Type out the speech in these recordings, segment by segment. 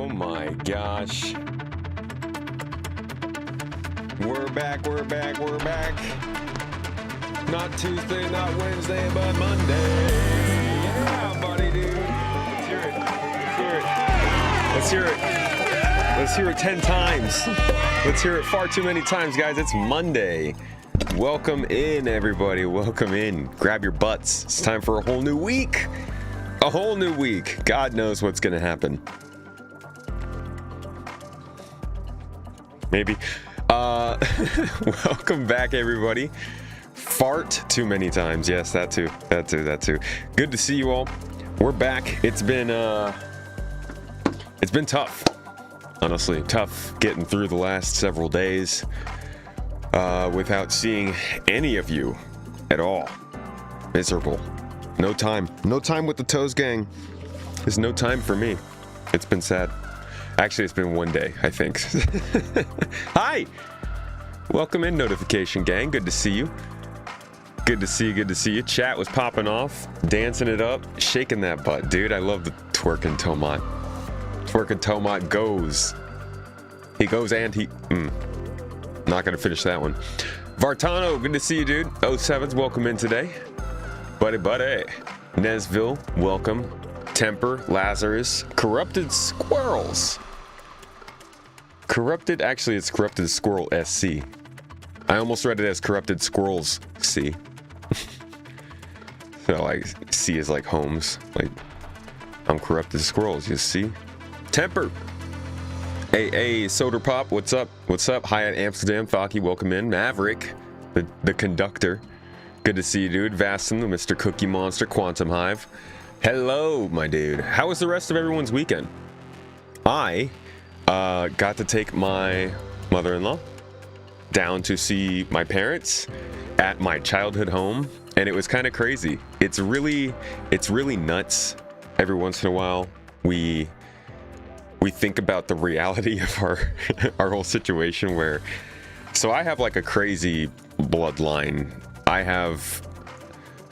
Oh my gosh. We're back. Not Tuesday, not Wednesday, but Monday. Yeah, buddy, dude. Let's hear it 10 times. Let's hear it far too many times, guys. It's Monday. Welcome in, everybody. Welcome in. Grab your butts. It's time for a whole new week. A whole new week. God knows what's going to happen. Maybe. Welcome back, everybody. Fart too many times. Yes, that too. Good to see you all. We're back. It's been tough. Honestly, tough getting through the last several days without seeing any of you at all. Miserable. No time with the Toes gang. There's no time for me. It's been sad. Actually, it's been one day, I think. Hi! Welcome in, Notification Gang. Good to see you. Good to see you. Chat was popping off, dancing it up, shaking that butt. Dude, I love the twerking Tomat. Twerking Tomat goes. He goes and he... Not gonna finish that one. Vartano, good to see you, dude. 07's welcome in today. Buddy. Nesville, welcome. Temper, Lazarus, Corrupted Squirrels. Actually, it's Corrupted Squirrel SC. I almost read it as Corrupted Squirrels C. So, like, C is like Holmes. Like, I'm Corrupted Squirrels, you see? Temper. Hey, Soda Pop, what's up? Hi at Amsterdam, Falky, welcome in. Maverick, the conductor. Good to see you, dude. Vastin, the Mr. Cookie Monster, Quantum Hive. Hello, my dude. How was the rest of everyone's weekend? I got to take my mother-in-law down to see my parents at my childhood home, and it was kind of crazy. It's really nuts. Every once in a while, we think about the reality of our whole situation. Where, so I have like a crazy bloodline.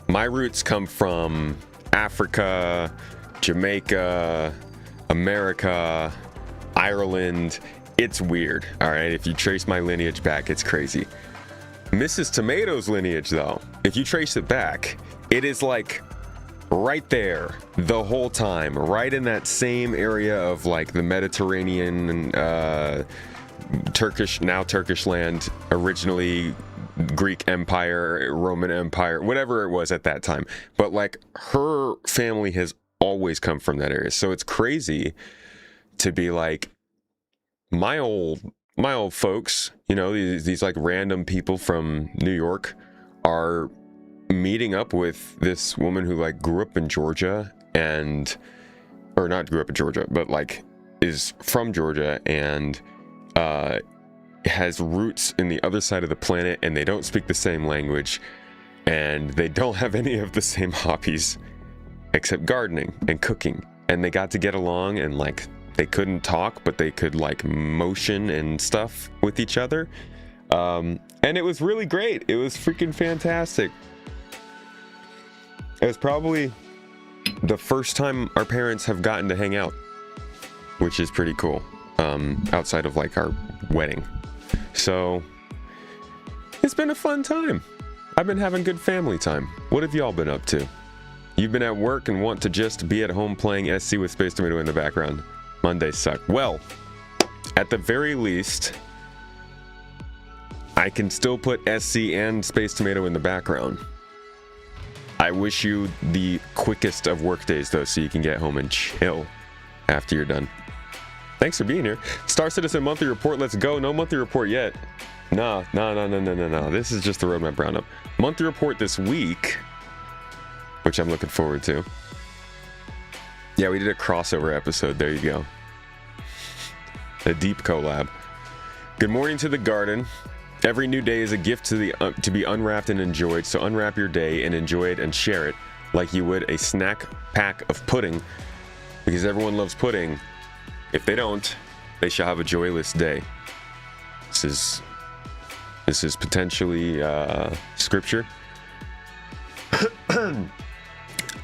My roots come from Africa, Jamaica, America, Ireland. It's weird, all right? If you trace my lineage back, it's crazy. Mrs. Tomato's lineage, though, if you trace it back, it is like right there the whole time, right in that same area of like the Mediterranean, Turkish land, originally Greek Empire, Roman Empire, whatever it was at that time. But like her family has always come from that area. So it's crazy to be like, my old folks, you know, these like random people from New York are meeting up with this woman who like grew up in Georgia or not grew up in Georgia, but like is from Georgia and has roots in the other side of the planet, and they don't speak the same language, and they don't have any of the same hobbies except gardening and cooking. And they got to get along, and like they couldn't talk, but they could like motion and stuff with each other. And it was really great. It was freaking fantastic. It was probably the first time our parents have gotten to hang out, which is pretty cool, outside of like our wedding. So it's been a fun time. I've been having good family time. What have y'all been up to? You've been at work and want to just be at home playing SC with Space Tomato in the background. Mondays suck. Well, at the very least, I can still put SC and Space Tomato in the background. I wish you the quickest of work days, though, so you can get home and chill after you're done. Thanks for being here. Star Citizen monthly report. Let's go. No monthly report yet. No. This is just the roadmap roundup. Monthly report this week, which I'm looking forward to. Yeah, we did a crossover episode. There you go. A deep collab. Good morning to the garden. Every new day is a gift to be unwrapped and enjoyed. So unwrap your day and enjoy it and share it like you would a snack pack of pudding, because everyone loves pudding. If they don't, they shall have a joyless day. This is potentially scripture.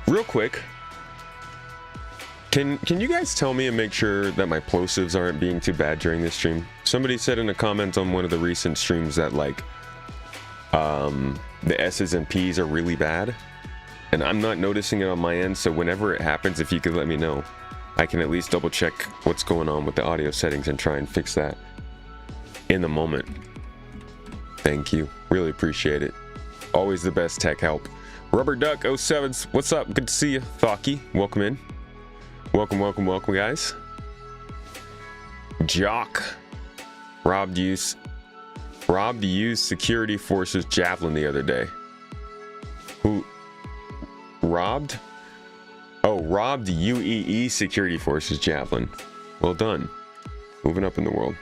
Real quick, Can you guys tell me and make sure that my plosives aren't being too bad during this stream? Somebody said in a comment on one of the recent streams that like the S's and P's are really bad, and I'm not noticing it on my end. So whenever it happens, if you could let me know, I can at least double check what's going on with the audio settings and try and fix that in the moment. Thank you, really appreciate it. Always the best tech help. Rubber Duck 07s, what's up? Good to see you. Thocky, welcome in. Welcome, welcome, welcome, guys. Jock robbed use security forces javelin the other day. Who robbed? Oh, robbed UEE security forces javelin. Well done. Moving up in the world.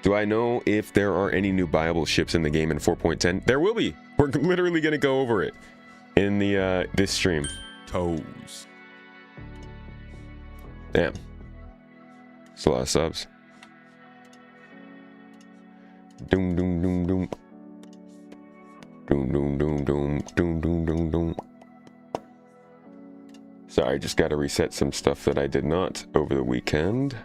Do I know if there are any new buyable ships in the game in 4.10? There will be. We're literally going to go over it in the this stream. Toes. Damn. It's a lot of subs. Doom doom doom doom. Doom doom doom doom doom doom doom doom. Sorry, just got to reset some stuff that I did not over the weekend.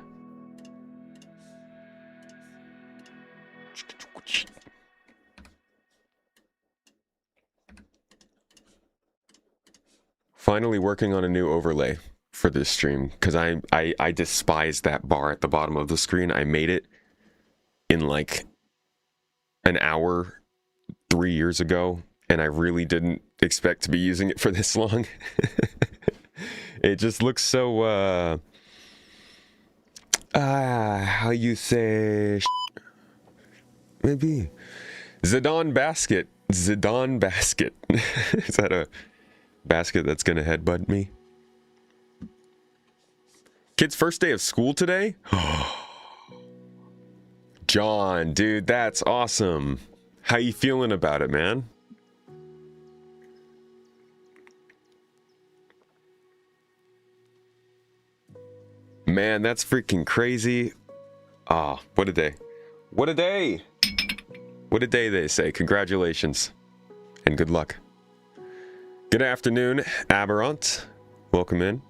Finally working on a new overlay for this stream, because I despise that bar at the bottom of the screen. I made it in like an hour 3 years ago, and I really didn't expect to be using it for this long. It just looks so how you say maybe Zidane basket. Is that a basket that's gonna headbutt me? Kid's first day of school today? John, dude, that's awesome. How you feeling about it, man? Man, that's freaking crazy. Ah, what a day. What a day. What a day, they say. Congratulations and good luck. Good afternoon, Aberrant. Welcome in.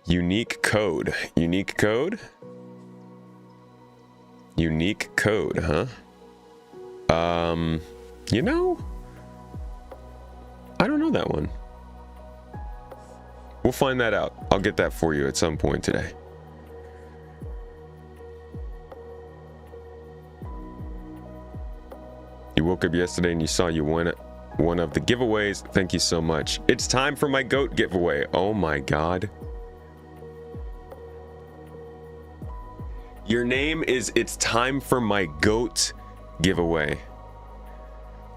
Unique code. Unique code? Unique code, huh? You know, I don't know that one. We'll find that out. I'll get that for you at some point today. You woke up yesterday and you saw you won one of the giveaways. Thank you so much. It's time for my goat giveaway. Oh my God. Your name is It's Time for My Goat giveaway.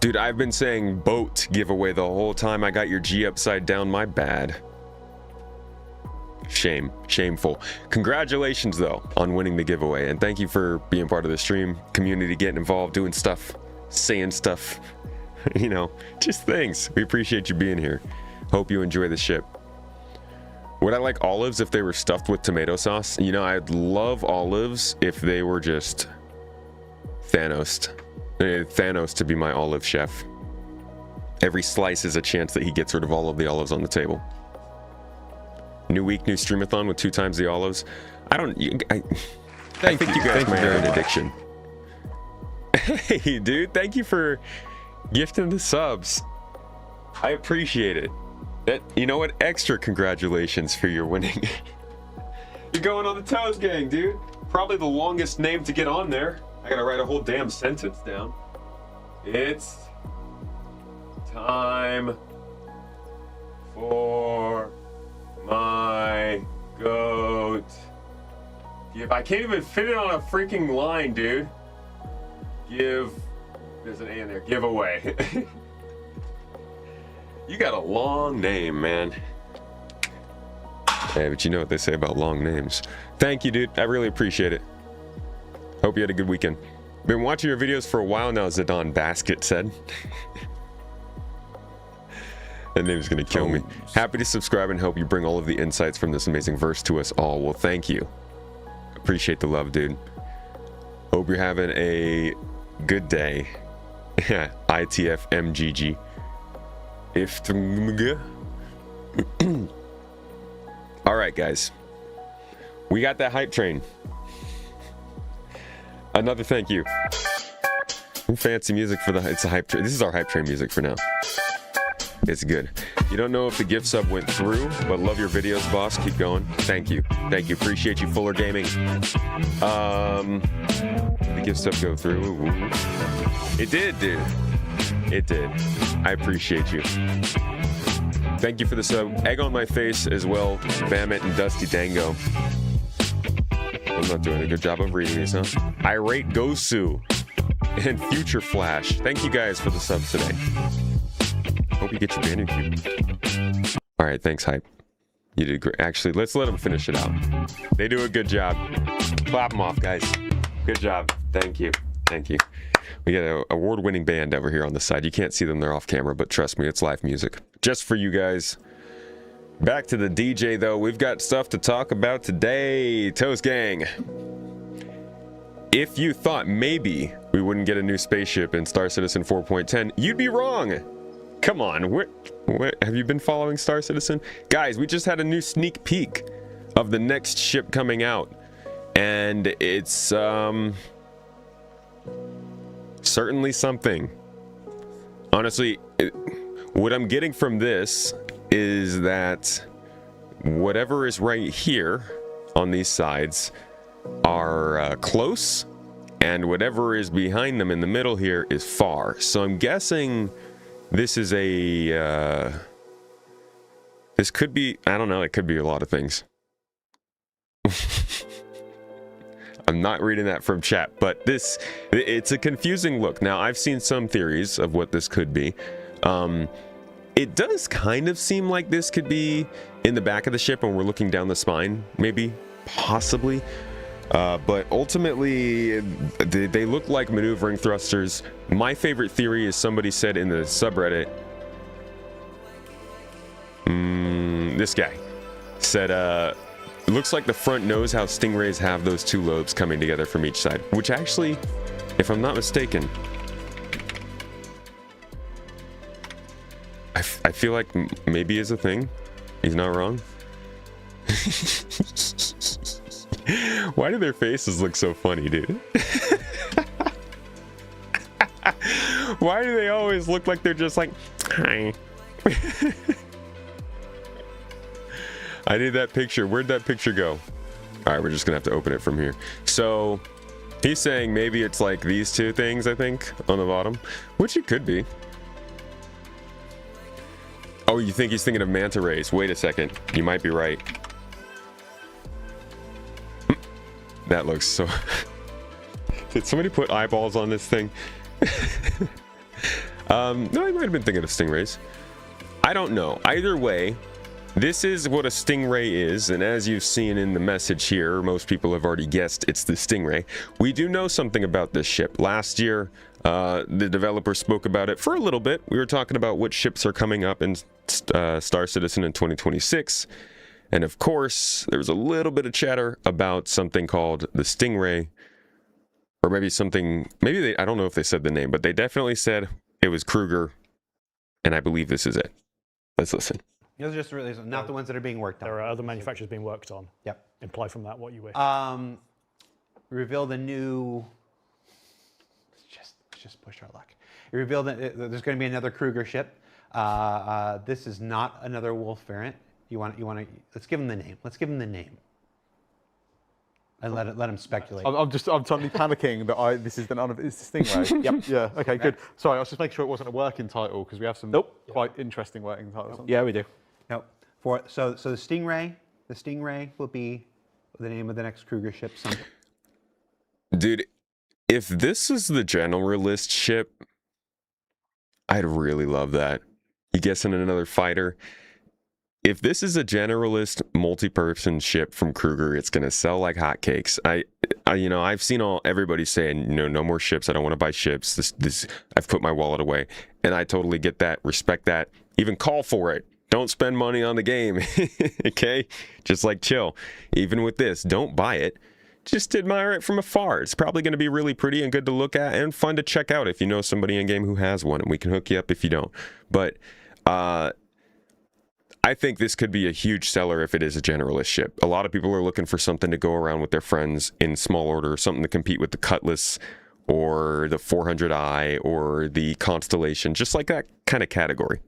Dude, I've been saying boat giveaway the whole time. I got your G upside down. My bad. Shame. Shameful. Congratulations, though, on winning the giveaway. And thank you for being part of the stream community, getting involved, doing stuff, saying stuff. You know, just things. We appreciate you being here. Hope you enjoy the ship. Would I like olives if they were stuffed with tomato sauce? You know, I'd love olives if they were just Thanos. Thanos to be my olive chef. Every slice is a chance that he gets rid of all of the olives on the table. New week, new streamathon with 2 times the olives. I think you guys might have an addiction. Hey, dude, thank you for gifting the subs. I appreciate it. You know what? Extra congratulations for your winning. You're going on the Toes Gang, dude. Probably the longest name to get on there. I gotta write a whole damn sentence down. It's time for my goat. I can't even fit it on a freaking line, dude. There's an A in there. Giveaway. You got a long name, man. Hey, but you know what they say about long names. Thank you, dude. I really appreciate it. Hope you had a good weekend. Been watching your videos for a while now, Zidane Basket said. That name's gonna kill me. Happy to subscribe and help you bring all of the insights from this amazing verse to us all. Well, thank you. Appreciate the love, dude. Hope you're having a good day. Yeah, ITFMGG. All right, guys. We got that hype train. Another thank you. Fancy music for the... It's a hype train. This is our hype train music for now. It's good. You don't know if the gift sub went through, but love your videos, boss. Keep going. Thank you. Thank you. Appreciate you, Fuller Gaming. The gift sub go through. Ooh. It did, dude. It did. I appreciate you. Thank you for the sub. Egg on my face as well. Bamit and Dusty Dango. I'm not doing a good job of reading these, huh? Irate Gosu and Future Flash. Thank you guys for the subs today. Hope you get your banner cube. All right, thanks, Hype. You did great. Actually, let's let them finish it out. They do a good job. Clap them off, guys. Good job. Thank you. Thank you. We got an award-winning band over here on the side. You can't see them. They're off camera, but trust me, it's live music. Just for you guys. Back to the DJ, though. We've got stuff to talk about today. Toast Gang. If you thought maybe we wouldn't get a new spaceship in Star Citizen 4.10, you'd be wrong. Come on, what have you been following Star Citizen? Guys, we just had a new sneak peek of the next ship coming out. And it's certainly something. Honestly, what I'm getting from this is that whatever is right here on these sides are close, and whatever is behind them in the middle here is far. So I'm guessing this is a this could be, I don't know, it could be a lot of things. I'm not reading that from chat, but it's a confusing look. Now, I've seen some theories of what this could be. It does kind of seem like this could be in the back of the ship when we're looking down the spine, maybe, possibly. But ultimately, they look like maneuvering thrusters. My favorite theory is somebody said in the subreddit, this guy said, it looks like the front nose, how stingrays have those two lobes coming together from each side, which actually, if I'm not mistaken, I feel like maybe is a thing. He's not wrong. Why do their faces look so funny, dude? Why do they always look like they're just like, hi? I need that picture. Where'd that picture go? All right, we're just gonna have to open it from here. So he's saying maybe it's like these two things, I think, on the bottom, which it could be. Oh, you think he's thinking of manta rays? Wait a second. You might be right. That looks so... Did somebody put eyeballs on this thing? No, he might have been thinking of stingrays. I don't know. Either way, this is what a stingray is, and as you've seen in the message here, most people have already guessed it's the stingray. We do know something about this ship. Last year, the developer spoke about it for a little bit. We were talking about what ships are coming up in Star Citizen in 2026. And of course, there was a little bit of chatter about something called the Stingray, or maybe something, I don't know if they said the name, but they definitely said it was Kruger, and I believe this is it. Let's listen. Those are just really not the ones that are being worked on. There are other manufacturers being worked on. Yep. Imply from that what you wish. Reveal the new. Let's just push our luck. You revealed that there's going to be another Kruger ship. This is not another Wolf variant. You want to. Let's give him the name. Let's give him the name. And let him speculate. I'm suddenly panicking that this is it's the Stingray. Yep. Yeah. Okay. Good. Sorry, I was just making sure it wasn't a working title because we have some quite interesting working titles. Nope. Yeah, we do. No. So the Stingray will be the name of the next Kruger ship. Dude, if this is the generalist ship, I'd really love that. You guessing another fighter? If this is a generalist multi-person ship from Kruger, it's gonna sell like hotcakes. I've seen everybody saying, no more ships. I don't want to buy ships. This I've put my wallet away, and I totally get that, respect that, even call for it. Don't spend money on the game, okay? Just like chill. Even with this, don't buy it. Just admire it from afar. It's probably going to be really pretty and good to look at and fun to check out if you know somebody in game who has one, and we can hook you up if you don't. But I think this could be a huge seller if it is a generalist ship. A lot of people are looking for something to go around with their friends in small order, something to compete with the Cutlass or the 400i or the Constellation, just like that kind of category.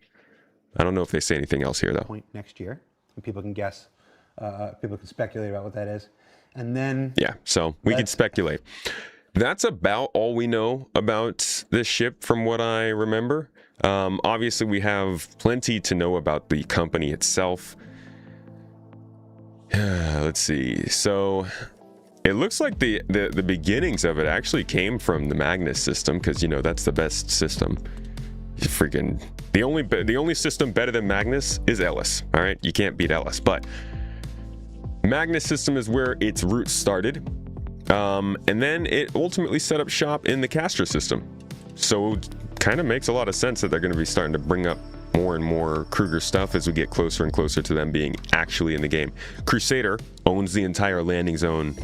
I don't know if they say anything else here, though. Point next year, and people can guess, people can speculate about what that is. And then... Yeah, so we could speculate. That's about all we know about this ship from what I remember. Obviously, we have plenty to know about the company itself. Let's see. So it looks like the beginnings of it actually came from the Magnus system, because, you know, that's the best system. Freaking the only system better than Magnus is Ellis. All right, you can't beat Ellis. But Magnus system is where its roots started. And then it ultimately set up shop in the Castra system. So it kind of makes a lot of sense that they're going to be starting to bring up more and more Kruger stuff as we get closer and closer to them being actually in the game. Crusader owns the entire landing zone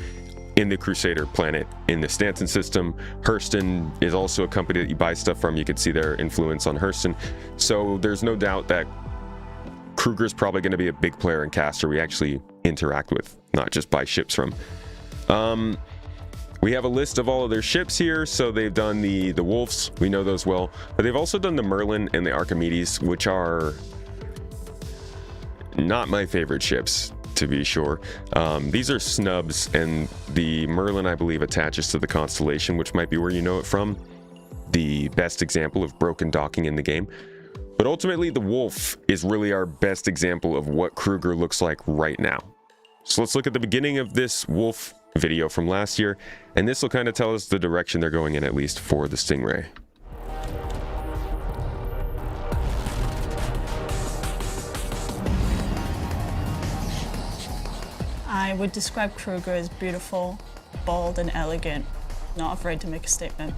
in the Crusader planet in the Stanton system. Hurston is also a company that you buy stuff from. You can see their influence on Hurston. So there's no doubt that Kruger's probably going to be a big player in Castra we actually interact with, not just buy ships from. We have a list of all of their ships here. So they've done the Wolves, we know those well, but they've also done the Merlin and the Archimedes, which are not my favorite ships, to be sure. These are snubs, and the Merlin, I believe, attaches to the Constellation, which might be where you know it from. The best example of broken docking in the game. But ultimately, the Wolf is really our best example of what Kruger looks like right now. So let's look at the beginning of this Wolf video from last year, and this will kind of tell us the direction they're going in, at least for the Stingray. I would describe Kruger as beautiful, bold and elegant, not afraid to make a statement.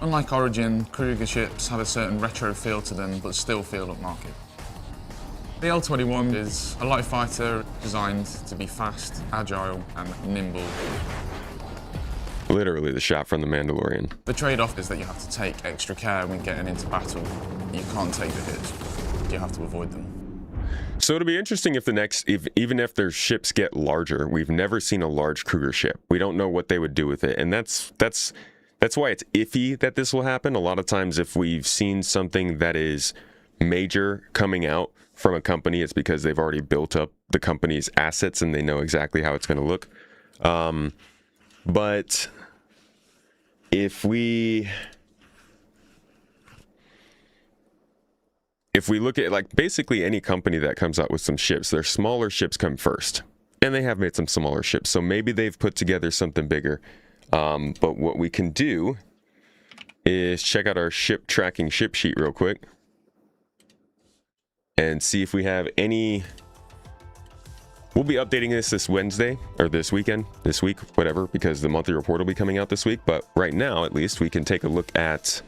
Unlike Origin, Kruger ships have a certain retro feel to them, but still feel upmarket. The L-21 is a light fighter designed to be fast, agile, and nimble. Literally the shot from The Mandalorian. The trade-off is that you have to take extra care when getting into battle. You can't take the hits, you have to avoid them. So it'll be interesting if even if their ships get larger. We've never seen a large Kruger ship. We don't know what they would do with it, and that's why it's iffy that this will happen. A lot of times if we've seen something that is major coming out from a company, it's because they've already built up the company's assets and they know exactly how it's going to look. But if we look at, like, basically any company that comes out with some ships, their smaller ships come first, and they have made some smaller ships, so maybe they've put together something bigger. But what we can do is check out our ship tracking ship sheet real quick and see if we have any. We'll be updating this Wednesday, or this week, whatever, because the monthly report will be coming out this week. But right now, at least, we can take a look at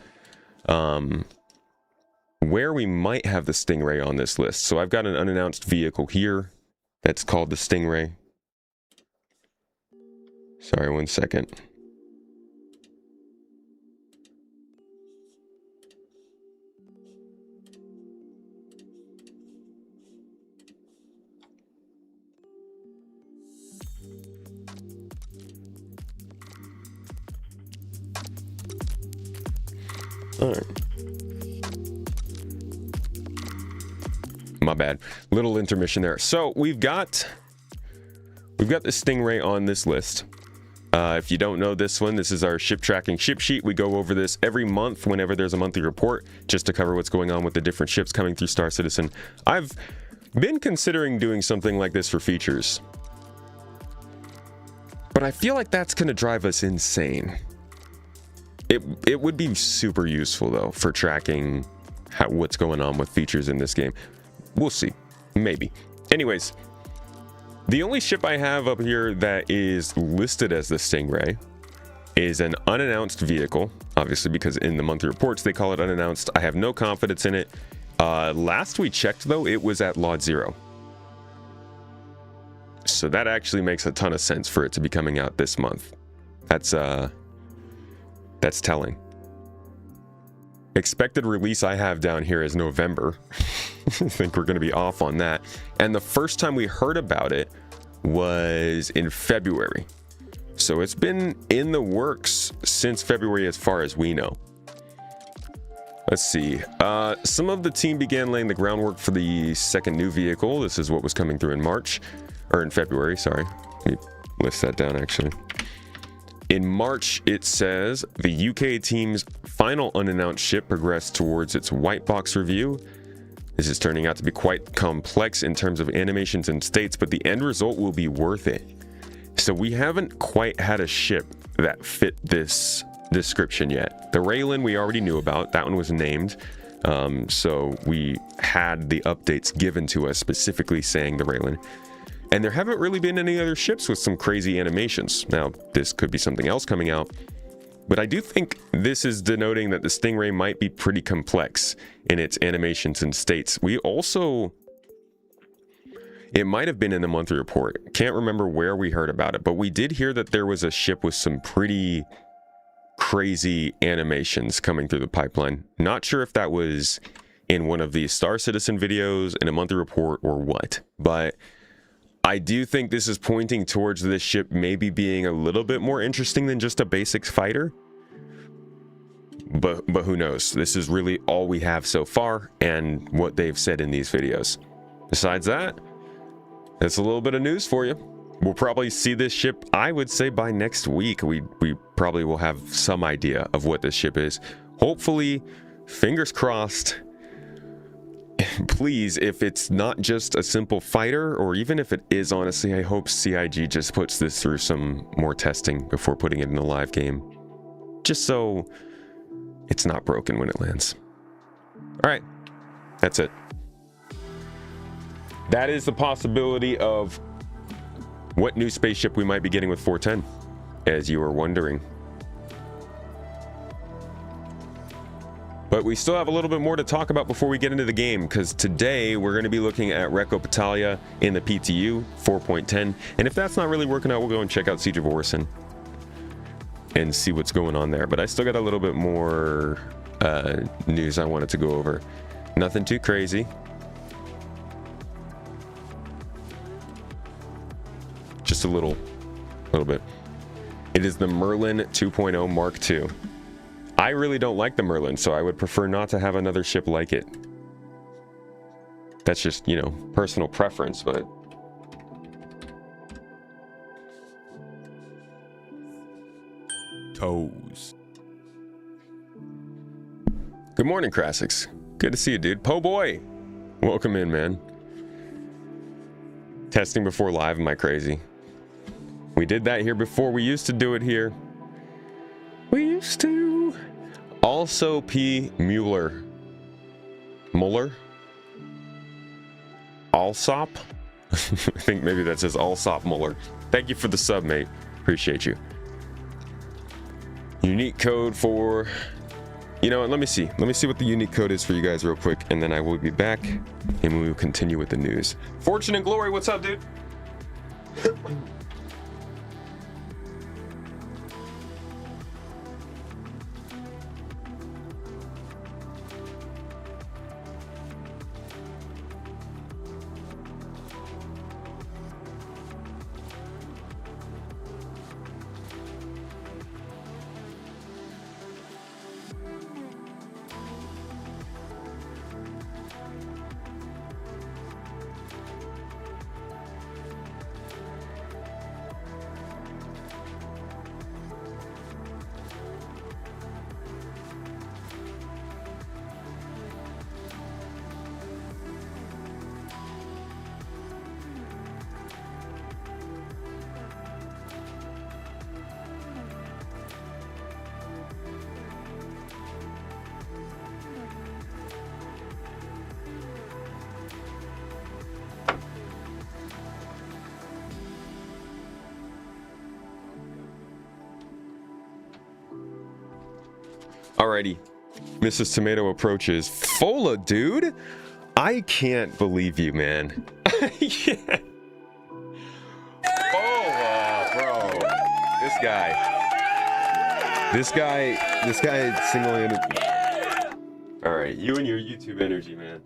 where we might have the Stingray on this list. So I've got an unannounced vehicle here that's called the Stingray. Sorry, 1 second. All right. My bad. Little intermission there. So we've got the Stingray on this list. If you don't know this one, this is our ship tracking ship sheet. We go over this every month whenever there's a monthly report, just to cover what's going on with the different ships coming through Star Citizen. I've been considering doing something like this for features, but I feel like that's going to drive us insane. It would be super useful, though, for tracking what's going on with features in this game. We'll see. Maybe. Anyways, the only ship I have up here that is listed as the Stingray is an unannounced vehicle, obviously because in the monthly reports they call it unannounced. I have no confidence in it. Last we checked, though, it was at Lot 0. So that actually makes a ton of sense for it to be coming out this month. That's telling. expected release I have down here is November. I think we're going to be off on that. And the first time we heard about it was in February. So it's been in the works since February as far as we know. Let's see. Some of the team began laying the groundwork for the second new vehicle. This is what was coming through in March, or in February, sorry. Let me list that down actually. In March, it says the UK team's final unannounced ship progressed towards its white box review. This is turning out to be quite complex in terms of animations and states, but the end result will be worth it. So we haven't quite had a ship that fit this description yet. The Raylan we already knew about. That one was named. So we had the updates given to us specifically saying the Raylan. And there haven't really been any other ships with some crazy animations. Now, this could be something else coming out. But I do think this is denoting that the Stingray might be pretty complex in its animations and states. We also... It might have been in the monthly report. Can't remember where we heard about it. But we did hear that there was a ship with some pretty crazy animations coming through the pipeline. Not sure if that was in one of the Star Citizen videos, in a monthly report, or what. But... I do think this is pointing towards this ship maybe being a little bit more interesting than just a basics fighter. But who knows? This is really all we have so far and what they've said in these videos. Besides that, that's a little bit of news for you. We'll probably see this ship, I would say, by next week. We probably will have some idea of what this ship is. Hopefully, fingers crossed. Please, if it's not just a simple fighter, or even if it is, honestly, I hope CIG just puts this through some more testing before putting it in a live game. Just so it's not broken when it lands. All right, that's it. That is the possibility of what new spaceship we might be getting with 410, as you were wondering. But we still have a little bit more to talk about before we get into the game, because today we're going to be looking at Recco Battaglia in the PTU 4.10. And if that's not really working out, we'll go and check out Siege of Orison and see what's going on there. But I still got a little bit more news I wanted to go over. Nothing too crazy. Just a little bit. It is the Merlin 2.0 Mark II. I really don't like the Merlin, so I would prefer not to have another ship like it. That's just, you know, personal preference, but... Toes. Good morning, Crasix. Good to see you, dude. Po boy! Welcome in, man. Testing before live, am I crazy? We did that here before. We used to do it here. We used to... Also P. Mueller. Mueller? Alsop? I think maybe that says Alsop Mueller. Thank you for the sub, mate. Appreciate you. Unique code for... You know what, let me see. Let me see what the unique code is for you guys real quick, and then I will be back, and we will continue with the news. Fortune and Glory, what's up, dude? Alrighty, Mrs. Tomato approaches. Fola, dude! I can't believe you, man. Yeah. Oh, bro. This guy single-handed. All right, you and your YouTube energy, man.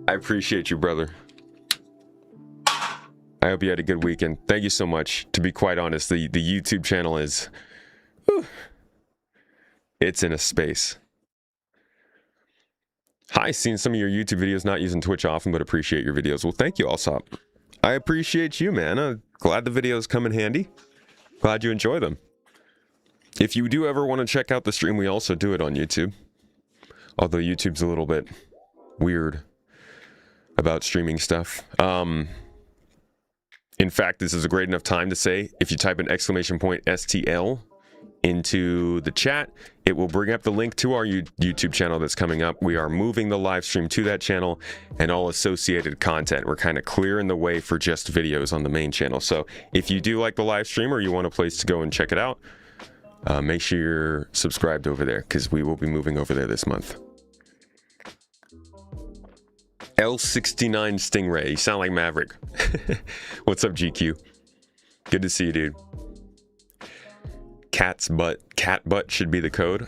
I appreciate you, brother. I hope you had a good weekend. Thank you so much. To be quite honest, the YouTube channel is... whew, it's in a space. Hi, seen some of your YouTube videos, not using Twitch often, but appreciate your videos. Well, thank you, Allsop. I appreciate you, man. I'm glad the videos come in handy. Glad you enjoy them. If you do ever want to check out the stream, we also do it on YouTube. Although YouTube's a little bit weird about streaming stuff. In fact, this is a great enough time to say, if you type an !STL into the chat, it will bring up the link to our YouTube channel that's coming up. We are moving the live stream to that channel and all associated content. We're kind of clearing the way for just videos on the main channel. So if you do like the live stream or you want a place to go and check it out, make sure you're subscribed over there because we will be moving over there this month. L69 Stingray. You sound like Maverick. What's up, GQ? Good to see you, dude. Cat butt should be the code.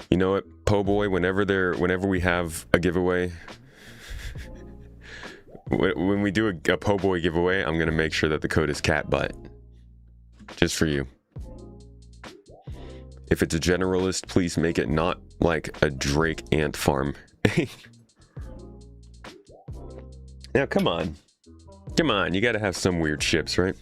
You know what, Po Boy, whenever we have a giveaway, when we do a Po Boy giveaway, I'm gonna make sure that the code is cat butt. Just for you. If it's a generalist, please make it not like a Drake ant farm. Now, come on. Come on, you gotta have some weird ships, right?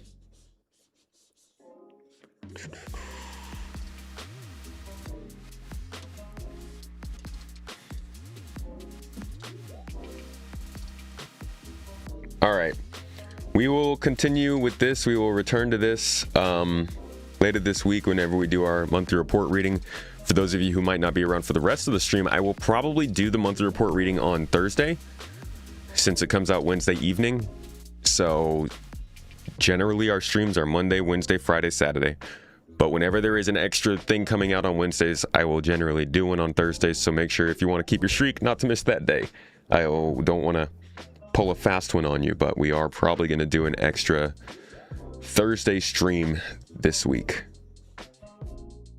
All right. We will continue with this. We will return to this later this week whenever we do our monthly report reading. For those of you who might not be around for the rest of the stream, I will probably do the monthly report reading on Thursday since it comes out Wednesday evening. So generally our streams are Monday, Wednesday, Friday, Saturday. But whenever there is an extra thing coming out on Wednesdays, I will generally do one on Thursdays. So make sure if you want to keep your streak, not to miss that day. I don't want to pull a fast one on you, but we are probably going to do an extra Thursday stream this week.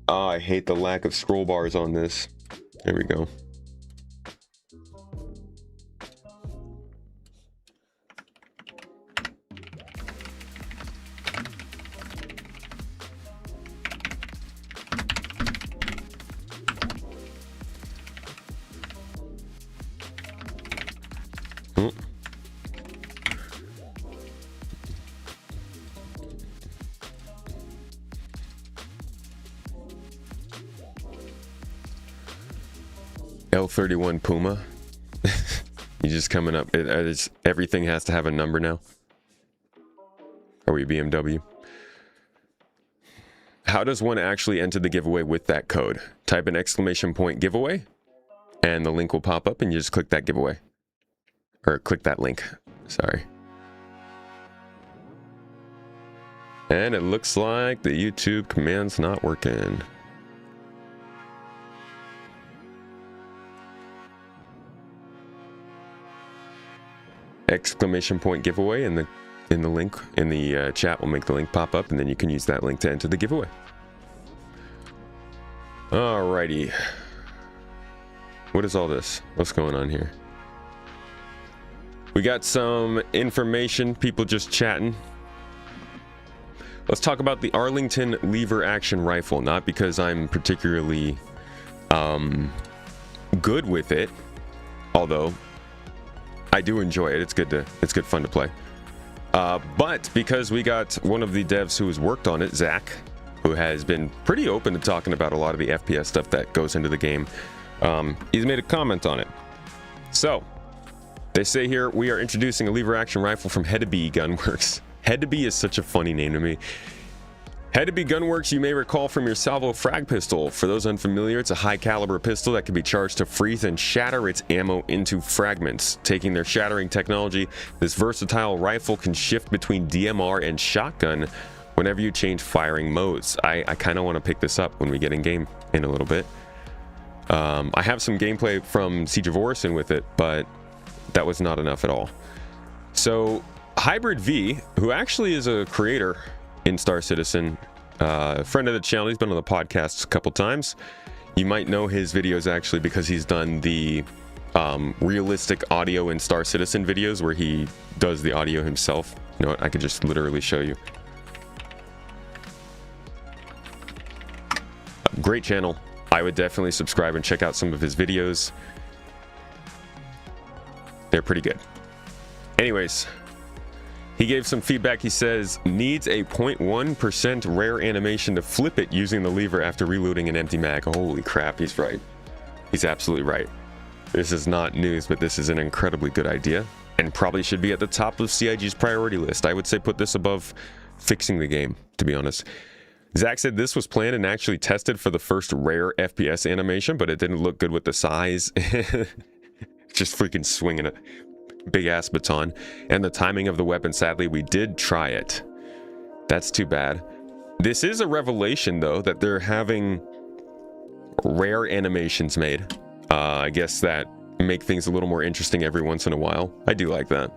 Oh, I hate the lack of scroll bars on this. There we go. L31 Puma. You just coming up. Everything has to have a number now. Are we BMW? How does one actually enter the giveaway with that code? Type an ! giveaway and the link will pop up and you just click that giveaway. Or click that link. Sorry. And it looks like the YouTube command's not working. ! giveaway in the link in the chat will make the link pop up and then you can use that link to enter the giveaway. Alrighty. What is all this? What's going on here? We got some information, people just chatting. Let's talk about the Arlington lever action rifle, not because I'm particularly good with it, although I do enjoy it. It's good fun to play. But because we got one of the devs who has worked on it, Zach, who has been pretty open to talking about a lot of the FPS stuff that goes into the game, he's made a comment on it. So they say here, we are introducing a lever action rifle from Tobii Gunworks. Tobii is such a funny name to me. Tobii Gunworks, you may recall from your salvo frag pistol. For those unfamiliar, it's a high caliber pistol that can be charged to freeze and shatter its ammo into fragments. Taking their shattering technology, this versatile rifle can shift between DMR and shotgun whenever you change firing modes. I kind of want to pick this up when we get in game in a little bit. I have some gameplay from Siege of Orison with it, but that was not enough at all. So Hybrid V, who actually is a creator in Star Citizen, friend of the channel. He's been on the podcast a couple times. You might know his videos actually because he's done the realistic audio in Star Citizen videos where he does the audio himself. You know what? I could just literally show you. Great channel. I would definitely subscribe and check out some of his videos. They're pretty good. Anyways, he gave some feedback. He says, needs a 0.1% rare animation to flip it using the lever after reloading an empty mag. Holy crap, he's right. He's absolutely right. This is not news, but this is an incredibly good idea and probably should be at the top of CIG's priority list. I would say put this above fixing the game, to be honest. Zach said this was planned and actually tested for the first rare FPS animation, but it didn't look good with the size. Just freaking swinging a big ass baton. And the timing of the weapon, sadly, we did try it. That's too bad. This is a revelation, though, that they're having rare animations made. I guess that make things a little more interesting every once in a while. I do like that.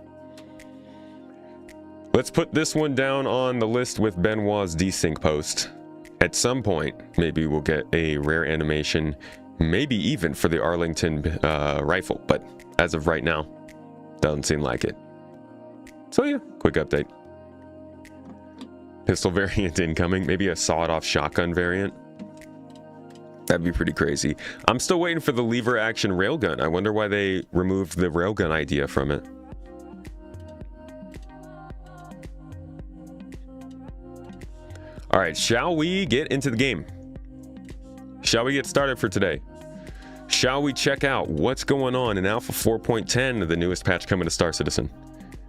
Let's put this one down on the list with Benoit's desync post. At some point, maybe we'll get a rare animation, maybe even for the Arlington rifle, but as of right now, doesn't seem like it. So yeah, quick update. Pistol variant incoming, maybe a sawed-off shotgun variant. That'd be pretty crazy. I'm still waiting for the lever action railgun. I wonder why they removed the railgun idea from it. All right, shall we get into the game? Shall we get started for today? Shall we check out what's going on in Alpha 4.10, the newest patch coming to Star Citizen?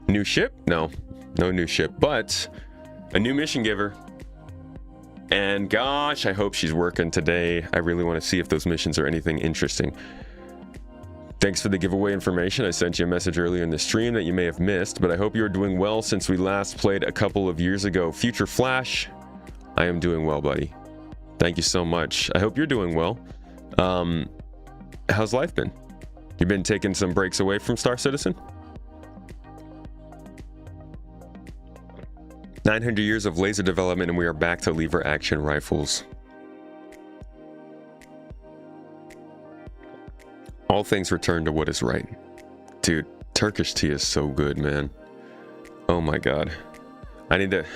New ship? No new ship, but a new mission giver. And gosh, I hope she's working today. I really want to see if those missions are anything interesting. Thanks for the giveaway information. I sent you a message earlier in the stream that you may have missed, but I hope you're doing well since we last played a couple of years ago. Future Flash, I am doing well, buddy. Thank you so much. I hope you're doing well. How's life been? You been taking some breaks away from Star Citizen? 900 years of laser development and we are back to lever action rifles. All things return to what is right. Dude, Turkish tea is so good, man. Oh my god. We're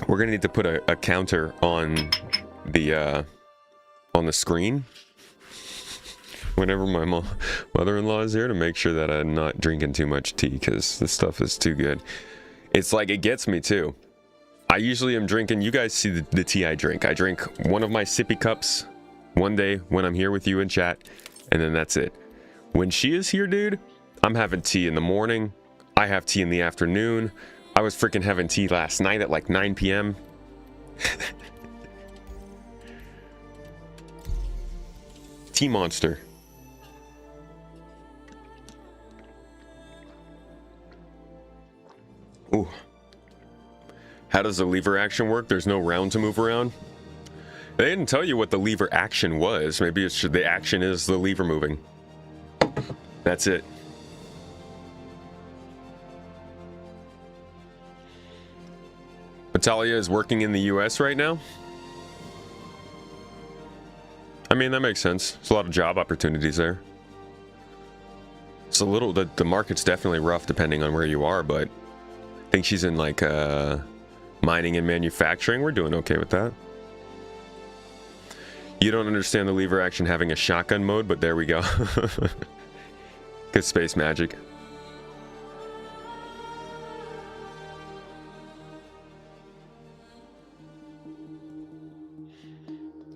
gonna need to put a counter on the screen whenever my mother-in-law is here to make sure that I'm not drinking too much tea because this stuff is too good. It's like it gets me too. I usually am drinking, you guys see the tea I drink. I drink one of my sippy cups one day when I'm here with you in chat, and then that's it. When she is here, dude, I'm having tea in the morning. I have tea in the afternoon. I was freaking having tea last night at like 9 p.m. Tea monster. Ooh. How does the lever action work? There's no round to move around. They didn't tell you what the lever action was. Maybe it's the action is the lever moving. That's it. Natalia is working in the US right now. I mean, that makes sense. There's a lot of job opportunities there. It's a little, the market's definitely rough depending on where you are, but I think she's in like mining and manufacturing. We're doing okay with that. You don't understand the lever action having a shotgun mode, but there we go. Good space magic.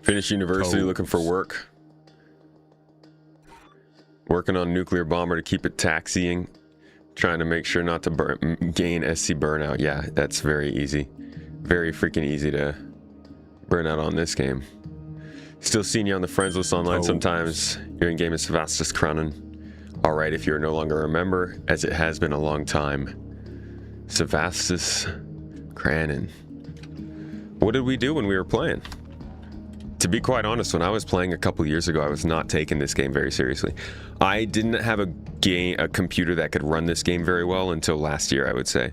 Finished university, looking for work. Working on nuclear bomber to keep it taxiing. Trying to make sure not to gain SC burnout. Yeah, that's very easy. Very freaking easy to burn out on this game. Still seeing you on the friends list online sometimes. Your in-game is Sevastus Cronin. Alright, if you're no longer a member, as it has been a long time. Sevastus Cronin. What did we do when we were playing? To be quite honest, when I was playing a couple years ago, I was not taking this game very seriously. I didn't have a a computer that could run this game very well until last year, I would say.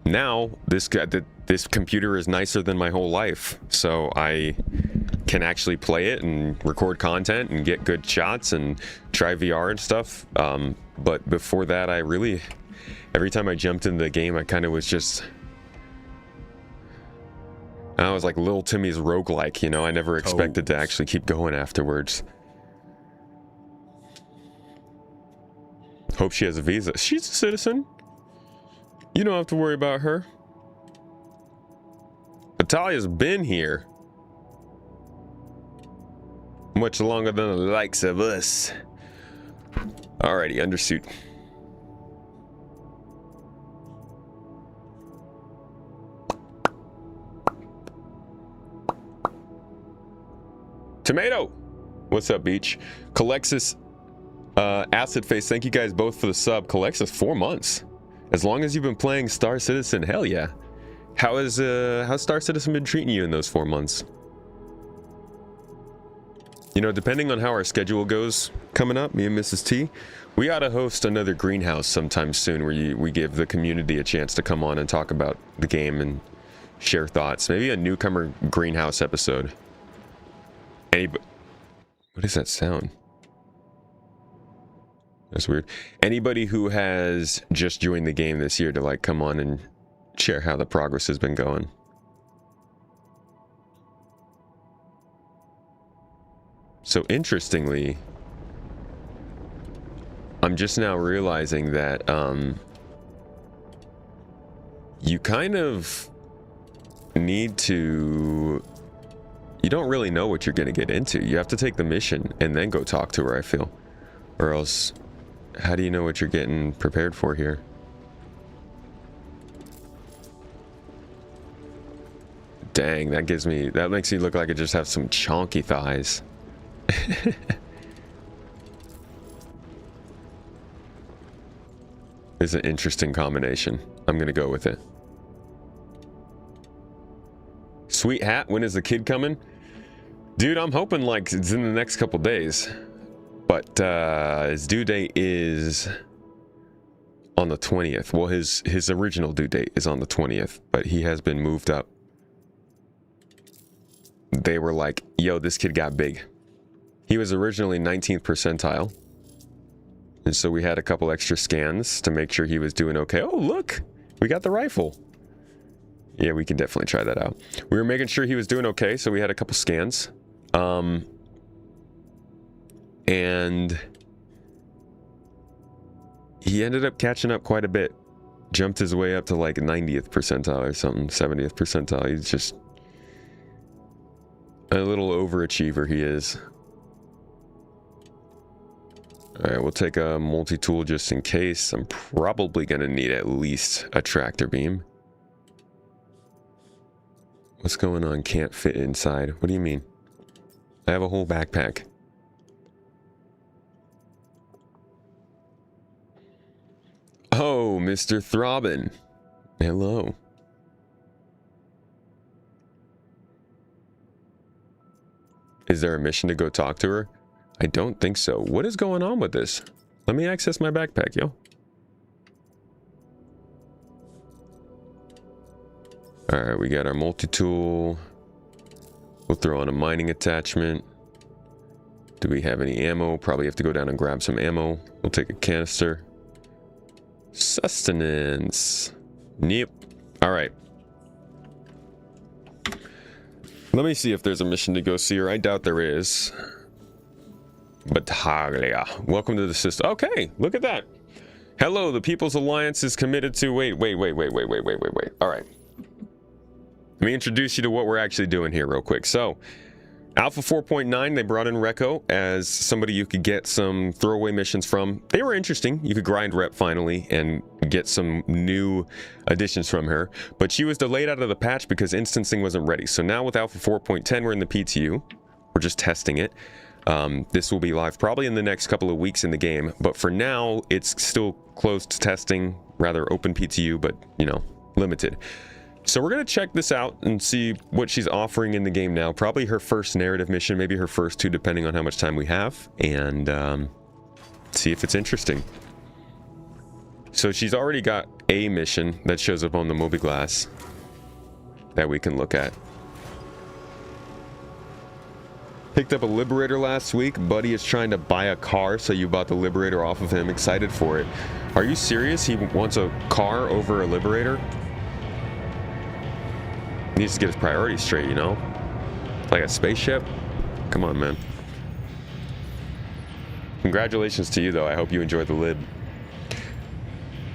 Now this computer is nicer than my whole life, so I can actually play it and record content and get good shots and try VR and stuff. But before that, every time I jumped into the game, I kind of was just, I was like Little Timmy's roguelike, you know. I never expected to actually keep going afterwards. Hope she has a visa. She's a citizen. You don't have to worry about her. Natalia's been here much longer than the likes of us. Alrighty, undersuit. Tomato! What's up, Beach? Calexis, Acid Face, thank you guys both for the sub. Calexis, 4 months. As long as you've been playing Star Citizen, hell yeah. How's Star Citizen been treating you in those 4 months? You know, depending on how our schedule goes coming up, me and Mrs. T, we ought to host another greenhouse sometime soon where we give the community a chance to come on and talk about the game and share thoughts. Maybe a newcomer greenhouse episode. What is that sound? That's weird. Anybody who has just joined the game this year to like come on and share how the progress has been going. So interestingly, I'm just now realizing that you kind of need to, you don't really know what you're going to get into. You have to take the mission and then go talk to her, I feel. Or else, how do you know what you're getting prepared for here? Dang, that makes me look like I just have some chonky thighs. It's an interesting combination. I'm gonna go with it. Sweet hat, when is the kid coming? Dude, I'm hoping like it's in the next couple days. But his due date is on the 20th. Well, his original due date is on the 20th, but he has been moved up. They were like, yo, this kid got big. He was originally 19th percentile. And so we had a couple extra scans to make sure he was doing okay. Oh, look, we got the rifle. Yeah, we can definitely try that out. We were making sure he was doing okay, so we had a couple scans. And he ended up catching up quite a bit. Jumped his way up to like 90th percentile or something, 70th percentile. He's just a little overachiever, he is. Alright, we'll take a multi-tool just in case. I'm probably going to need at least a tractor beam. What's going on? Can't fit inside. What do you mean? I have a whole backpack. Oh, Mr. Throbbin. Hello. Is there a mission to go talk to her? I don't think so. What is going on with this? Let me access my backpack, yo. Alright, we got our multi-tool. We'll throw on a mining attachment. Do we have any ammo? Probably have to go down and grab some ammo. We'll take a canister. Sustenance. Yep. Alright. Let me see if there's a mission to go see her. I doubt there is. Battaglia. Welcome to the system. Okay, look at that. Hello, the People's Alliance is committed to... Wait. Alright. Let me introduce you to what we're actually doing here real quick. So, Alpha 4.9, they brought in Rekko as somebody you could get some throwaway missions from. They were interesting. You could grind rep finally and get some new additions from her. But she was delayed out of the patch because instancing wasn't ready. So now with Alpha 4.10, we're in the PTU. We're just testing it. This will be live probably in the next couple of weeks in the game. But for now, it's still closed testing, rather open PTU, but, you know, limited. So we're going to check this out and see what she's offering in the game now. Probably her first narrative mission, maybe her first two, depending on how much time we have. And see if it's interesting. So she's already got a mission that shows up on the mobiGlas that we can look at. Picked up a Liberator last week. Buddy is trying to buy a car, so you bought the Liberator off of him. Excited for it. Are you serious? He wants a car over a Liberator? He needs to get his priorities straight, you know? Like a spaceship? Come on, man. Congratulations to you, though. I hope you enjoyed the lib.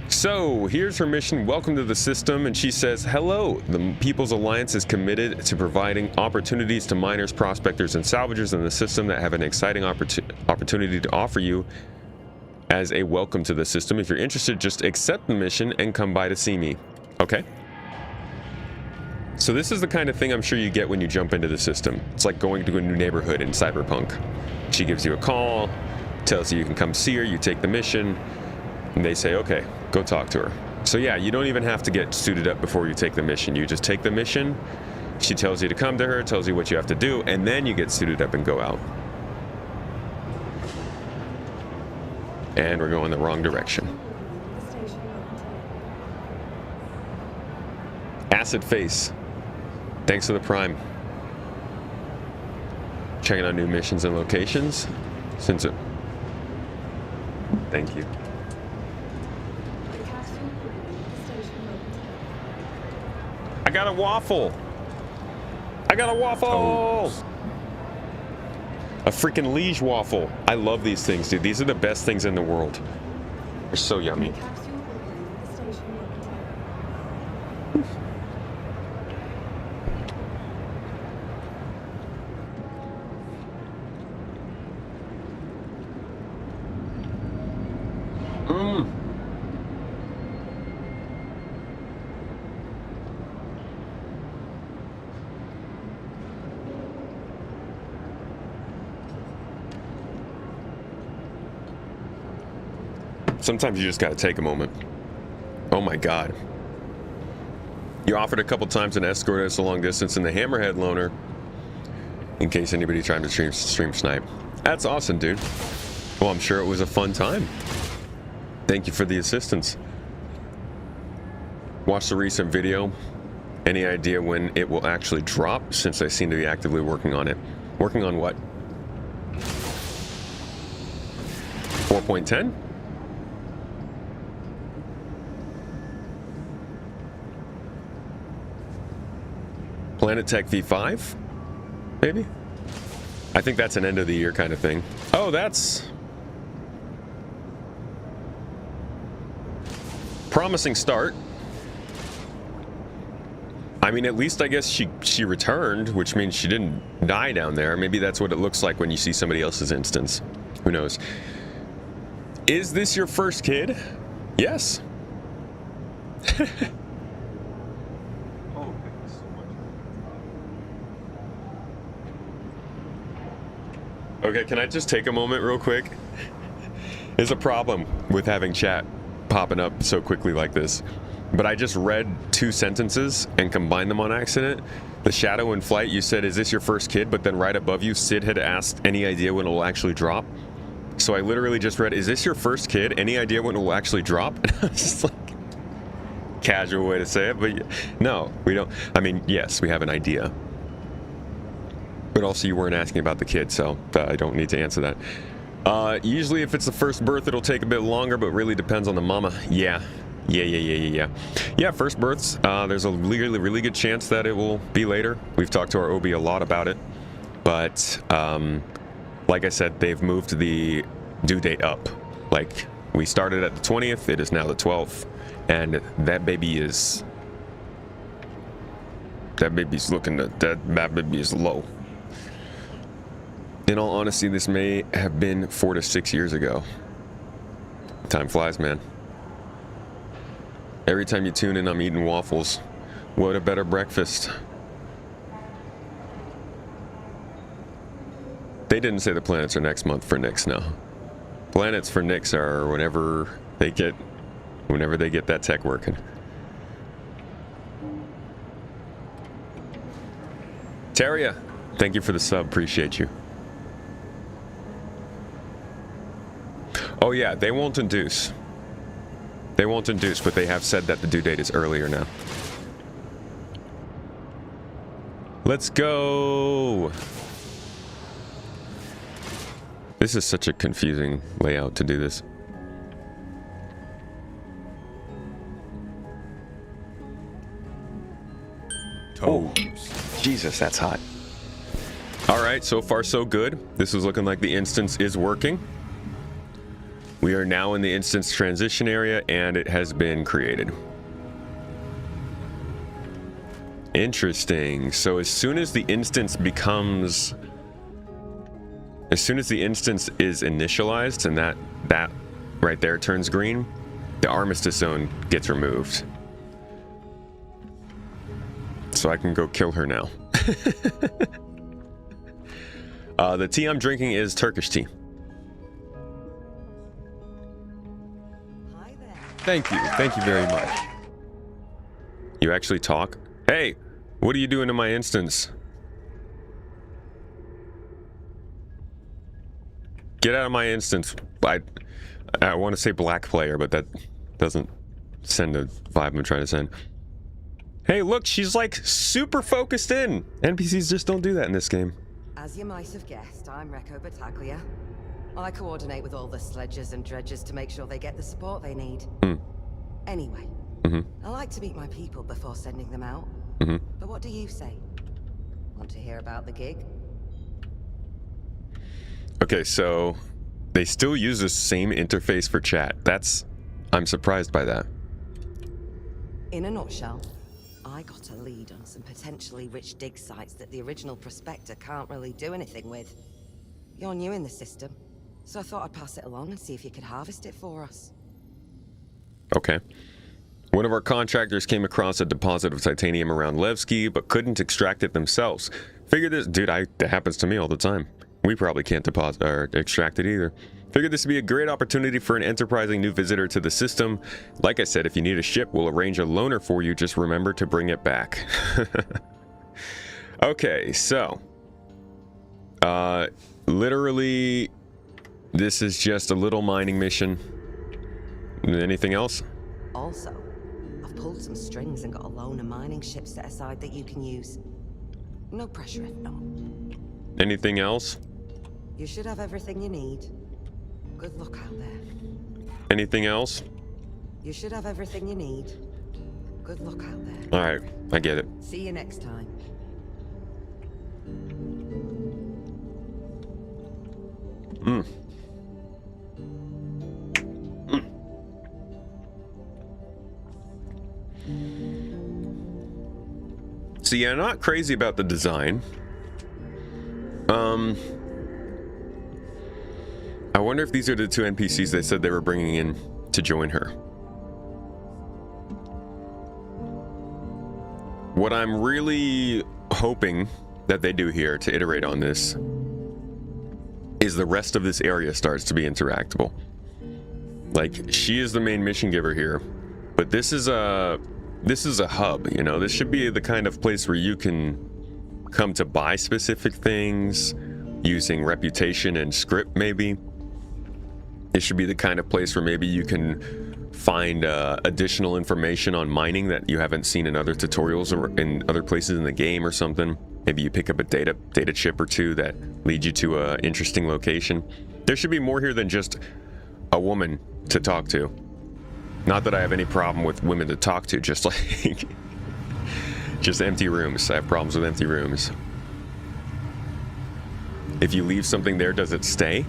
So, here's her mission. Welcome to the system. And she says, hello. The People's Alliance is committed to providing opportunities to miners, prospectors, and salvagers in the system that have an exciting opportunity to offer you as a welcome to the system. If you're interested, just accept the mission and come by to see me. Okay? So this is the kind of thing I'm sure you get when you jump into the system. It's like going to a new neighborhood in Cyberpunk. She gives you a call, tells you can come see her, you take the mission, and they say, okay, go talk to her. So yeah, you don't even have to get suited up before you take the mission. You just take the mission, she tells you to come to her, tells you what you have to do, and then you get suited up and go out. And we're going the wrong direction. Acid Face. Thanks for the Prime. Checking out new missions and locations. Since it... Thank you. I got a waffle. I got a waffle. Toes. A freaking liege waffle. I love these things, dude. These are the best things in the world. They're so yummy. Sometimes you just gotta take a moment. Oh my god. You offered a couple times an escort us a long distance in the Hammerhead loaner. In case anybody trying to stream snipe. That's awesome, dude. Well, I'm sure it was a fun time. Thank you for the assistance. Watch the recent video. Any idea when it will actually drop? Since I seem to be actively working on it. Working on what? 4.10? Planet Tech V5? Maybe? I think that's an end of the year kind of thing. Oh, that's... promising start. I mean, at least I guess she returned, which means she didn't die down there. Maybe that's what it looks like when you see somebody else's instance. Who knows? Is this your first kid? Yes. Okay, can I just take a moment real quick? There's a problem with having chat popping up so quickly like this. But I just read 2 sentences and combined them on accident. The Shadow in Flight, you said, is this your first kid? But then right above you, Sid had asked, any idea when it will actually drop? So I literally just read, is this your first kid? Any idea when it will actually drop? And I was just like, casual way to say it, but no, we don't. I mean, yes, we have an idea. But also you weren't asking about the kid, so I don't need to answer that. Usually if it's the first birth, it'll take a bit longer, but really depends on the mama. Yeah, first births, there's a really good chance that it will be later. We've talked to our OB a lot about it, but like I said, they've moved the due date up. Like, we started at the 20th, it is now the 12th, and that baby's looking to, that baby is low. In all honesty, this may have been 4 to 6 years ago. Time flies, man. Every time you tune in, I'm eating waffles. What a better breakfast. They didn't say the planets are next month for Nyx, no. Planets for Nyx are whenever they get that tech working. Taria, thank you for the sub, appreciate you. Oh yeah, they won't induce. They won't induce, but they have said that the due date is earlier now. Let's go! This is such a confusing layout to do this. Oh, Jesus, that's hot. All right, so far so good. This is looking like the instance is working. We are now in the instance transition area and it has been created. Interesting. So as soon as the instance becomes... As soon as the instance is initialized and that right there turns green, the armistice zone gets removed. So I can go kill her now. The tea I'm drinking is Turkish tea. Hi there. Thank you very much. You actually talk? Hey, what are you doing to my instance? Get out of my instance. I want to say black player, but that doesn't send a vibe I'm trying to send. Hey, look, she's like super focused in. NPCs just don't do that in this game. As you might have guessed, I'm Recco Battaglia. I coordinate with all the sledgers and dredgers to make sure they get the support they need. Anyway, I like to meet my people before sending them out. But what do you say? Want to hear about the gig? Okay, so they still use the same interface for chat. I'm surprised by that. In a nutshell, I got a lead on some potentially rich dig sites that the original prospector can't really do anything with. You're new in the system, so I thought I'd pass it along and see if you could harvest it for us. Okay. One of our contractors came across a deposit of titanium around Levski, but couldn't extract it themselves. Figured this, dude, that happens to me all the time. We probably can't deposit or extract it either. Figured this would be a great opportunity for an enterprising new visitor to the system. Like I said, if you need a ship, we'll arrange a loaner for you. Just remember to bring it back. Okay, so literally, this is just a little mining mission. Anything else? Also, I've pulled some strings and got a loaner mining ship set aside that you can use. No pressure if not. Anything else? You should have everything you need. Good luck out there. Anything else? You should have everything you need. Good luck out there. All right, I get it. See you next time. So yeah, not crazy about the design. I wonder if these are the two NPCs they said they were bringing in to join her. What I'm really hoping that they do here to iterate on this is the rest of this area starts to be interactable. Like, she is the main mission giver here, but this is a hub, you know? This should be the kind of place where you can come to buy specific things using reputation and script, maybe. It should be the kind of place where maybe you can find additional information on mining that you haven't seen in other tutorials or in other places in the game or something. Maybe you pick up a data chip or two that leads you to an interesting location. There should be more here than just a woman to talk to. Not that I have any problem with women to talk to, just like just empty rooms. I have problems with empty rooms. If you leave something there, does it stay?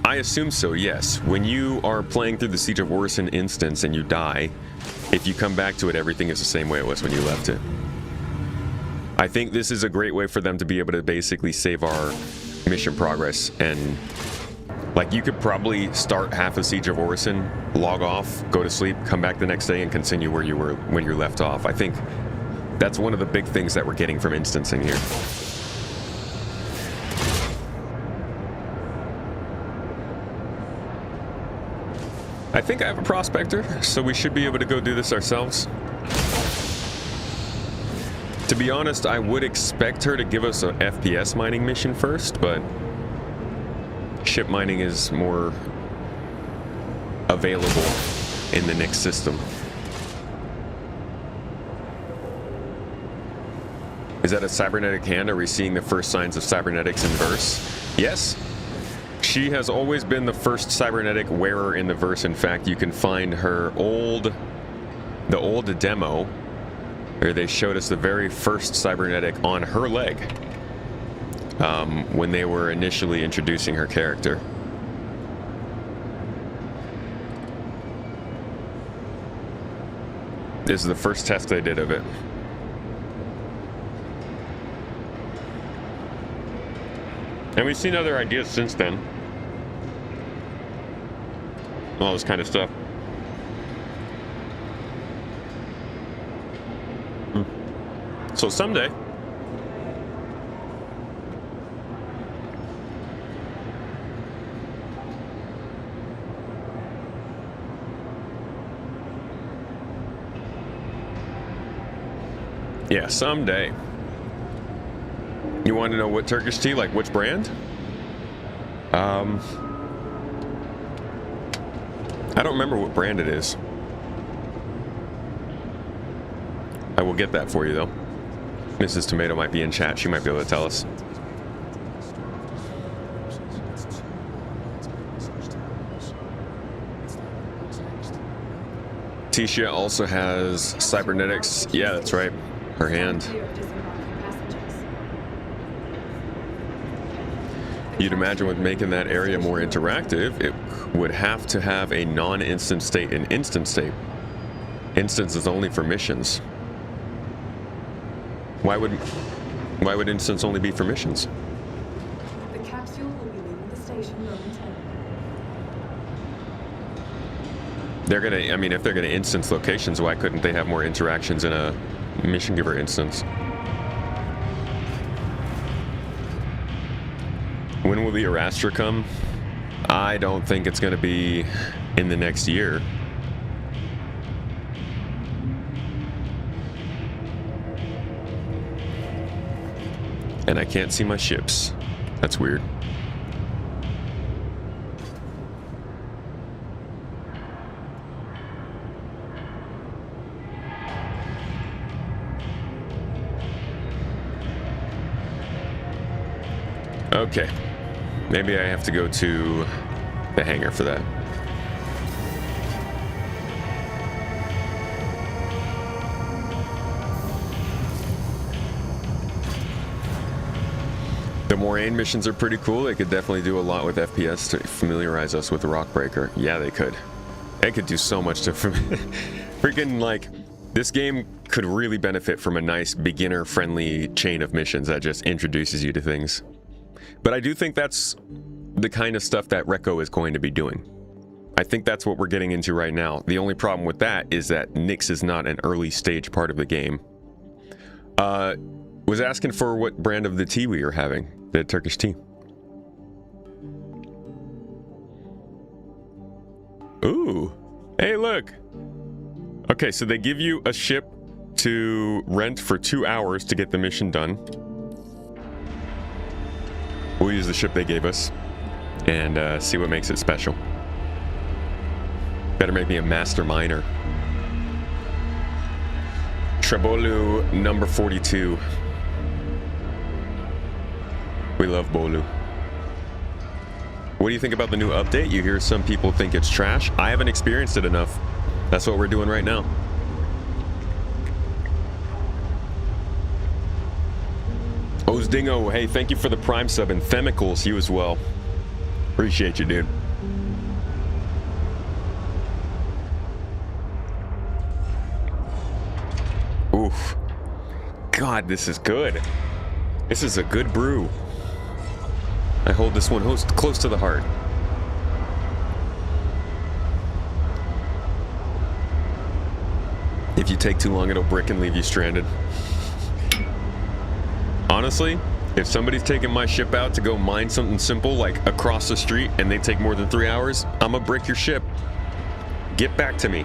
I assume so, yes. When you are playing through the Siege of Orison instance and you die, if you come back to it, everything is the same way it was when you left it. I think this is a great way for them to be able to basically save our mission progress, and like, you could probably start half of Siege of Orison, log off, go to sleep, come back the next day and continue where you were when you left off. I think that's one of the big things that we're getting from instancing here. I think I have a prospector, so we should be able to go do this ourselves. To be honest, I would expect her to give us an FPS mining mission first, but ship mining is more available in the Nyx system. Is that a cybernetic hand? Are we seeing the first signs of cybernetics in verse? Yes. She has always been the first cybernetic wearer in the verse. In fact, you can find her the old demo where they showed us the very first cybernetic on her leg when they were initially introducing her character. This is the first test they did of it. And we've seen other ideas since then. All this kind of stuff. So someday. Yeah, someday. You want to know what Turkish tea, like which brand? I don't remember what brand it is. I will get that for you though. Mrs. Tomato might be in chat. She might be able to tell us. Tisha also has cybernetics. Yeah, that's right. Her hand. You'd imagine with making that area more interactive, it would have to have a non-instant state and instant state. Instance is only for missions. Why would instance only be for missions? The capsule will be leaving the station momentarily. They're gonna, I mean, if they're gonna instance locations, why couldn't they have more interactions in a mission giver instance? When will the Arastra come? I don't think it's gonna be in the next year. And I can't see my ships. That's weird. Okay. Maybe I have to go to the hangar for that. The Moraine missions are pretty cool. They could definitely do a lot with FPS to familiarize us with the Rockbreaker. Yeah, they could. They could do so much to freaking, like, this game could really benefit from a nice beginner-friendly chain of missions that just introduces you to things. But I do think that's the kind of stuff that Recco is going to be doing. I think that's what we're getting into right now. The only problem with that is that Nyx is not an early stage part of the game. Was asking for what brand of the tea we are having. The Turkish tea. Ooh. Hey, look. Okay, so they give you a ship to rent for 2 hours to get the mission done. We'll use the ship they gave us and see what makes it special. Better make me a master miner. Trebolu number 42. We love Bolu. What do you think about the new update? You hear some people think it's trash. I haven't experienced it enough. That's what we're doing right now. Ozdingo, hey, thank you for the Prime sub, and Themicals, you as well. Appreciate you, dude. Oof. God, this is good. This is a good brew. I hold this one close to the heart. If you take too long, it'll brick and leave you stranded. Honestly, if somebody's taking my ship out to go mine something simple like across the street and they take more than 3 hours, I'm gonna brick your ship. Get back to me.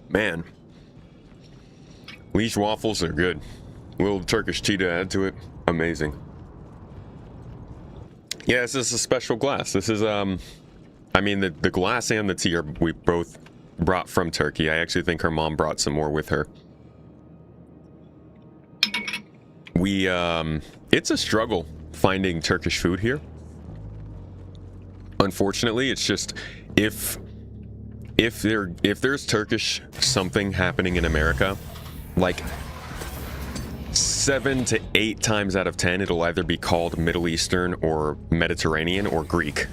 Man. Liege waffles are good. Little Turkish tea to add to it. Amazing. Yeah, this is a special glass. This is, I mean, the glass and the tea we both brought from Turkey. I actually think her mom brought some more with her. It's a struggle finding Turkish food here. Unfortunately, it's just, if there's Turkish something happening in America, like 7 to 8 times out of 10, it'll either be called Middle Eastern or Mediterranean or Greek.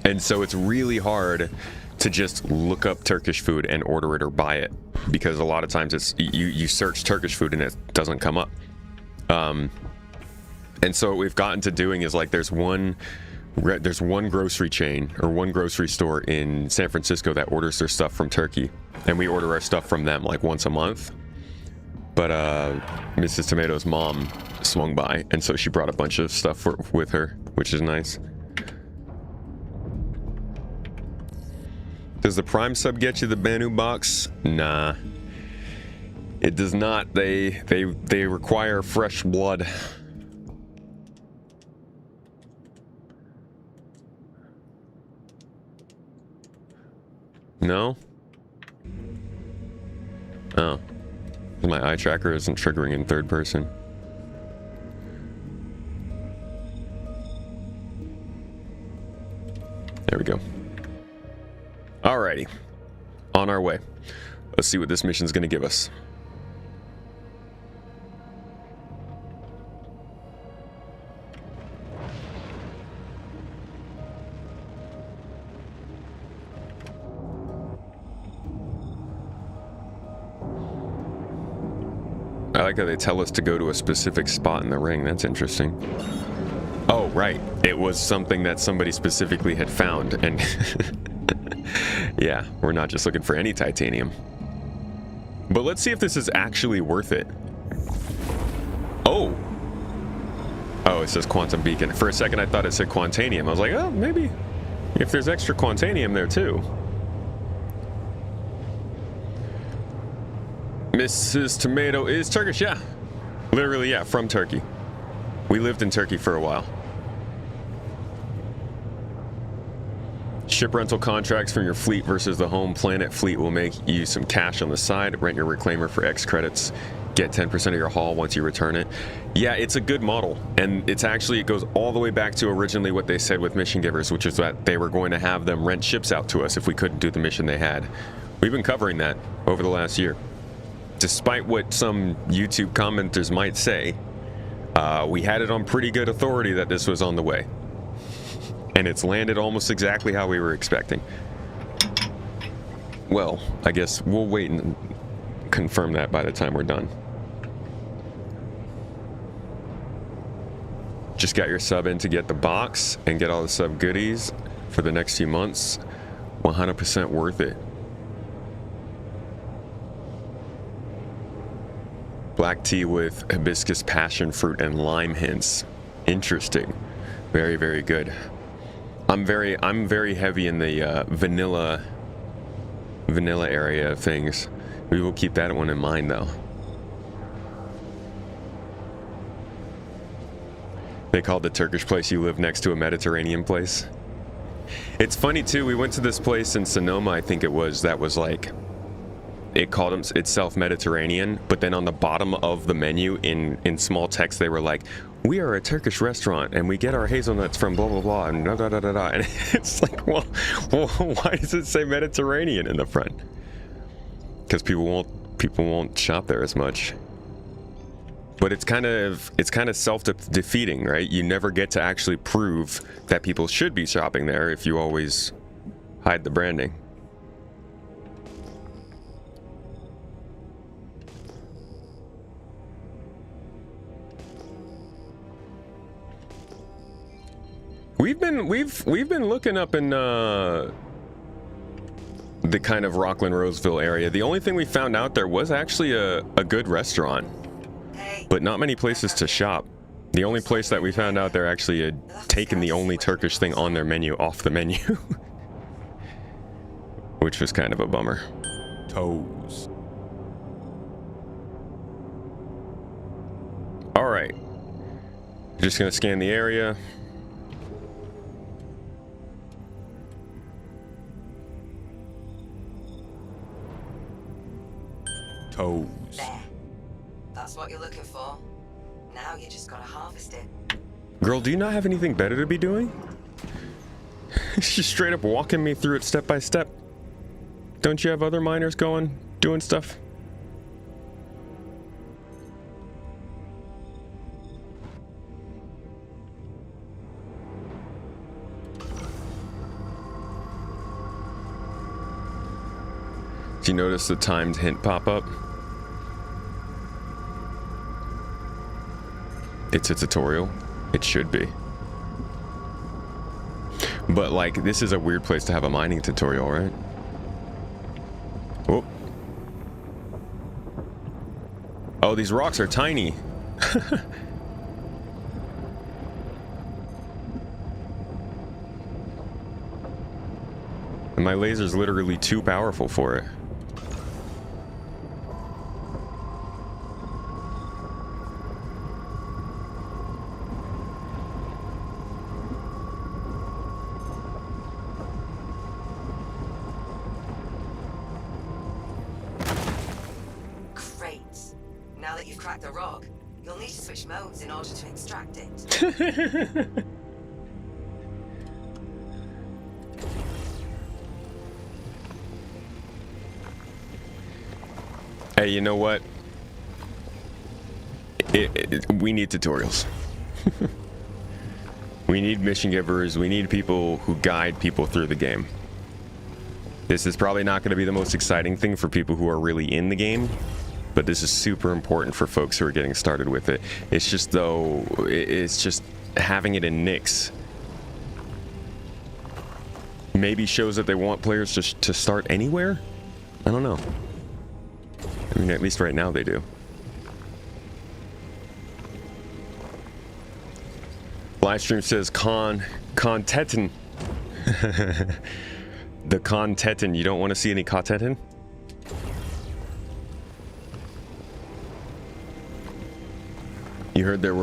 And so it's really hard to just look up Turkish food and order it or buy it, because a lot of times it's you search Turkish food and it doesn't come up. And so what we've gotten to doing is, like, there's one grocery chain or one grocery store in San Francisco that orders their stuff from Turkey, and we order our stuff from them like once a month. But Mrs. Tomato's mom swung by, and so she brought a bunch of stuff with her, which is nice. Does the Prime sub get you the Banu box? Nah, it does not. They require fresh blood. No? Oh. My eye tracker isn't triggering in third person. There we go. Alrighty. On our way. Let's see what this mission's gonna give us. I like how they tell us to go to a specific spot in the ring. That's interesting. Oh, right. It was something that somebody specifically had found, and yeah, we're not just looking for any titanium. But let's see if this is actually worth it. Oh, it says quantum beacon. For a second I thought it said quantanium. I was like, oh, maybe if there's extra quantanium there too. Mrs. Tomato is Turkish, yeah. Literally, yeah, from Turkey. We lived in Turkey for a while. Ship rental contracts from your fleet versus the home planet fleet will make you some cash on the side. Rent your reclaimer for X credits. Get 10% of your haul once you return it. Yeah, it's a good model. And it's actually, it goes all the way back to originally what they said with mission givers, which is that they were going to have them rent ships out to us if we couldn't do the mission they had. We've been covering that over the last year. Despite what some YouTube commenters might say, we had it on pretty good authority that this was on the way. And it's landed almost exactly how we were expecting. Well, I guess we'll wait and confirm that by the time we're done. Just got your sub in to get the box and get all the sub goodies for the next few months. 100% worth it. Black tea with hibiscus, passion fruit, and lime hints. Interesting. Very, very good. I'm very heavy in the vanilla area of things. We will keep that one in mind, though. They called the Turkish place you live next to a Mediterranean place. It's funny too. We went to this place in Sonoma, I think it was, that was like, it called itself Mediterranean, but then on the bottom of the menu in small text they were like, we are a Turkish restaurant and we get our hazelnuts from blah blah blah and da da da da da. And it's like, well, why does it say Mediterranean in the front? Because people won't shop there as much. But it's kind of self-defeating, right? You never get to actually prove that people should be shopping there if you always hide the branding. We've been looking up in the kind of Rockland Roseville area. The only thing we found out there was actually a good restaurant, but not many places to shop. The only place that we found out they're actually had taken the only Turkish thing on their menu off the menu. Which was kind of a bummer. Toes. Alright. Just gonna scan the area. Toes. There. That's what you're looking for. Now you just gotta harvest it. Girl, do you not have anything better to be doing? She's straight up walking me through it step by step. Don't you have other miners going, doing stuff? Do you notice the timed hint pop up? It's a tutorial. It should be. But like, this is a weird place to have a mining tutorial, right? Oh. Oh, these rocks are tiny. And my laser's literally too powerful for it. Now that you've cracked the rock, you'll need to switch modes in order to extract it. Hey, you know what? We need tutorials. We need mission givers. We need people who guide people through the game. This is probably not going to be the most exciting thing for people who are really in the game, but this is super important for folks who are getting started with it. It's just, though, it's just having it in Nix maybe shows that they want players to start anywhere? I don't know. I mean, at least right now they do. Livestream says Contetin. The Contetin. You don't want to see any Contetin? You heard there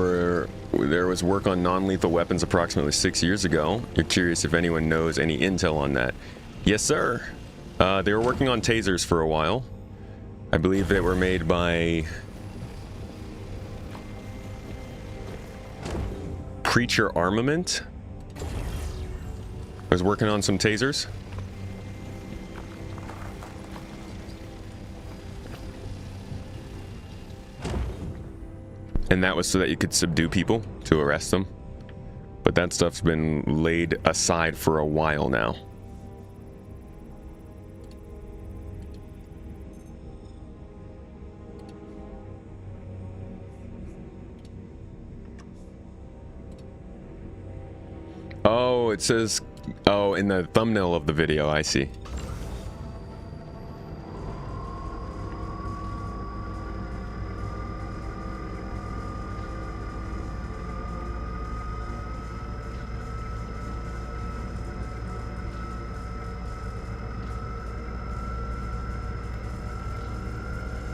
was work on non-lethal weapons approximately 6 years ago. You're curious if anyone knows any intel on that. Yes, sir. They were working on tasers for a while. I believe they were made by Preacher Armament. I was working on some tasers. And that was so that you could subdue people to arrest them. But that stuff's been laid aside for a while now. Oh, it says, oh, in the thumbnail of the video, I see.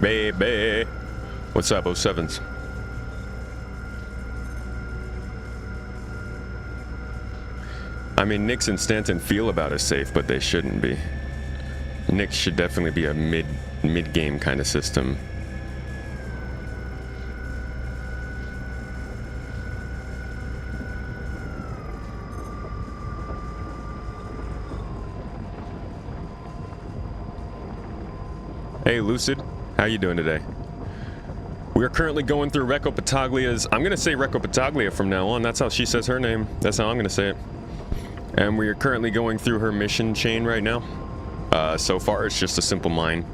Baby. What's up, 07s? I mean, Nix and Stanton feel about as safe, but they shouldn't be. Nix should definitely be a mid-game kind of system. Hey, Lucid. How you doing today? We are currently going through Recco Pataglia's... I'm going to say Recco Pataglia from now on. That's how she says her name. That's how I'm going to say it. And we are currently going through her mission chain right now. So far, it's just a simple mine.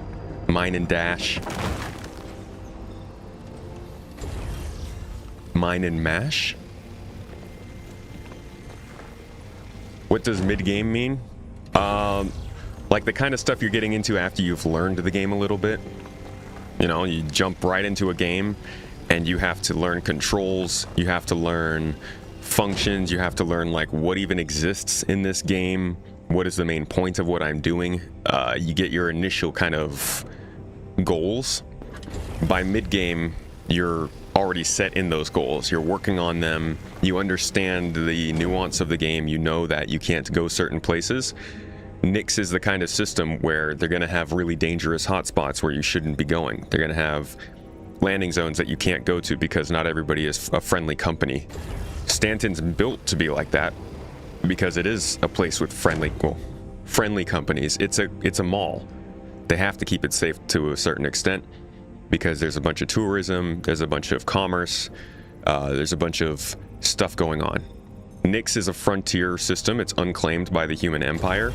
Mine and dash. Mine and mash? What does mid-game mean? Like the kind of stuff you're getting into after you've learned the game a little bit. You know, you jump right into a game and you have to learn controls, you have to learn functions, you have to learn like what even exists in this game, what is the main point of what I'm doing. You get your initial kind of goals. By mid-game, you're already set in those goals. You're working on them. You understand the nuance of the game. You know that you can't go certain places. Nyx is the kind of system where they're going to have really dangerous hotspots where you shouldn't be going. They're going to have landing zones that you can't go to because not everybody is a friendly company. Stanton's built to be like that because it is a place with friendly companies. It's a mall. They have to keep it safe to a certain extent because there's a bunch of tourism, there's a bunch of commerce, there's a bunch of stuff going on. Nyx is a frontier system. It's unclaimed by the human empire.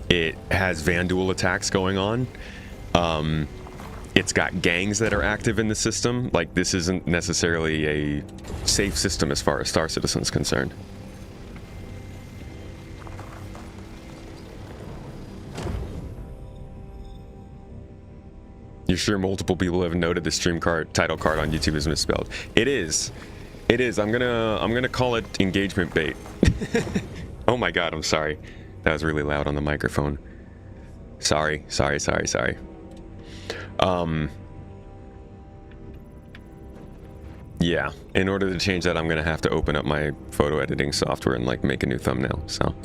It has vandal attacks going on. It's got gangs that are active in the system. Like, this isn't necessarily a safe system as far as Star Citizen's concerned. You're sure multiple people have noted the stream title card on YouTube is misspelled? It is. It is. I'm gonna call it engagement bait. Oh my god, I'm sorry. That was really loud on the microphone. Sorry. Yeah, in order to change that, I'm gonna have to open up my photo editing software and like make a new thumbnail, so.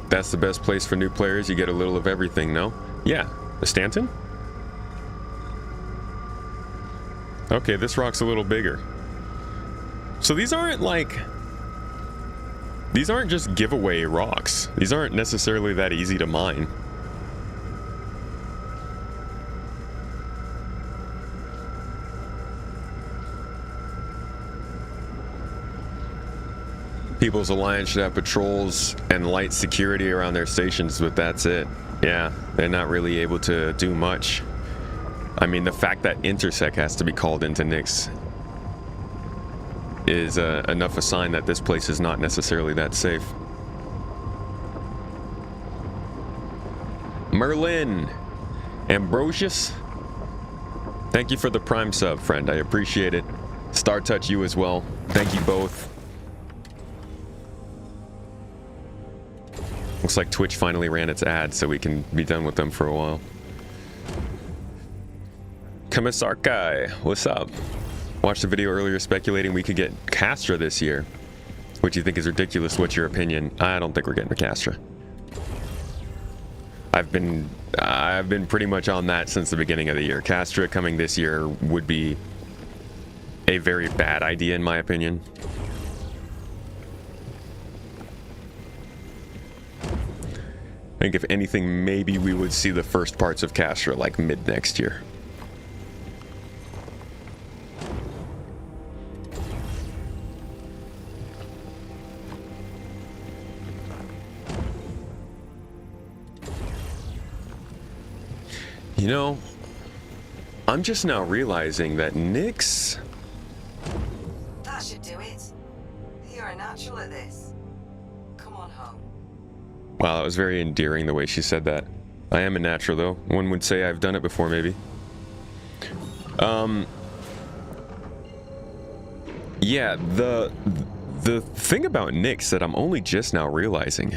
That's the best place for new players. You get a little of everything, no? Yeah, the Stanton? Okay, this rock's a little bigger. So these aren't just giveaway rocks. These aren't necessarily that easy to mine. People's Alliance should have patrols and light security around their stations, but that's it. Yeah, they're not really able to do much. I mean, the fact that Intersec has to be called into Nyx is enough a sign that this place is not necessarily that safe. Merlin Ambrosius, thank you for the Prime sub, friend. I appreciate it. Star Touch, you as well. Thank you both. Looks like Twitch finally ran its ad, so we can be done with them for a while. Commissarkai, what's up? Watched the video earlier speculating we could get Castra this year, which you think is ridiculous. What's your opinion? I don't think we're getting a Castra. I've been pretty much on that since the beginning of the year. Castra coming this year would be a very bad idea in my opinion. I think if anything, maybe we would see the first parts of Castra like mid next year. You know, I'm just now realizing that Nyx... That should do it. You're a natural at this. Come on home. Wow, that was very endearing the way she said that. I am a natural though. One would say I've done it before maybe. Yeah, the thing about Nyx that I'm only just now realizing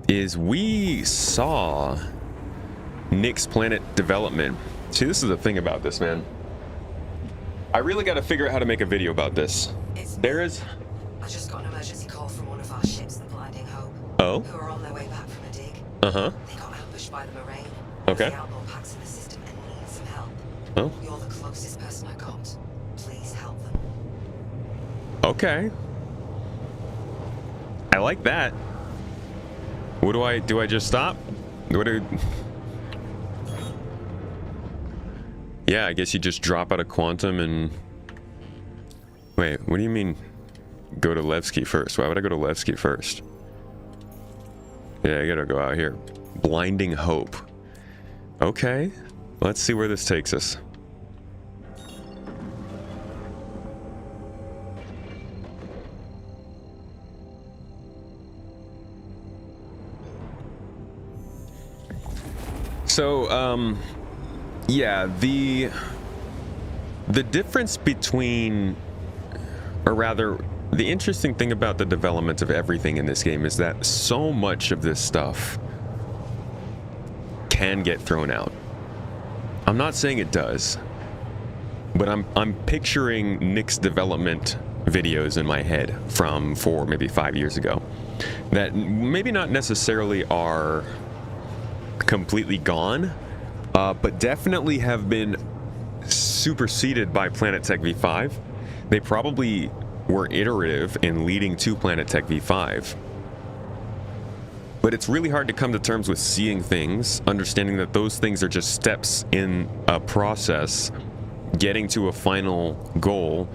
is we saw Nyx planet development. See, this is the thing about this, man. I really got to figure out how to make a video about this. There is... I just got an emergency call from one of our ships, the Blinding Hope. Oh? Who are on their way back from a dig. Uh-huh. They got ambushed by the Moraine. Okay. The outlaw packs in the system and need some help. Oh? You're the closest person I got. Please help them. Okay. I like that. What do I just stop? What do... Yeah, I guess you just drop out of Quantum and... Wait, what do you mean go to Levski first? Why would I go to Levski first? Yeah, I gotta go out here. Blinding Hope. Okay, let's see where this takes us. So, yeah, the difference between, or rather, the interesting thing about the development of everything in this game is that so much of this stuff can get thrown out. I'm not saying it does, but I'm picturing Nick's development videos in my head from 4, maybe 5 years ago that maybe not necessarily are completely gone, but definitely have been superseded by Planet Tech V5. They probably were iterative in leading to Planet Tech V5. But it's really hard to come to terms with seeing things, understanding that those things are just steps in a process, getting to a final goal.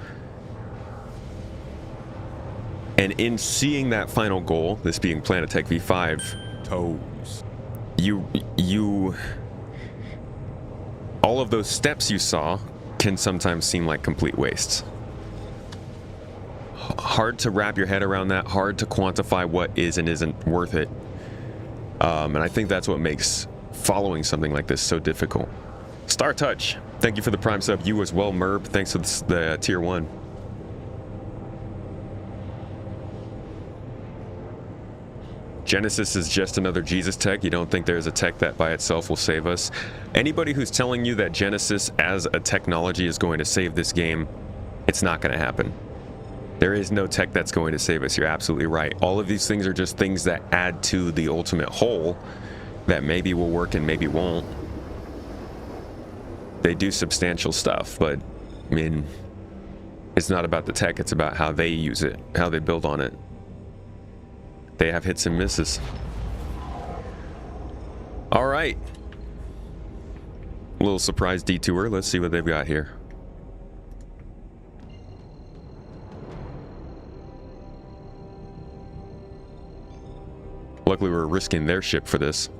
And in seeing that final goal, this being Planet Tech V5, toes, you all of those steps you saw can sometimes seem like complete wastes. Hard to wrap your head around that, hard to quantify what is and isn't worth it. And I think that's what makes following something like this so difficult. Star Touch, thank you for the Prime sub. You as well, Merb. Thanks for the tier 1. Genesis is just another Jesus tech. You don't think there's a tech that by itself will save us? Anybody who's telling you that Genesis as a technology is going to save this game, it's not going to happen. There is no tech that's going to save us. You're absolutely right. All of these things are just things that add to the ultimate whole that maybe will work and maybe won't. They do substantial stuff, but I mean, it's not about the tech. It's about how they use it, how they build on it. They have hits and misses. All right. A little surprise detour. Let's see what they've got here. Luckily, we're risking their ship for this.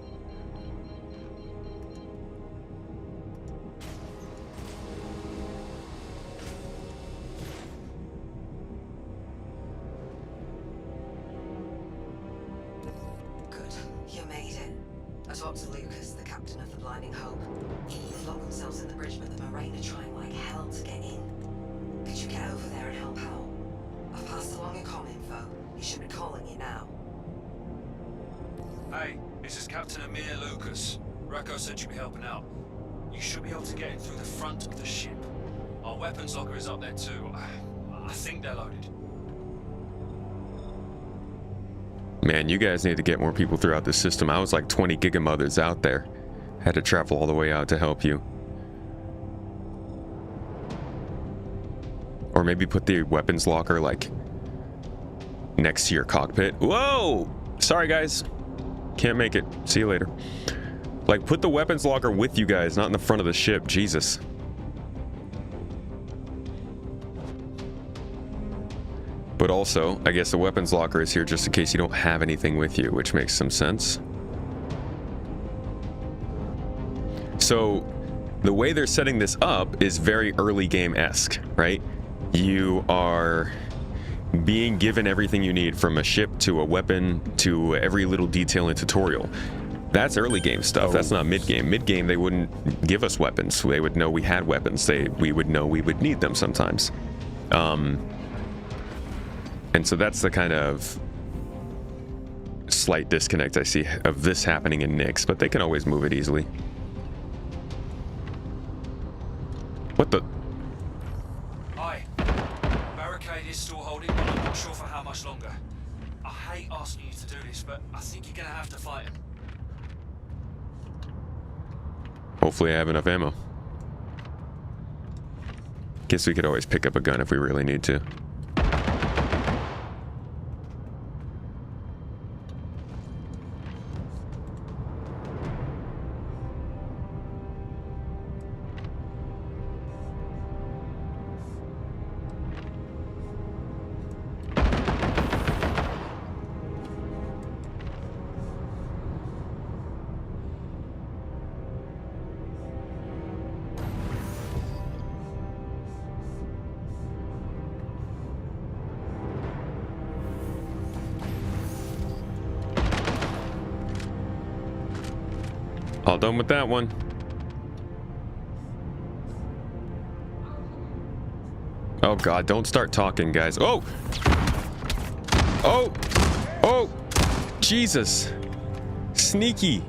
Good. You made it. I talked to Lucas, the captain of the Blinding Hope. They've locked themselves in the bridge, but the Moraine are trying like hell to get in. Could you get over there and help out? I've passed along a comm info. He should be calling you now. Hey, this is Captain Amir Lucas. Rocco said you'd be helping out. You should be able to get in through the front of the ship. Our weapons locker is up there too. I think they're loaded. Man, you guys need to get more people throughout the system. I was like 20 gigamothers out there. Had to travel all the way out to help you. Or maybe put the weapons locker like next to your cockpit. Whoa! Sorry guys. Can't make it. See you later. Like, put the weapons locker with you guys, not in the front of the ship. Jesus. But also, I guess the weapons locker is here just in case you don't have anything with you, which makes some sense. So, the way they're setting this up is very early game-esque, right? You are being given everything you need, from a ship to a weapon to every little detail and tutorial. That's early game stuff. That's not mid game. Mid game, they wouldn't give us weapons. They would know we had weapons. We would know we would need them sometimes. And so that's the kind of slight disconnect I see of this happening in Nyx, but they can always move it easily. What the? Aye. Barricade is still holding, but I'm not sure for how much longer. I hate asking you to do this, but I think you're gonna have to fight him. Hopefully I have enough ammo. Guess we could always pick up a gun if we really need to. All done with that one. Oh God, don't start talking, guys. Oh! Oh! Oh! Jesus! Sneaky!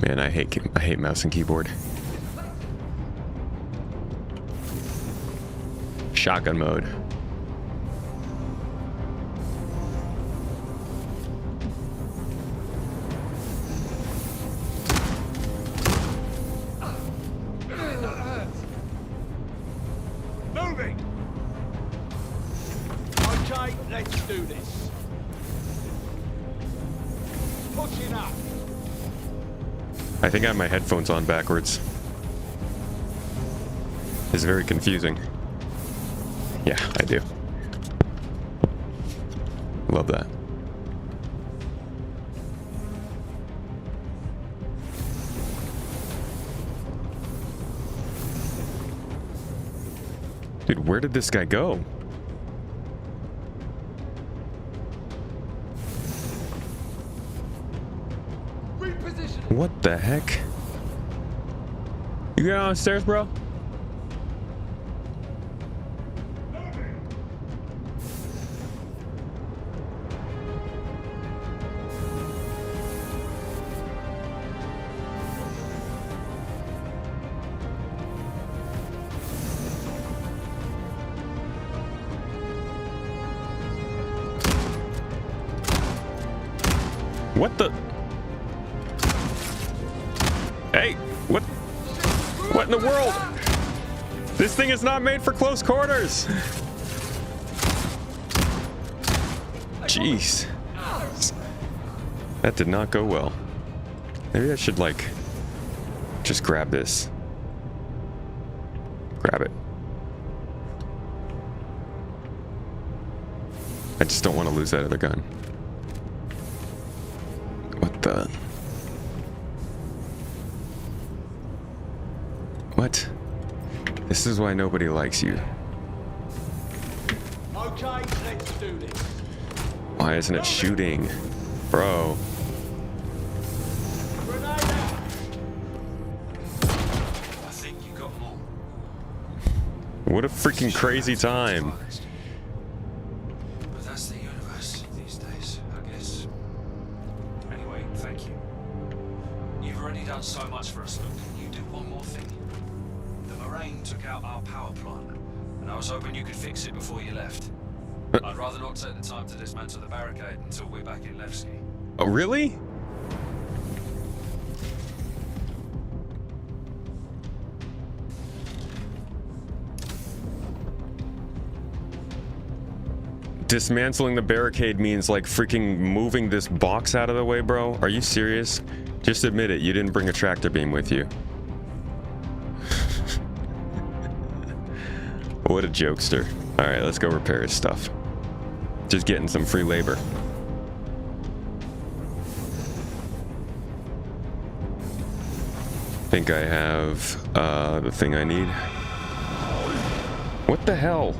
Man, I hate mouse and keyboard. Shotgun mode. Moving! Okay, let's do this. Pushing up. I think I have my headphones on backwards. It's very confusing. Yeah, I do. Love that. Dude, where did this guy go? What the heck? You going downstairs, bro? What the? Hey, what in the world? This thing is not made for close quarters. Jeez. That did not go well. Maybe I should, like, just grab this. Grab it. I just don't want to lose that other gun. What the? What? This is why nobody likes you. Okay, let's do this. Why isn't it shooting? Bro. Grenade out. I think you got more. What a freaking crazy time. But that's the universe these days, I guess. Anyway, thank you. You've already done so much for us, Luke. Can you do one more thing? The Moraine took out our power plant, and I was hoping you could fix it before you left. I'd rather not take the time to dismantle the barricade until we're back in Levski. Oh, really? Dismantling the barricade means like freaking moving this box out of the way, bro? Are you serious? Just admit it, you didn't bring a tractor beam with you. What a jokester. Alright, let's go repair his stuff. Just getting some free labor. Think I have the thing I need. What the hell?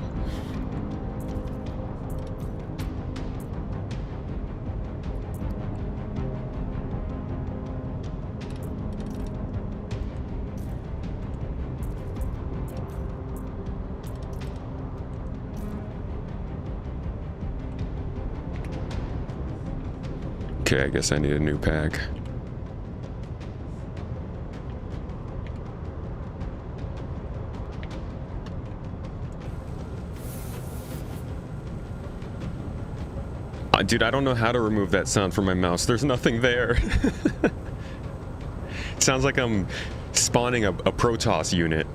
Okay, I guess I need a new pack. Dude, I don't know how to remove that sound from my mouse. There's nothing there. Sounds like I'm spawning a Protoss unit.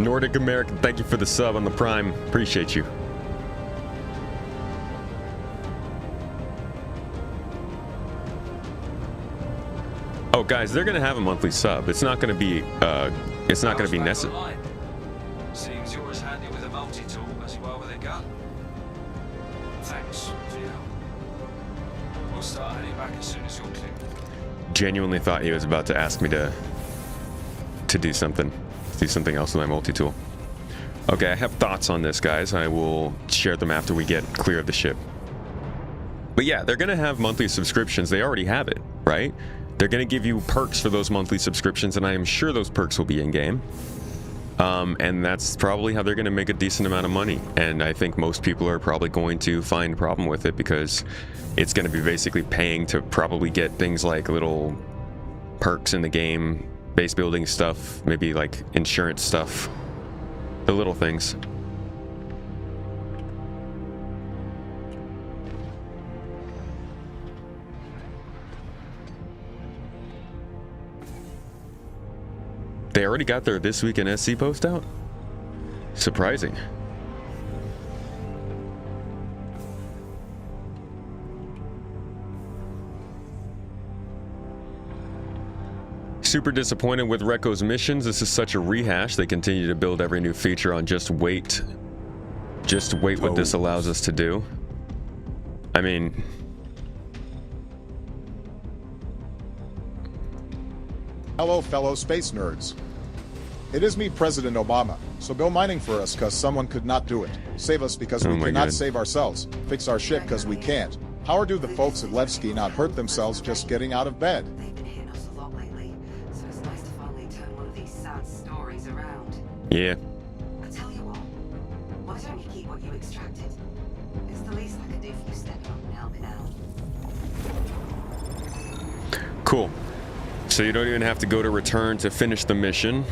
Nordic American, thank you for the sub on the Prime. Appreciate you. Oh, guys, they're gonna have a monthly sub. It's not gonna be. It's not gonna be necessary. Seems you're as handy with a multi-tool as you are with a gun. Thanks for your help. We'll start heading back as soon as you're clear. Genuinely thought he was about to ask me to do something else with my multi-tool. Okay, I have thoughts on this, guys. I will share them after we get clear of the ship. But yeah, they're gonna have monthly subscriptions. They already have it, right? They're gonna give you perks for those monthly subscriptions, and I am sure those perks will be in game. And that's probably how they're gonna make a decent amount of money. And I think most people are probably going to find a problem with it because it's gonna be basically paying to probably get things like little perks in the game, base building stuff, maybe like insurance stuff, the little things. They already got their This Week in SC post out? Surprising. Super disappointed with Recco's missions. This is such a rehash. They continue to build every new feature on just wait what this allows us to do. I mean, hello, fellow space nerds. It is me, President Obama. So go mining for us, cause someone could not do it. Save us because we cannot save ourselves. Fix our ship cause we can't. How do the folks at Levski not hurt themselves just getting out of bed? They've been hitting us a lot lately, so it's nice to finally turn one of these sad stories around. yeah. I tell you what, why don't you keep what you extracted? It's the least I can do for you stepping up and helping out. Cool. So you don't even have to go to return to finish the mission.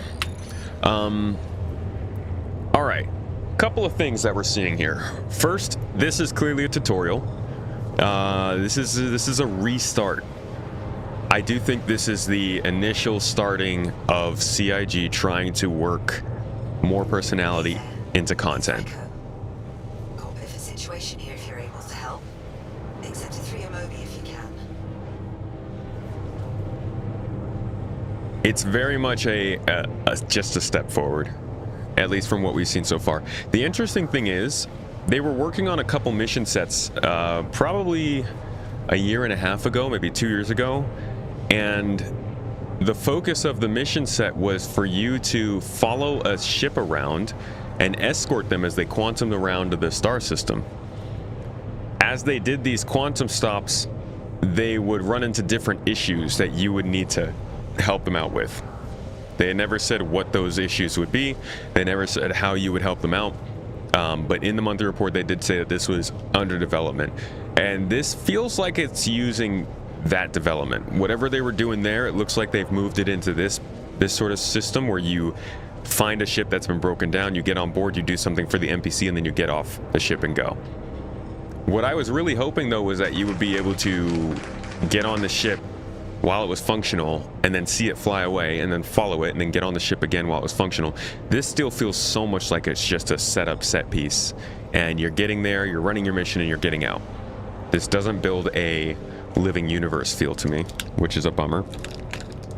All right, couple of things that we're seeing here. First, this is clearly a tutorial. This is a restart. I do think this is the initial starting of CIG trying to work more personality into content. Got a bit of a situation here if you're able to help. Accept a 3 Mobi if you can. It's very much just a step forward, at least from what we've seen so far. The interesting thing is, they were working on a couple mission sets probably a year and a half ago, maybe 2 years ago, and the focus of the mission set was for you to follow a ship around and escort them as they quantumed around the star system. As they did these quantum stops, they would run into different issues that you would need to help them out with. They never said what those issues would be. They never said how you would help them out. But in the monthly report, they did say that this was under development. And this feels like it's using that development. Whatever they were doing there, it looks like they've moved it into this sort of system where you find a ship that's been broken down, you get on board, you do something for the NPC, and then you get off the ship and go. What I was really hoping, though, was that you would be able to get on the ship while it was functional, and then see it fly away, and then follow it, and then get on the ship again while it was functional. This still feels so much like it's just a setup set piece, and you're getting there, you're running your mission, and you're getting out. This doesn't build a living universe feel to me, which is a bummer.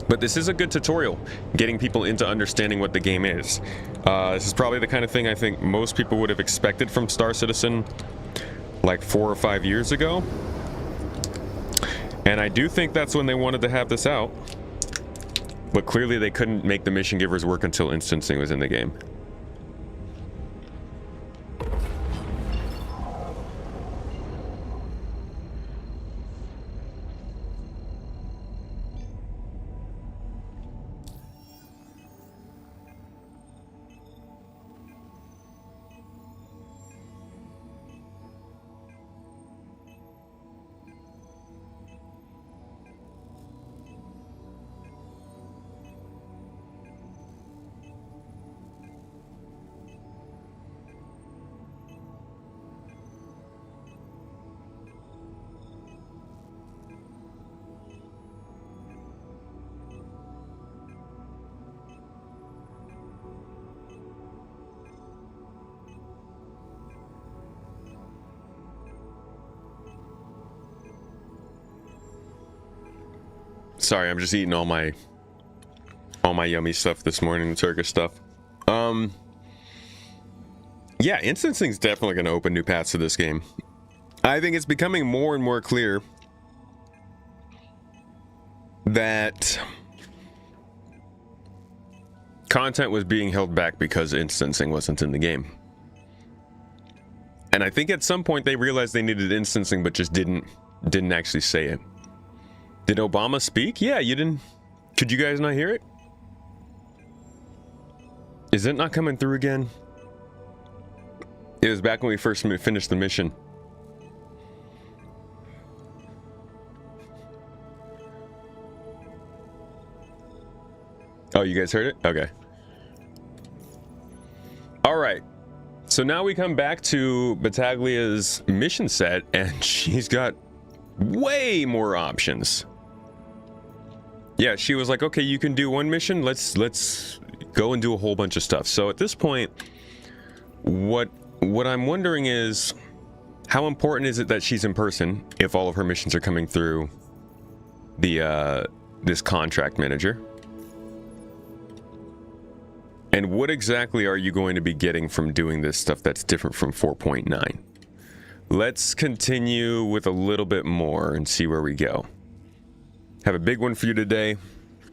But this is a good tutorial, getting people into understanding what the game is. This is probably the kind of thing I think most people would have expected from Star Citizen like 4 or 5 years ago. And I do think that's when they wanted to have this out. But clearly they couldn't make the mission givers work until instancing was in the game. Sorry, I'm just eating all my yummy stuff this morning, the Turkish stuff. Yeah, instancing's definitely going to open new paths to this game. I think it's becoming more and more clear that content was being held back because instancing wasn't in the game. And I think at some point they realized they needed instancing, but just didn't actually say it. Did Obama speak? Yeah, you didn't. Could you guys not hear it? Is it not coming through again? It was back when we first finished the mission. Oh, you guys heard it? Okay. All right. So now we come back to Battaglia's mission set, and she's got way more options. Yeah, she was like, okay, you can do one mission. Let's go and do a whole bunch of stuff. So at this point, what I'm wondering is, how important is it that she's in person if all of her missions are coming through the this contract manager? And what exactly are you going to be getting from doing this stuff that's different from 4.9? Let's continue with a little bit more and see where we go. Have a big one for you today.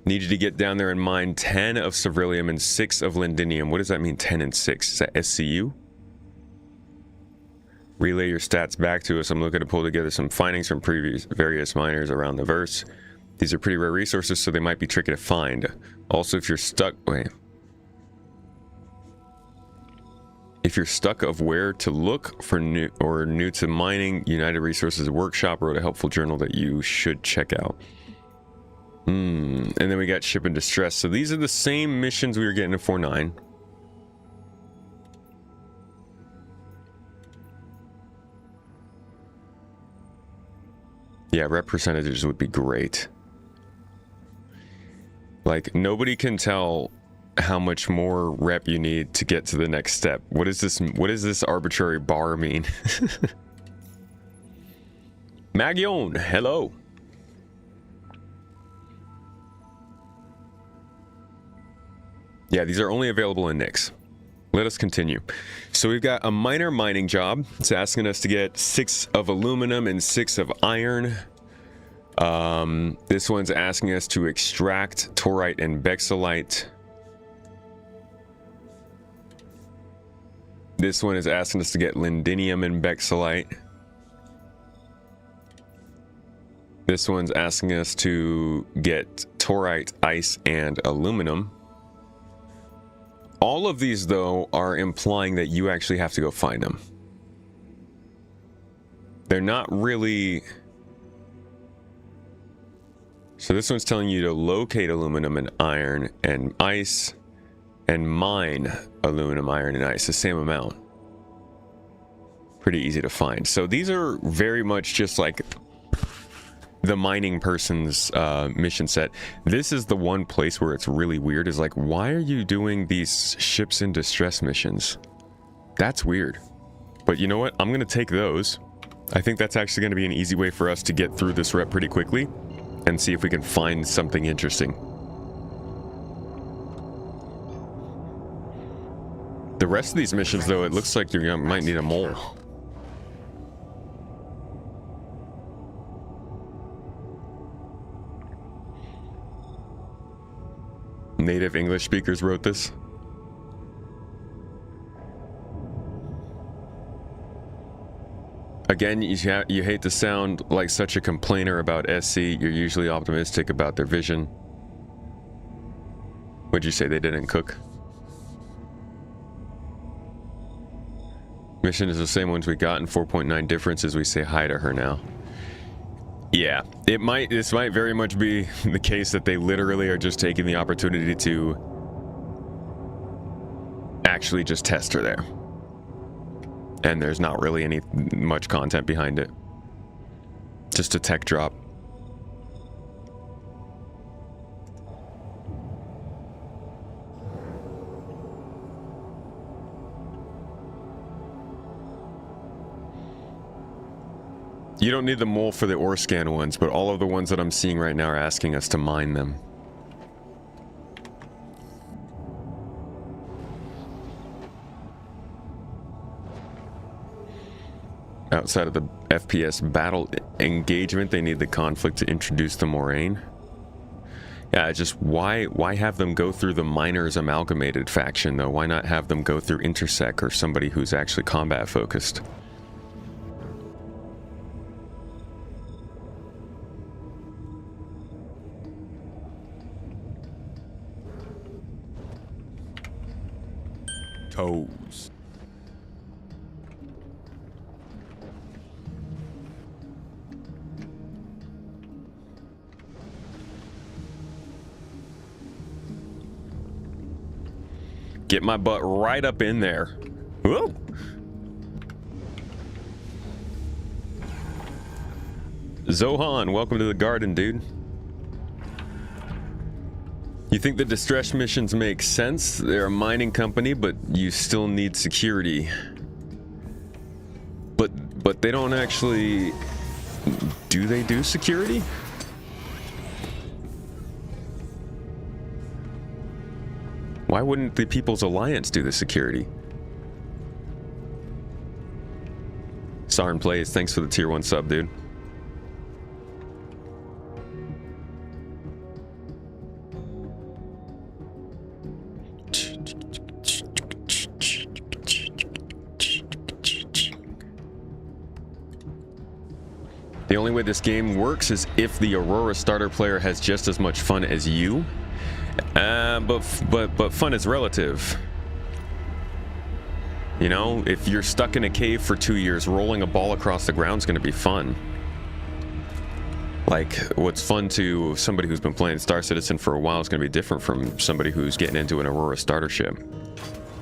Need you to get down there and mine 10 of Ceruleum and 6 of Lindinium. What does that mean, 10 and 6? Is that SCU? Relay your stats back to us. I'm looking to pull together some findings from various miners around the verse. These are pretty rare resources, so they might be tricky to find. Also, if you're stuck... Wait. If you're stuck of where to look for new to mining, United Resources Workshop wrote a helpful journal that you should check out. And then we got Ship in Distress. So these are the same missions we were getting in 4.9. Yeah, rep percentages would be great. Like, nobody can tell how much more rep you need to get to the next step. What is this arbitrary bar mean? Magion, hello. Yeah, these are only available in Nyx. Let us continue. So we've got a minor mining job. It's asking us to get 6 of aluminum and 6 of iron. This one's asking us to extract torite and bexolite. This one is asking us to get lindinium and bexolite. This one's asking us to get torite, ice, and aluminum. All of these, though, are implying that you actually have to go find them. They're not really... So this one's telling you to locate aluminum and iron and ice and mine aluminum, iron, and ice, the same amount. Pretty easy to find. So these are very much just like the mining person's mission set. This is the one place where it's really weird, is like, why are you doing these ships in distress missions? That's weird. But you know what? I'm going to take those. I think that's actually going to be an easy way for us to get through this rep pretty quickly and see if we can find something interesting. The rest of these missions, though, it looks like you might need a mole. Native English speakers wrote this. Again, you hate to sound like such a complainer about SC. You're usually optimistic about their vision. Would you say they didn't cook? Mission is the same ones we got in 4.9. Difference is we say hi to her now. Yeah, this might very much be the case that they literally are just taking the opportunity to actually just test her there. And there's not really much content behind it. Just a tech drop. You don't need the mole for the ore scan ones, but all of the ones that I'm seeing right now are asking us to mine them. outside of the FPS battle engagement, they need the conflict to introduce the Moraine. Yeah, just why have them go through the Miners Amalgamated faction, though? Why not have them go through Intersec or somebody who's actually combat focused? Toes. Get my butt right up in there. Whoa. Zohan, welcome to the garden, dude. You think the distress missions make sense? They're a mining company, but you still need security. But they don't actually... Do they do security? Why wouldn't the People's Alliance do the security? Sarn Plays, thanks for the tier 1 sub, dude. The only way this game works is if the Aurora starter player has just as much fun as you. But fun is relative. You know, if you're stuck in a cave for 2 years, rolling a ball across the ground is going to be fun. Like, what's fun to somebody who's been playing Star Citizen for a while is going to be different from somebody who's getting into an Aurora starter ship.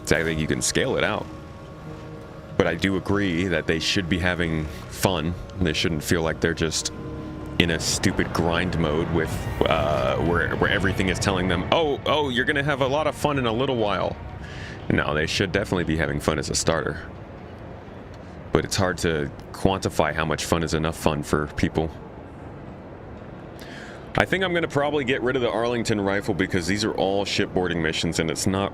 So I think you can scale it out. But I do agree that they should be having fun. They shouldn't feel like they're just in a stupid grind mode with where everything is telling them, oh, you're gonna have a lot of fun in a little while. No, they should definitely be having fun as a starter. But it's hard to quantify how much fun is enough fun for people. I think I'm gonna probably get rid of the Arlington rifle because these are all shipboarding missions and it's not...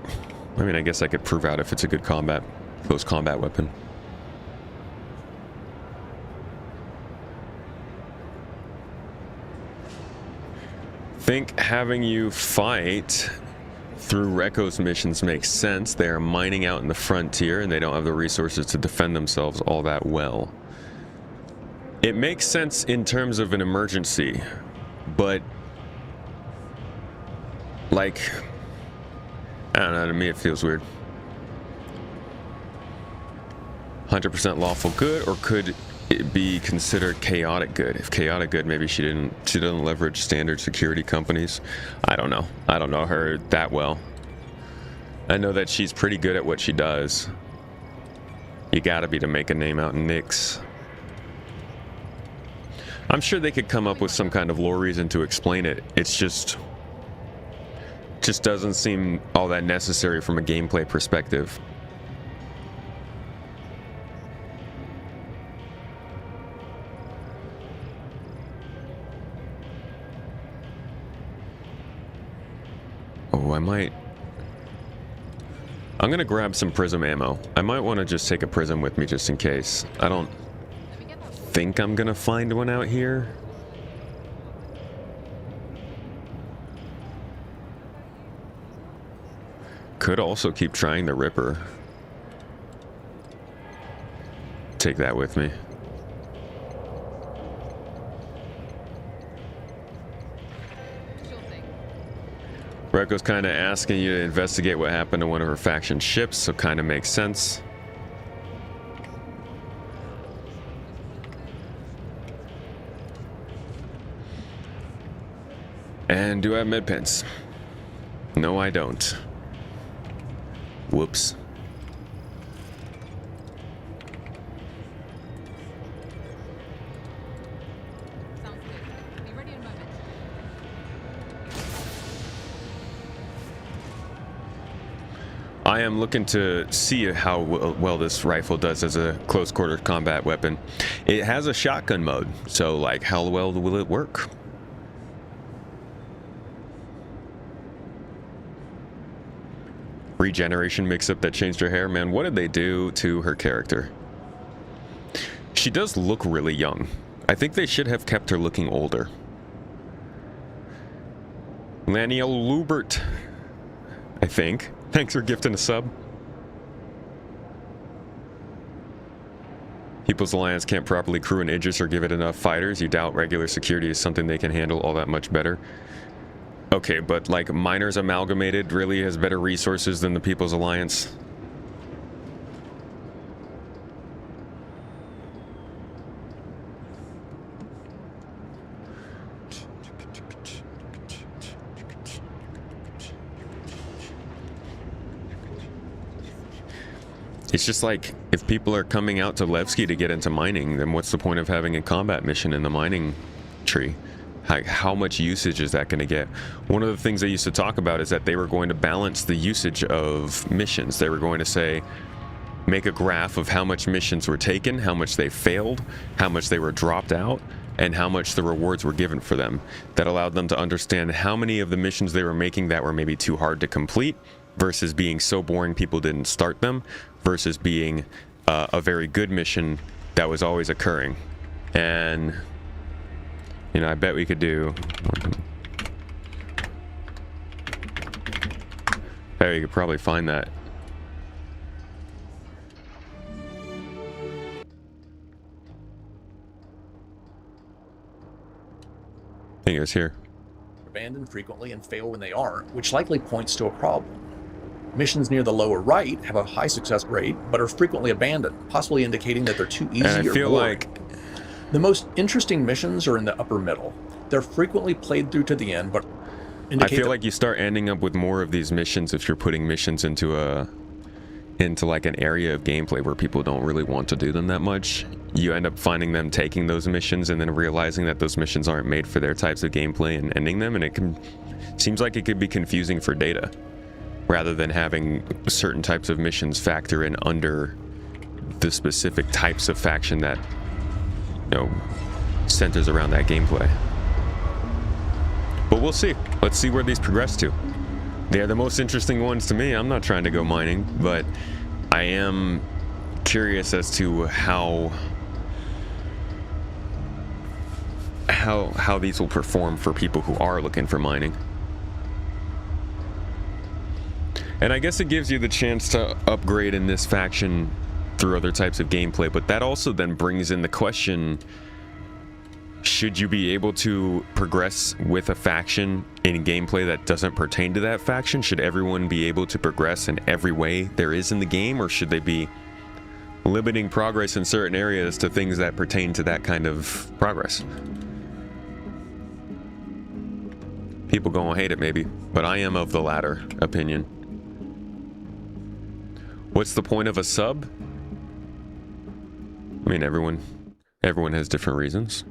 I mean, I guess I could prove out if it's a good close combat weapon. Think having you fight through Recco's missions makes sense. They are mining out in the frontier and they don't have the resources to defend themselves all that well. It makes sense in terms of an emergency, but like, I don't know, to me it feels weird. 100% lawful good, or could it be considered chaotic good? If chaotic good, maybe she doesn't leverage standard security companies. I don't know. I don't know her that well. I know that she's pretty good at what she does. You gotta be to make a name out in Nyx. I'm sure they could come up with some kind of lore reason to explain it. It's just doesn't seem all that necessary from a gameplay perspective. Oh, I'm gonna grab some prism ammo. I might want to just take a prism with me just in case. I don't think I'm gonna find one out here. Could also keep trying the Ripper. Take that with me. Recco's kind of asking you to investigate what happened to one of her faction ships, so kind of makes sense. And do I have medpens? No, I don't. Whoops. I am looking to see how well this rifle does as a close quarter combat weapon. It has a shotgun mode, so like how well will it work? Regeneration mix-up that changed her hair. Man, what did they do to her character? She does look really young. I think they should have kept her looking older. Laniel Lubert, I think. Thanks for gifting a sub. People's Alliance can't properly crew an Idris or give it enough fighters. You doubt regular security is something they can handle all that much better. Okay, but like Miners Amalgamated really has better resources than the People's Alliance. It's just like, if people are coming out to Levski to get into mining, then what's the point of having a combat mission in the mining tree? How much usage is that going to get? One of the things they used to talk about is that they were going to balance the usage of missions. They were going to say, make a graph of how much missions were taken, how much they failed, how much they were dropped out, and how much the rewards were given for them. That allowed them to understand how many of the missions they were making that were maybe too hard to complete, versus being so boring people didn't start them, versus being a very good mission that was always occurring. And, you know, I bet we could do... I bet we could probably find that. I think it was here. Abandoned frequently and fail when they aren't, which likely points to a problem. Missions near the lower right have a high success rate, but are frequently abandoned, possibly indicating that they're too easy and I or feel boring. like The most interesting missions are in the upper middle. They're frequently played through to the end, but I feel like you start ending up with more of these missions if you're putting missions into like an area of gameplay where people don't really want to do them that much. You end up finding them taking those missions and then realizing that those missions aren't made for their types of gameplay and ending them, and it seems like it could be confusing for data, rather than having certain types of missions factor in under the specific types of faction that, you know, centers around that gameplay. But we'll see. Let's see where these progress to. They're the most interesting ones to me. I'm not trying to go mining, but I am curious as to how these will perform for people who are looking for mining. And I guess it gives you the chance to upgrade in this faction through other types of gameplay, but that also then brings in the question, should you be able to progress with a faction in gameplay that doesn't pertain to that faction? Should everyone be able to progress in every way there is in the game, or should they be limiting progress in certain areas to things that pertain to that kind of progress? People gonna hate it maybe, but I am of the latter opinion. What's the point of a sub? I mean, everyone has different reasons.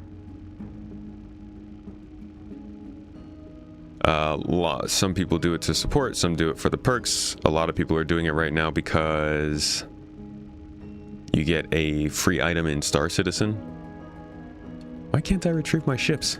Some people do it to support, some do it for the perks. A lot of people are doing it right now because you get a free item in Star Citizen. Why can't I retrieve my ships?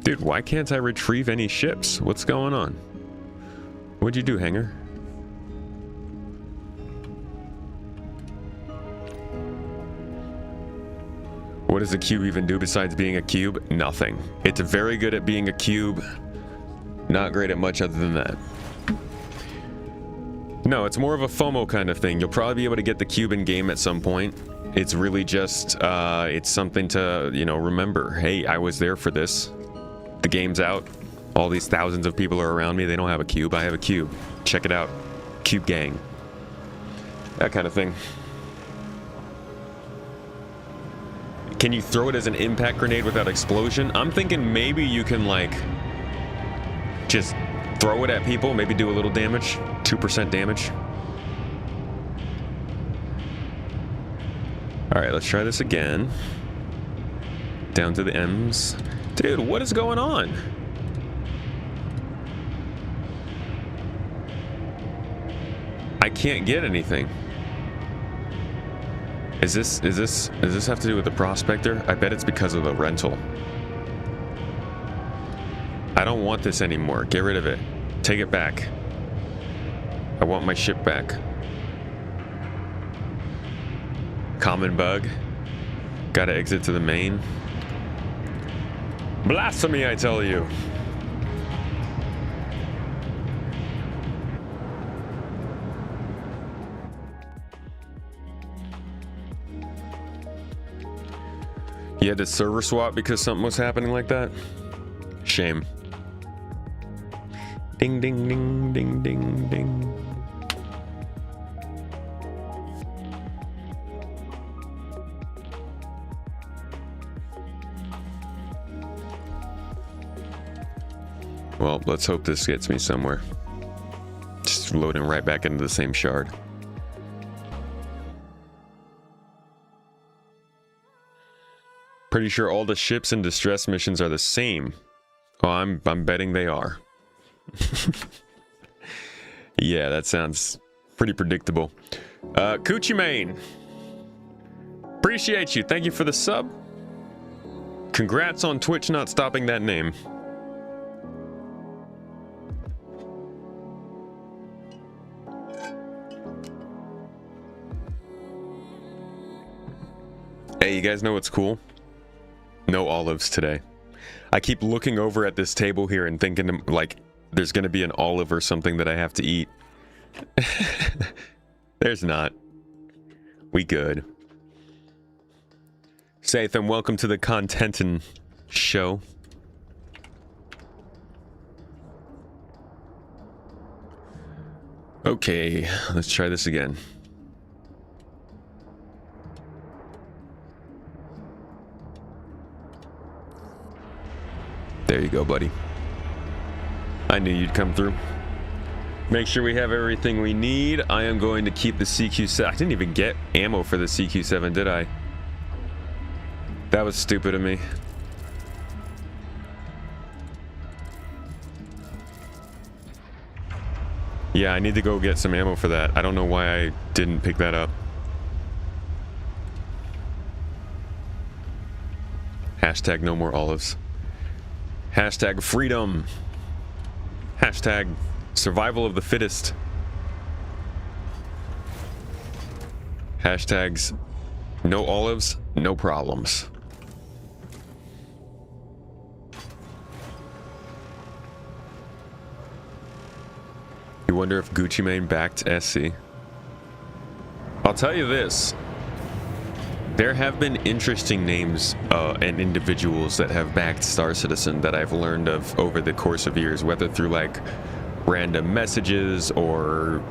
Dude, why can't I retrieve any ships? What's going on? What'd you do, Hanger? What does a cube even do besides being a cube? Nothing. It's very good at being a cube. Not great at much other than that. No, it's more of a FOMO kind of thing. You'll probably be able to get the cube in game at some point. It's really just, it's something to, you know, remember. Hey, I was there for this. The game's out. All these thousands of people are around me. They don't have a cube. I have a cube. Check it out. Cube gang. That kind of thing. Can you throw it as an impact grenade without explosion? I'm thinking maybe you can, like, just throw it at people, maybe do a little damage. 2% damage. Alright, let's try this again. down to the M's. Dude, what is going on? I can't get anything. Does this have to do with the prospector? I bet it's because of the rental. I don't want this anymore. Get rid of it. Take it back. I want my ship back. Common bug. Gotta exit to the main. Blasphemy, I tell you. You had to server swap because something was happening like that? Shame. Ding, ding, ding, ding, ding, ding. Well, let's hope this gets me somewhere. Just loading right back into the same shard. Pretty sure all the ships and distress missions are the same. Oh, I'm betting they are. Yeah, that sounds pretty predictable. Coochie Mane. Appreciate you. Thank you for the sub. Congrats on Twitch not stopping that name. Hey, you guys know what's cool? No olives today. I keep looking over at this table here and thinking like there's gonna be an olive or something that I have to eat. There's not. We good. Sathan, welcome to the Contentin show. Okay, let's try this again. There you go, buddy. I knew you'd come through. Make sure we have everything we need. I am going to keep the CQ7. I didn't even get ammo for the CQ7, did I? That was stupid of me. Yeah, I need to go get some ammo for that. I don't know why I didn't pick that up. Hashtag no more olives. Hashtag freedom. Hashtag survival of the fittest. Hashtags no olives, no problems. You wonder if Gucci Mane backed SC. I'll tell you this. There have been interesting names and individuals that have backed Star Citizen that I've learned of over the course of years, whether through like random messages or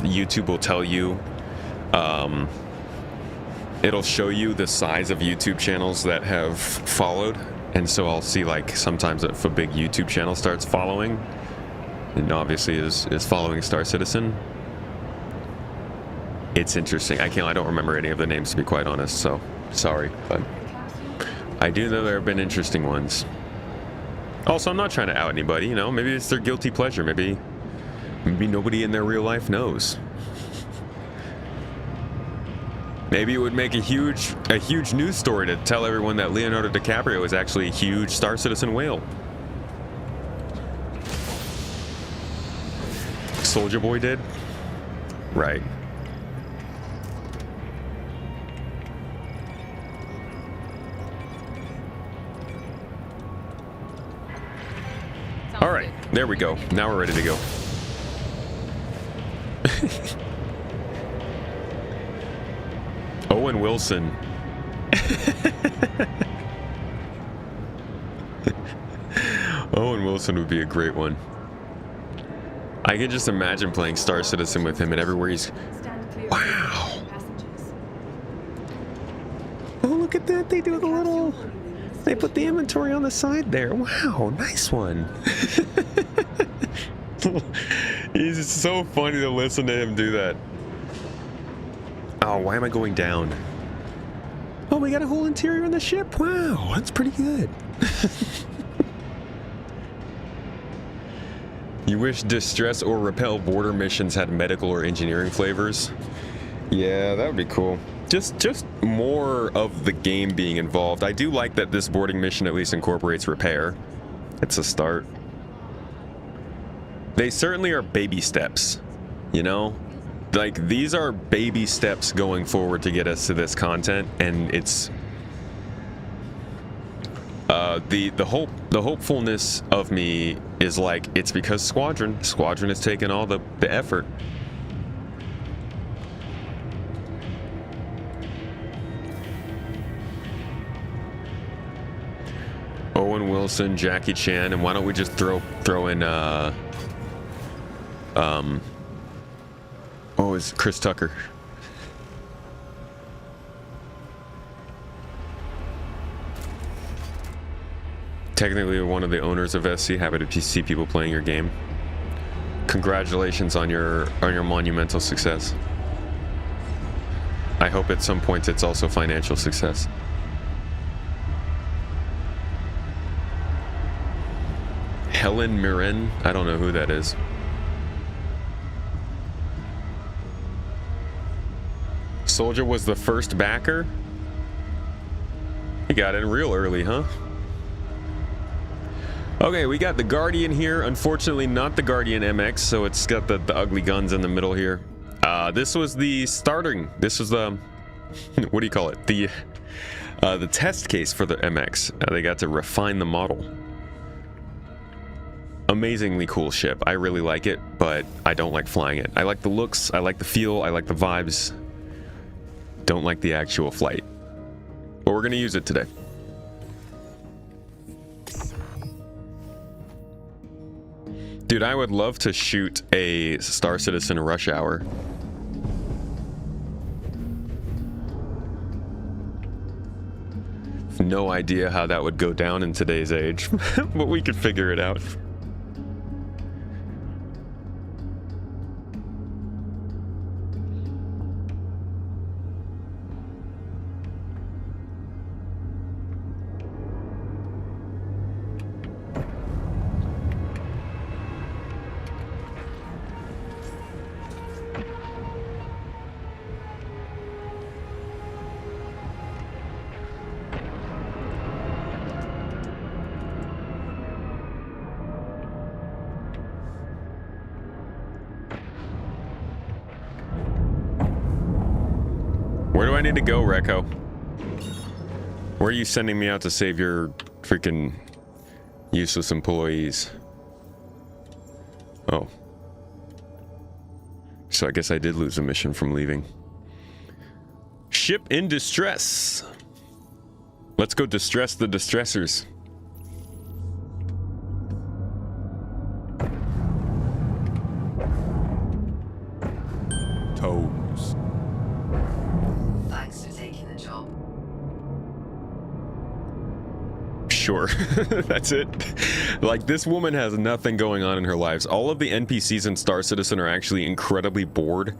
YouTube will tell you. It'll show you the size of YouTube channels that have followed. And so I'll see like sometimes if a big YouTube channel starts following, and obviously is following Star Citizen. It's interesting. I don't remember any of the names, to be quite honest, so sorry, but I do know there have been interesting ones. Also, I'm not trying to out anybody, you know, maybe it's their guilty pleasure, maybe nobody in their real life knows. Maybe it would make a huge news story to tell everyone that Leonardo DiCaprio is actually a huge Star Citizen whale. Soulja Boy did? Right. All right, there we go. Now we're ready to go. Owen Wilson. Owen Wilson would be a great one. I can just imagine playing Star Citizen with him and everywhere he's... Wow. Oh, look at that. They do the little... They put the inventory on the side there. Wow, nice one. He's so funny to listen to him do that. Oh, why am I going down? Oh, we got a whole interior in the ship. Wow, that's pretty good. You wish distress or repel border missions had medical or engineering flavors? Yeah, that would be cool. Just more of the game being involved. I do like that this boarding mission at least incorporates repair. It's a start. They certainly are baby steps, you know? Like, these are baby steps going forward to get us to this content, and it's the hopefulness of me is like, it's because Squadron has taken all the effort. Owen Wilson, Jackie Chan, and why don't we just throw in oh, it's Chris Tucker. Technically one of the owners of SC. Happy to see people playing your game. Congratulations on your monumental success. I hope at some point it's also financial success. Helen Mirren, I don't know who that is. Soldier was the first backer. He got in real early, huh? Okay, we got the Guardian here. Unfortunately, not the Guardian MX, so it's got the ugly guns in the middle here. This was the starting. This was the what do you call it? The test case for the MX. They got to refine the model. Amazingly cool ship. I really like it, but I don't like flying it. I like the looks. I like the feel. I like the vibes. Don't like the actual flight. But we're gonna use it today. Dude, I would love to shoot a Star Citizen Rush Hour. No idea how that would go down in today's age, but we could figure it out. Where do I need to go, Recco? Where are you sending me out to save your freaking useless employees? Oh. So I guess I did lose a mission from leaving. Ship in distress. Let's go distress the distressors. Toes. Thanks for taking the job. Sure. That's it. Like, this woman has nothing going on in her lives. All of the NPCs in Star Citizen are actually incredibly bored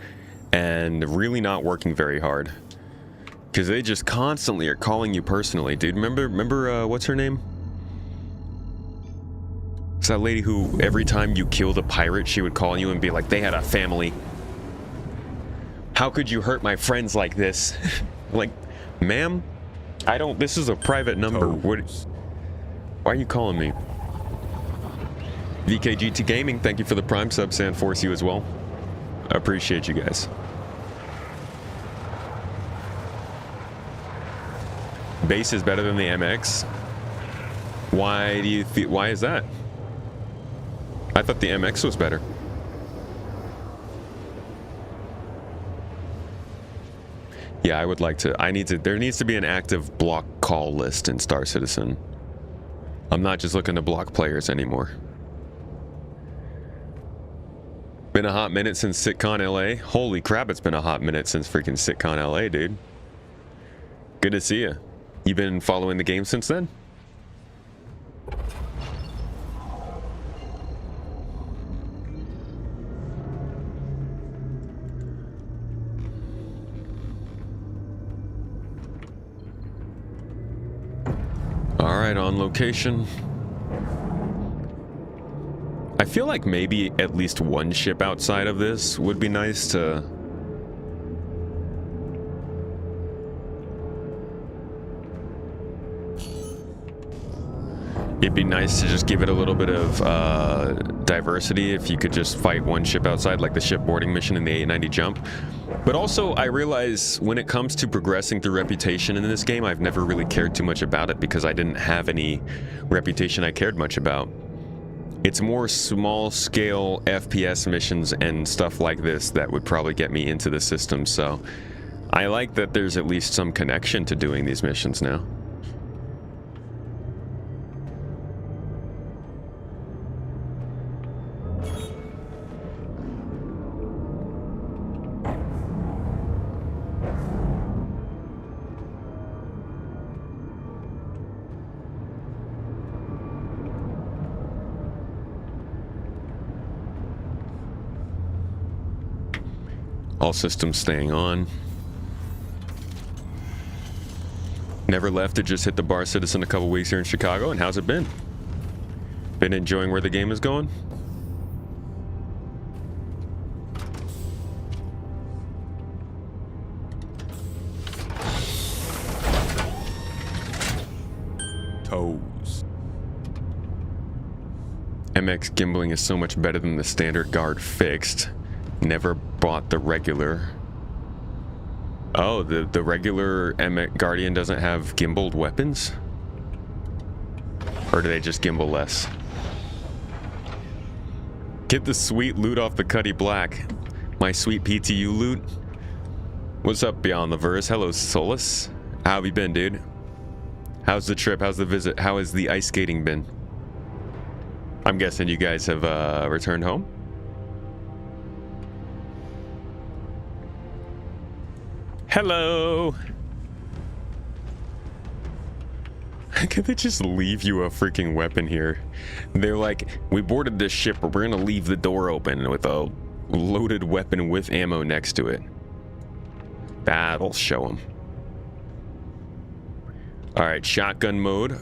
and really not working very hard. Because they just constantly are calling you personally, dude. Remember what's her name? It's that lady who, every time you killed a pirate, she would call you and be like, they had a family. How could you hurt my friends like this? Like, ma'am, this is a private number. Why are you calling me? VKGT Gaming, thank you for the Prime sub, Sandforce, you as well. I appreciate you guys. Base is better than the MX. Why is that? I thought the MX was better. Yeah, I would like to. There needs to be an active block call list in Star Citizen. I'm not just looking to block players anymore. Been a hot minute since SitCon LA. Holy crap, it's been a hot minute since freaking SitCon LA, dude. Good to see you. You been following the game since then? right, on location. I feel like maybe at least one ship outside of this would be nice to... It'd be nice to just give it a little bit of diversity if you could just fight one ship outside, like the shipboarding mission in the 890 jump. But also, I realize when it comes to progressing through reputation in this game, I've never really cared too much about it because I didn't have any reputation I cared much about. It's more small-scale FPS missions and stuff like this that would probably get me into the system, so I like that there's at least some connection to doing these missions now. All systems staying on. Never left to just hit the Bar Citizen a couple weeks here in Chicago, and how's it been? Been enjoying where the game is going? Toes. MX gimbaling is so much better than the standard guard fixed. Never bought the regular. Oh, the regular Guardian doesn't have gimbaled weapons? Or do they just gimbal less? Get the sweet loot off the Cuddy Black. My sweet PTU loot. What's up, Beyond the Verse? Hello, Solus. How have you been, dude? How's the trip? How's the visit? How has the ice skating been? I'm guessing you guys have returned home? Hello! Can they just leave you a freaking weapon here? They're like, we boarded this ship, but we're gonna leave the door open with a loaded weapon with ammo next to it. That'll show them. Alright, shotgun mode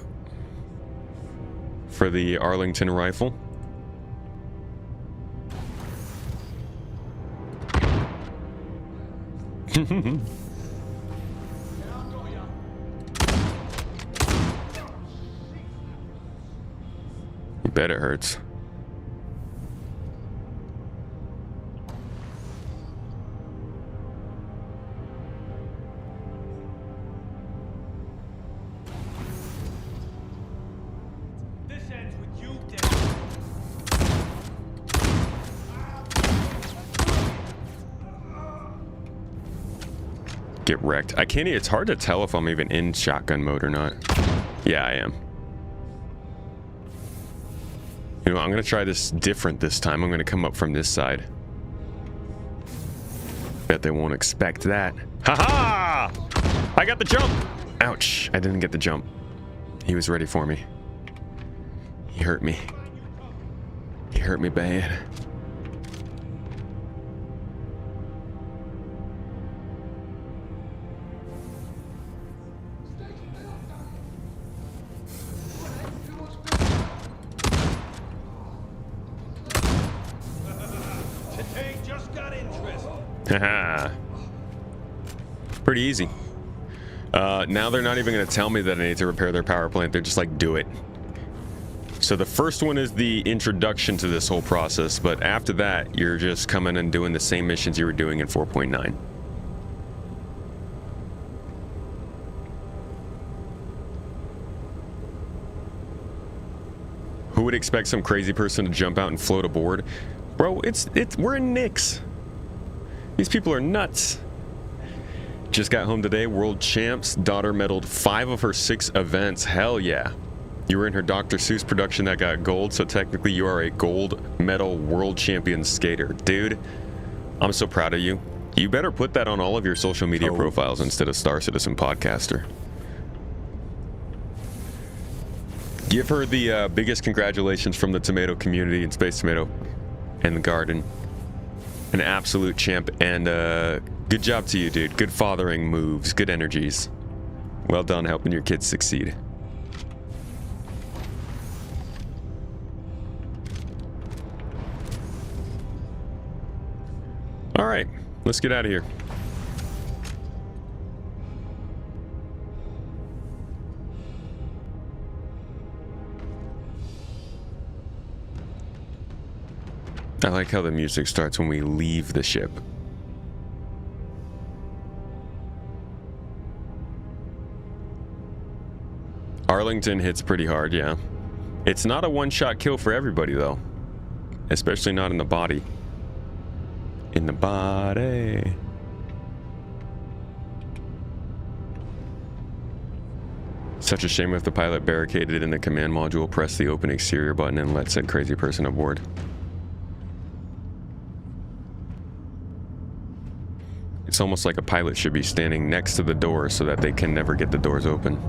for the Arlington rifle. You bet it hurts. This ends with you dead. Get wrecked. I can't. It's hard to tell if I'm even in shotgun mode or not. Yeah, I am. You know, I'm gonna try this different this time. I'm gonna come up from this side. Bet they won't expect that. Haha! I got the jump! Ouch, I didn't get the jump. He was ready for me. He hurt me. He hurt me bad. Haha. Pretty easy. Now they're not even going to tell me that I need to repair their power plant. They're just like, do it. So the first one is the introduction to this whole process, but after that, you're just coming and doing the same missions you were doing in 4.9. Who would expect some crazy person to jump out and float aboard? Bro, we're in Nix. These people are nuts. Just got home today, world champs. Daughter medaled 5 of her 6 events. Hell yeah. You were in her Dr. Seuss production that got gold, so technically you are a gold medal world champion skater. Dude, I'm so proud of you. You better put that on all of your social media profiles instead of Star Citizen Podcaster. Give her the biggest congratulations from the tomato community and Space Tomato and the garden. An absolute champ, and good job to you, dude. Good fathering moves, good energies. Well done helping your kids succeed. right, let's get out of here. I like how the music starts when we leave the ship. Arlington hits pretty hard, yeah. It's not a one-shot kill for everybody, though. Especially not in the body. In the body. Such a shame if the pilot barricaded in the command module, pressed the open exterior button, and let said crazy person aboard. It's almost like a pilot should be standing next to the door so that they can never get the doors open.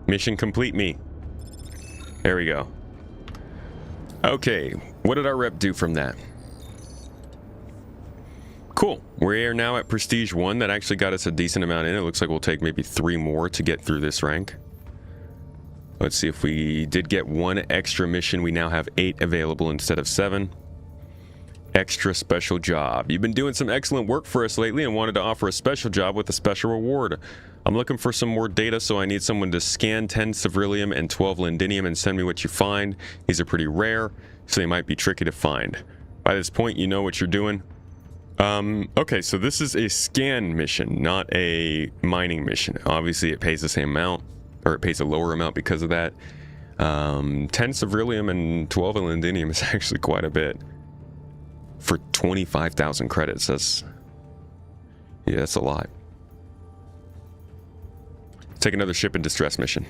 Mission complete me. There we go. Okay, what did our rep do from that? Cool. We're now at Prestige 1. That actually got us a decent amount in. It looks like we'll take maybe 3 more to get through this rank. Let's see if we did get 1 extra mission. We now have 8 available instead of 7. Extra special job. You've been doing some excellent work for us lately and wanted to offer a special job with a special reward. I'm looking for some more data, so I need someone to scan 10 Ceruleum and 12 Lindinium and send me what you find. These are pretty rare, so they might be tricky to find. By this point, you know what you're doing. Okay, so this is a scan mission, not a mining mission. Obviously, it pays the same amount, or it pays a lower amount because of that. 10 Ceruleum and 12 Lindinium is actually quite a bit. For 25,000 credits, that's a lot. Take another ship in distress mission.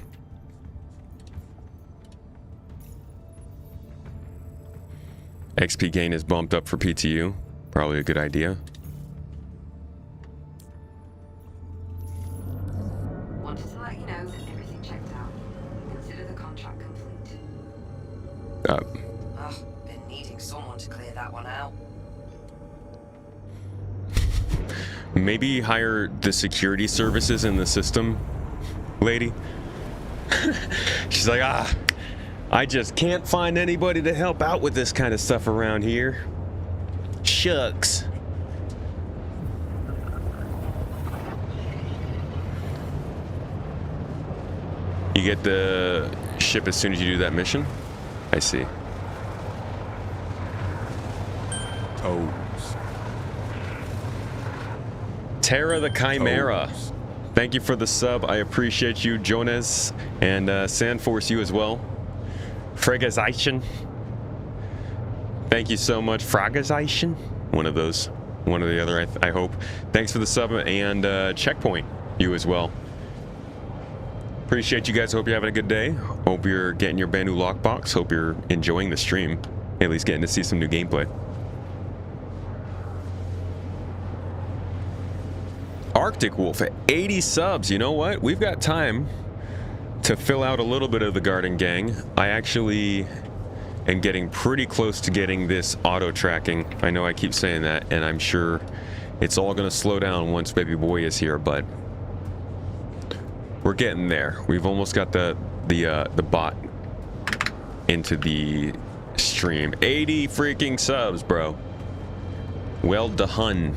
XP gain is bumped up for PTU. Probably a good idea. Wanted to let you know that everything checked out. Consider the contract complete. Been needing someone to clear that one out. Maybe hire the security services in the system, lady. She's like, I just can't find anybody to help out with this kind of stuff around here. Shucks. You get the ship as soon as you do that mission? I see. Toes. Terra the Chimera. Toes. Thank you for the sub. I appreciate you, Jonas. And Sandforce, you as well. Fragazation. Thank you so much. Fragazation? One of those. One or the other, I hope. Thanks for the sub. And Checkpoint, you as well. Appreciate you guys. Hope you're having a good day. Hope you're getting your brand new lockbox. Hope you're enjoying the stream. At least getting to see some new gameplay. Arctic Wolf at 80 subs. You know what? We've got time to fill out a little bit of the Garden Gang. I actually am getting pretty close to getting this auto tracking. I know I keep saying that, and I'm sure it's all going to slow down once Baby Boy is here, but we're getting there. We've almost got the bot into the stream. 80 freaking subs, bro. Well done.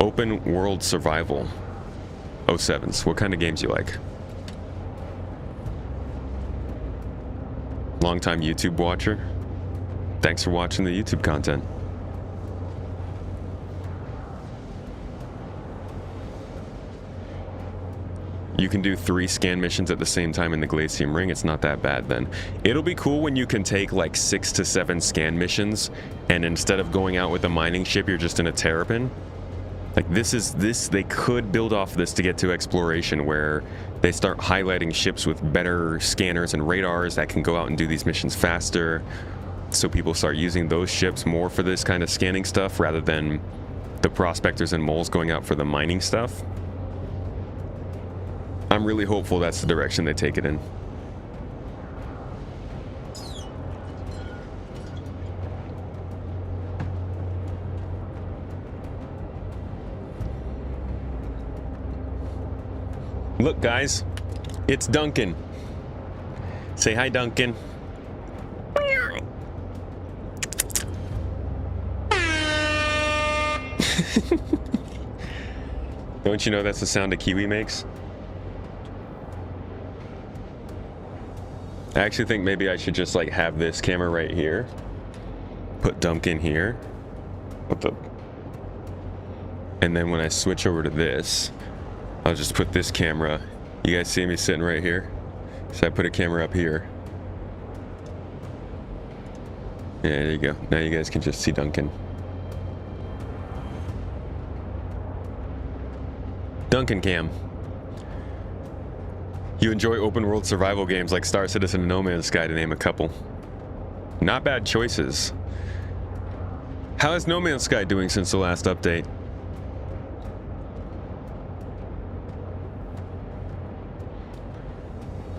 Open world survival. 07s. What kind of games you like? Longtime YouTube watcher. Thanks for watching the YouTube content. You can do 3 scan missions at the same time in the Glacium Ring. It's not that bad then. It'll be cool when you can take like 6 to 7 scan missions, and instead of going out with a mining ship, you're just in a Terrapin. Like they could build off this to get to exploration, where they start highlighting ships with better scanners and radars that can go out and do these missions faster. So people start using those ships more for this kind of scanning stuff rather than the prospectors and moles going out for the mining stuff. I'm really hopeful that's the direction they take it in. Look, guys, it's Duncan. Say hi, Duncan. Don't you know that's the sound a kiwi makes? I actually think maybe I should just like have this camera right here. Put Duncan here. What the? And then when I switch over to this, I'll just put this camera. You guys see me sitting right here? So I put a camera up here. Yeah, there you go. Now you guys can just see Duncan. Duncan Cam. You enjoy open world survival games like Star Citizen and No Man's Sky, to name a couple. Not bad choices. How is No Man's Sky doing since the last update?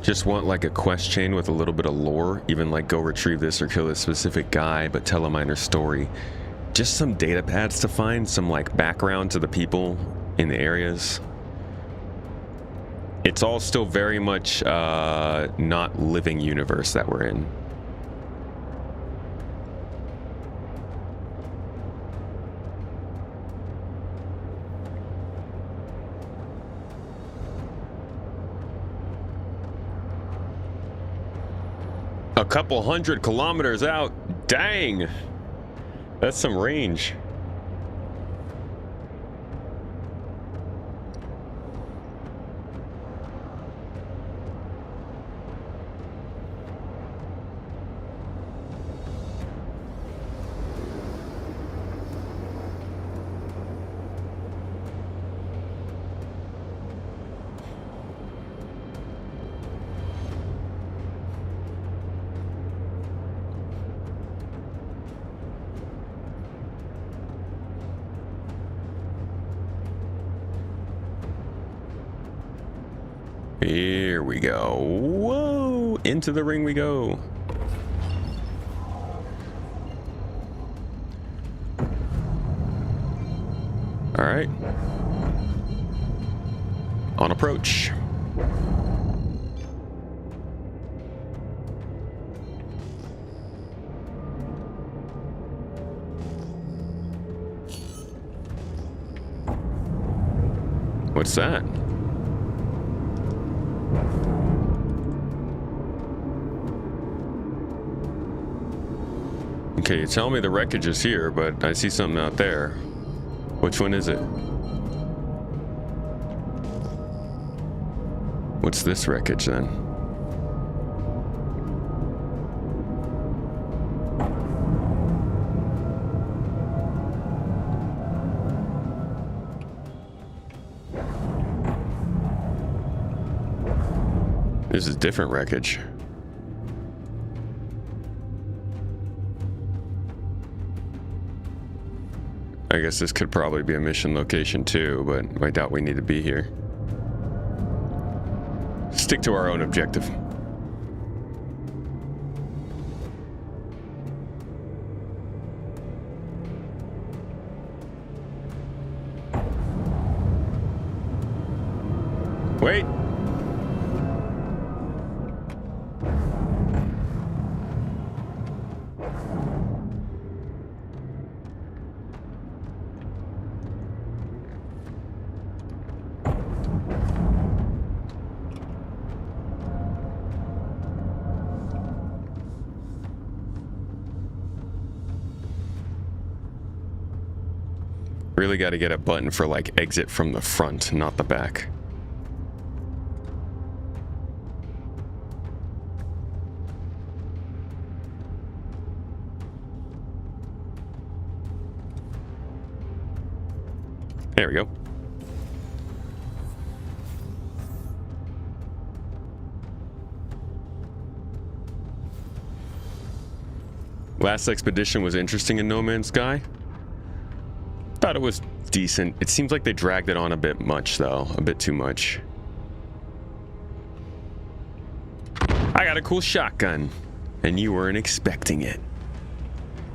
Just want like a quest chain with a little bit of lore, even like go retrieve this or kill this specific guy, but tell a minor story. Just some data pads to find, some like background to the people in the areas. It's all still very much not living universe that we're in. A couple 100 kilometers out. Dang. That's some range. Here we go. Whoa! Into the ring we go. All right. On approach. What's that? Okay, you tell me the wreckage is here, but I see something out there. Which one is it? What's this wreckage then? This is different wreckage. I guess this could probably be a mission location too, but I doubt we need to be here. Stick to our own objective. Wait. Really got to get a button for like exit from the front, not the back. There we go. Last expedition was interesting in No Man's Sky. Thought it was decent. It seems like they dragged it on a bit much though, a bit too much. I got a cool shotgun, and you weren't expecting it.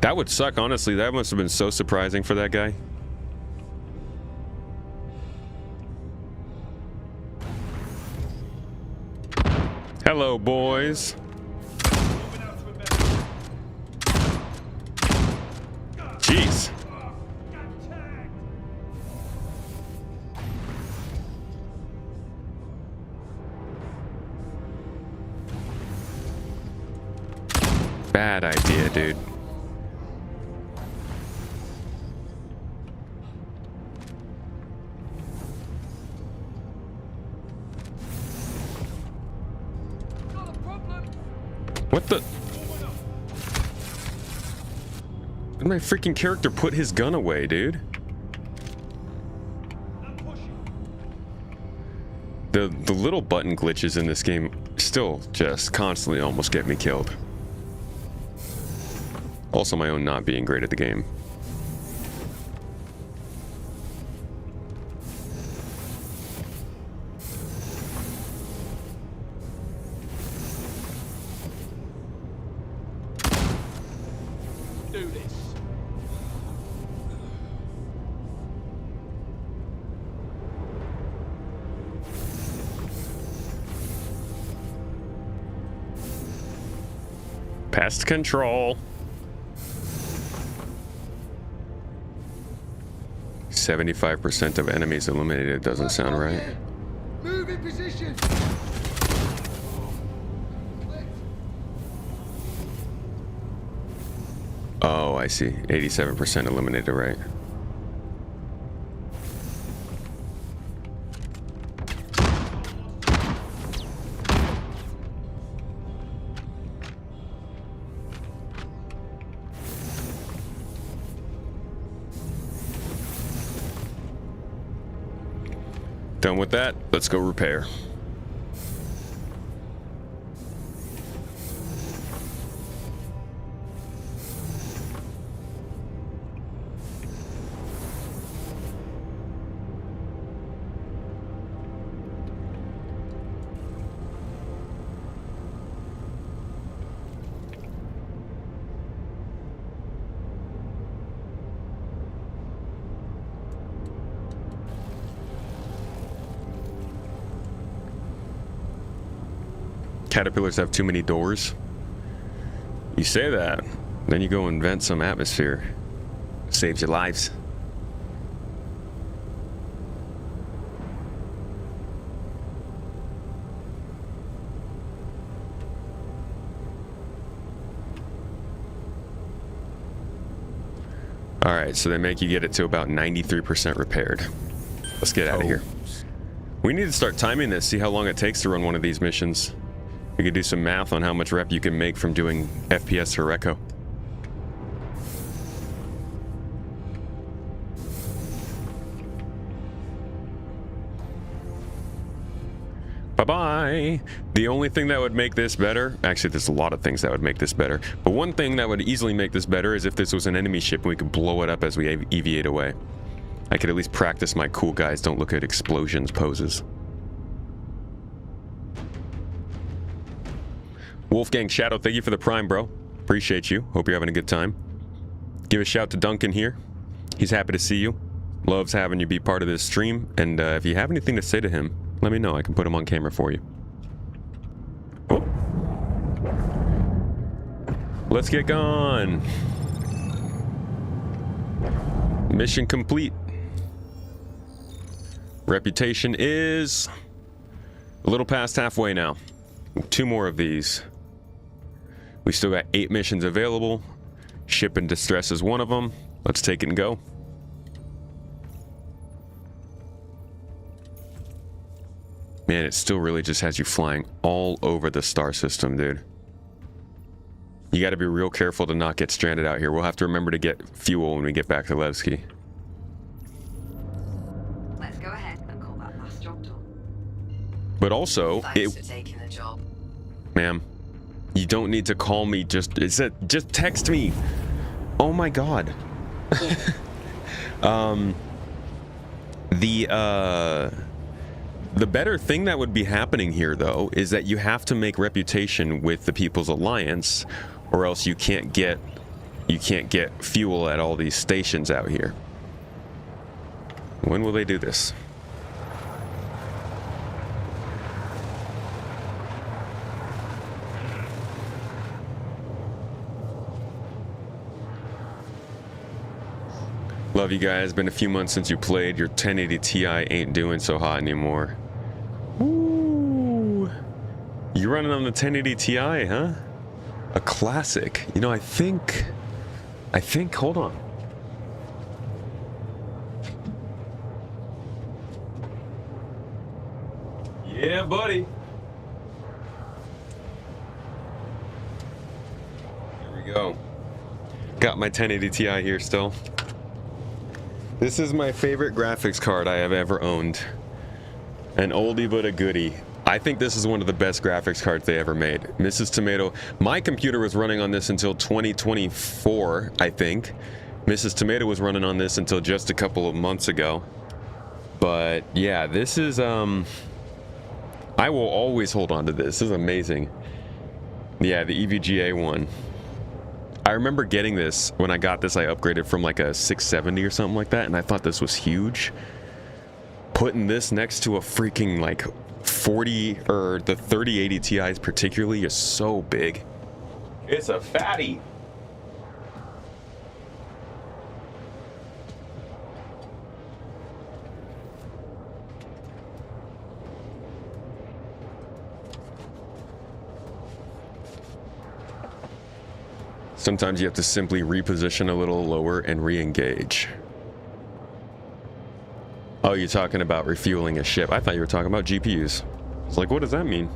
That would suck, honestly. That must have been so surprising for that guy. Hello, boys. Jeez. Bad idea, dude. What the? My freaking character put his gun away, dude. The little button glitches in this game still just constantly almost get me killed. Also my own not being great at the game. Do this. Pest control. 75% of enemies eliminated doesn't sound right. Move in position. Oh, I see. 87% eliminated, right? Done with that. Let's go repair. Caterpillars have too many doors. You say that, then you go invent some atmosphere. Saves your lives. All right, so they make you get it to about 93% repaired. Let's get out of here. We need to start timing this, see how long it takes to run one of these missions. We could do some math on how much rep you can make from doing FPS for Reco. Bye-bye. The only thing that would make this better, actually there's a lot of things that would make this better, but one thing that would easily make this better is if this was an enemy ship and we could blow it up as we eviate away. I could at least practice my cool guys don't look at explosions poses. Wolfgang Shadow, thank you for the prime, bro. Appreciate you. Hope you're having a good time. Give a shout to Duncan here. He's happy to see you. Loves having you be part of this stream. And if you have anything to say to him, let me know. I can put him on camera for you. Oh. Let's get going. Mission complete. Reputation is a little past halfway now. 2 more of these. We still got 8 missions available. Ship in distress is one of them. Let's take it and go. Man, it still really just has you flying all over the star system, dude. You got to be real careful to not get stranded out here. We'll have to remember to get fuel when we get back to Levski. Let's go ahead and call that last job done. But also, Thanks for taking the job. Ma'am, you don't need to call me. Just text me. Oh my God. The better thing that would be happening here, though, is that you have to make reputation with the People's Alliance, or else you can't get fuel at all these stations out here. When will they do this? Love you guys. Been a few months since you played. Your 1080 Ti ain't doing so hot anymore. Woo! You running on the 1080 Ti, huh? A classic. You know, I think, hold on. Yeah, buddy. Here we go. Got my 1080 Ti here still. This is my favorite graphics card I have ever owned. An oldie but a goodie. I think this is one of the best graphics cards they ever made. Mrs. Tomato. My computer was running on this until 2024, I think. Mrs. Tomato was running on this until just a couple of months ago. But yeah, this is I will always hold on to this. This is amazing. Yeah, the EVGA one. I remember getting this. When I got this, I upgraded from like a 670 or something like that, and I thought this was huge. Putting this next to a freaking like 40 or the 3080 Ti's particularly is so big. It's a fatty. Sometimes you have to simply reposition a little lower and re-engage. Oh, you're talking about refueling a ship. I thought you were talking about GPUs. It's like, what does that mean?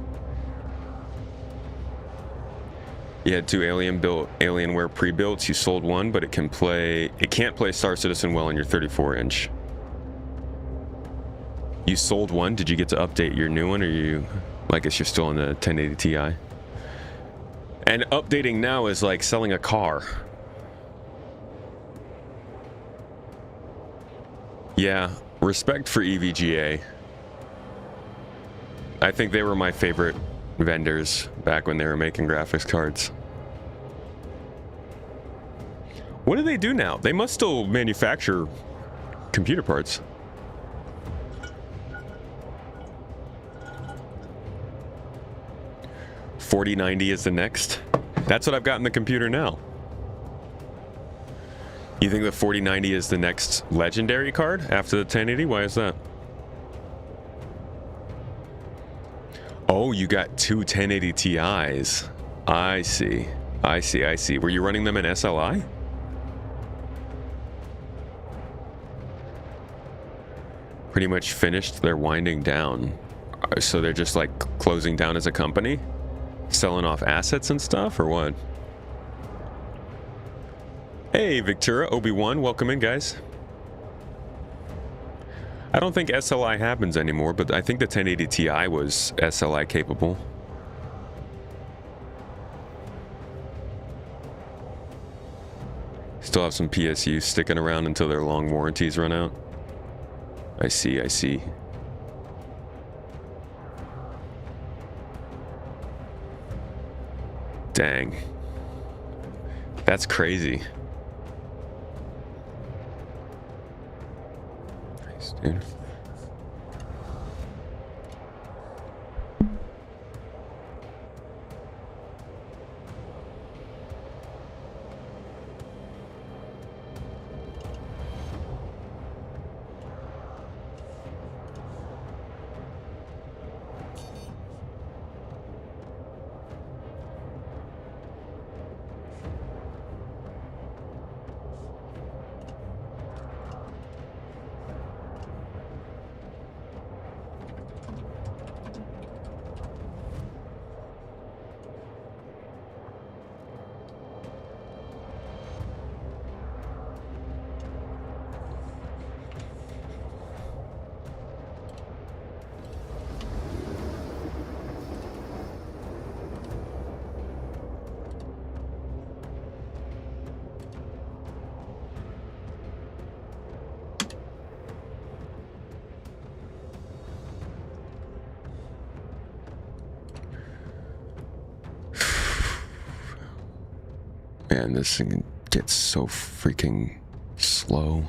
You had 2 Alienware pre-builts. You sold one, but it can't play Star Citizen well on your 34-inch. You sold one. Did you get to update your new one, or I guess you're still on the 1080 Ti? And updating now is like selling a car. Yeah, respect for EVGA. I think they were my favorite vendors back when they were making graphics cards. What do they do now? They must still manufacture computer parts. $4090 is the next. That's what I've got in the computer now. You think the 4090 is the next legendary card after the 1080? Why is that? Oh, you got 2 1080 Ti's. I see. I see. I see. Were you running them in SLI? Pretty much finished. They're winding down. So they're just like closing down as a company? Selling off assets and stuff, or what? Hey, Victura, Obi-Wan, welcome in, guys. I don't think SLI happens anymore, but I think the 1080 Ti was SLI capable. Still have some PSUs sticking around until their long warranties run out. I see, I see. Dang. That's crazy. Nice, dude. Man, this thing gets so freaking slow.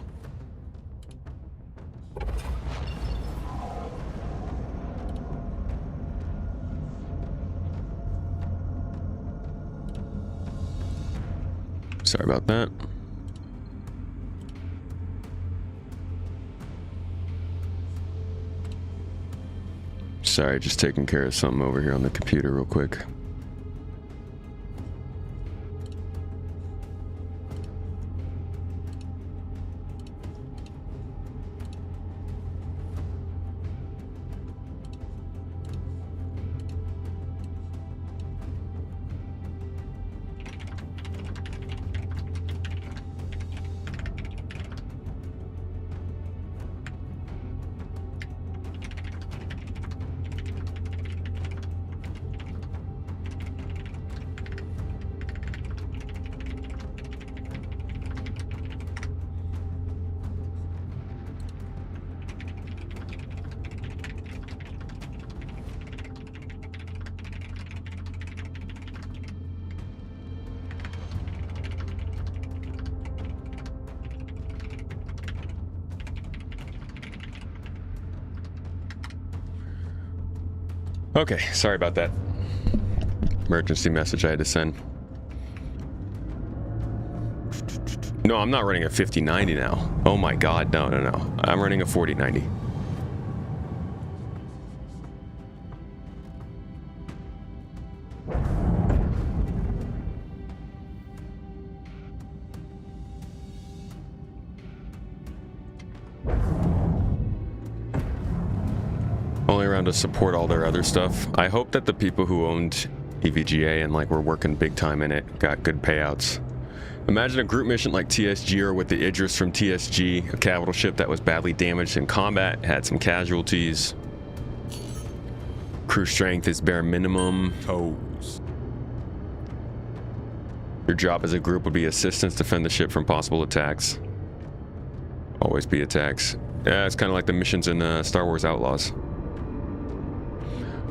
Sorry about that. Sorry, just taking care of something over here on the computer real quick. Okay, sorry about that. Emergency message I had to send. No, I'm not running a 5090 now. Oh my god, no. I'm running a 4090. Only around to support all their other stuff. I hope that the people who owned EVGA and like were working big time in it got good payouts. Imagine a group mission like TSG or with the Idris from TSG, a capital ship that was badly damaged in combat, had some casualties. Crew strength is bare minimum. Toes. Your job as a group would be assistance, defend the ship from possible attacks. Always be attacks. Yeah, it's kind of like the missions in Star Wars Outlaws.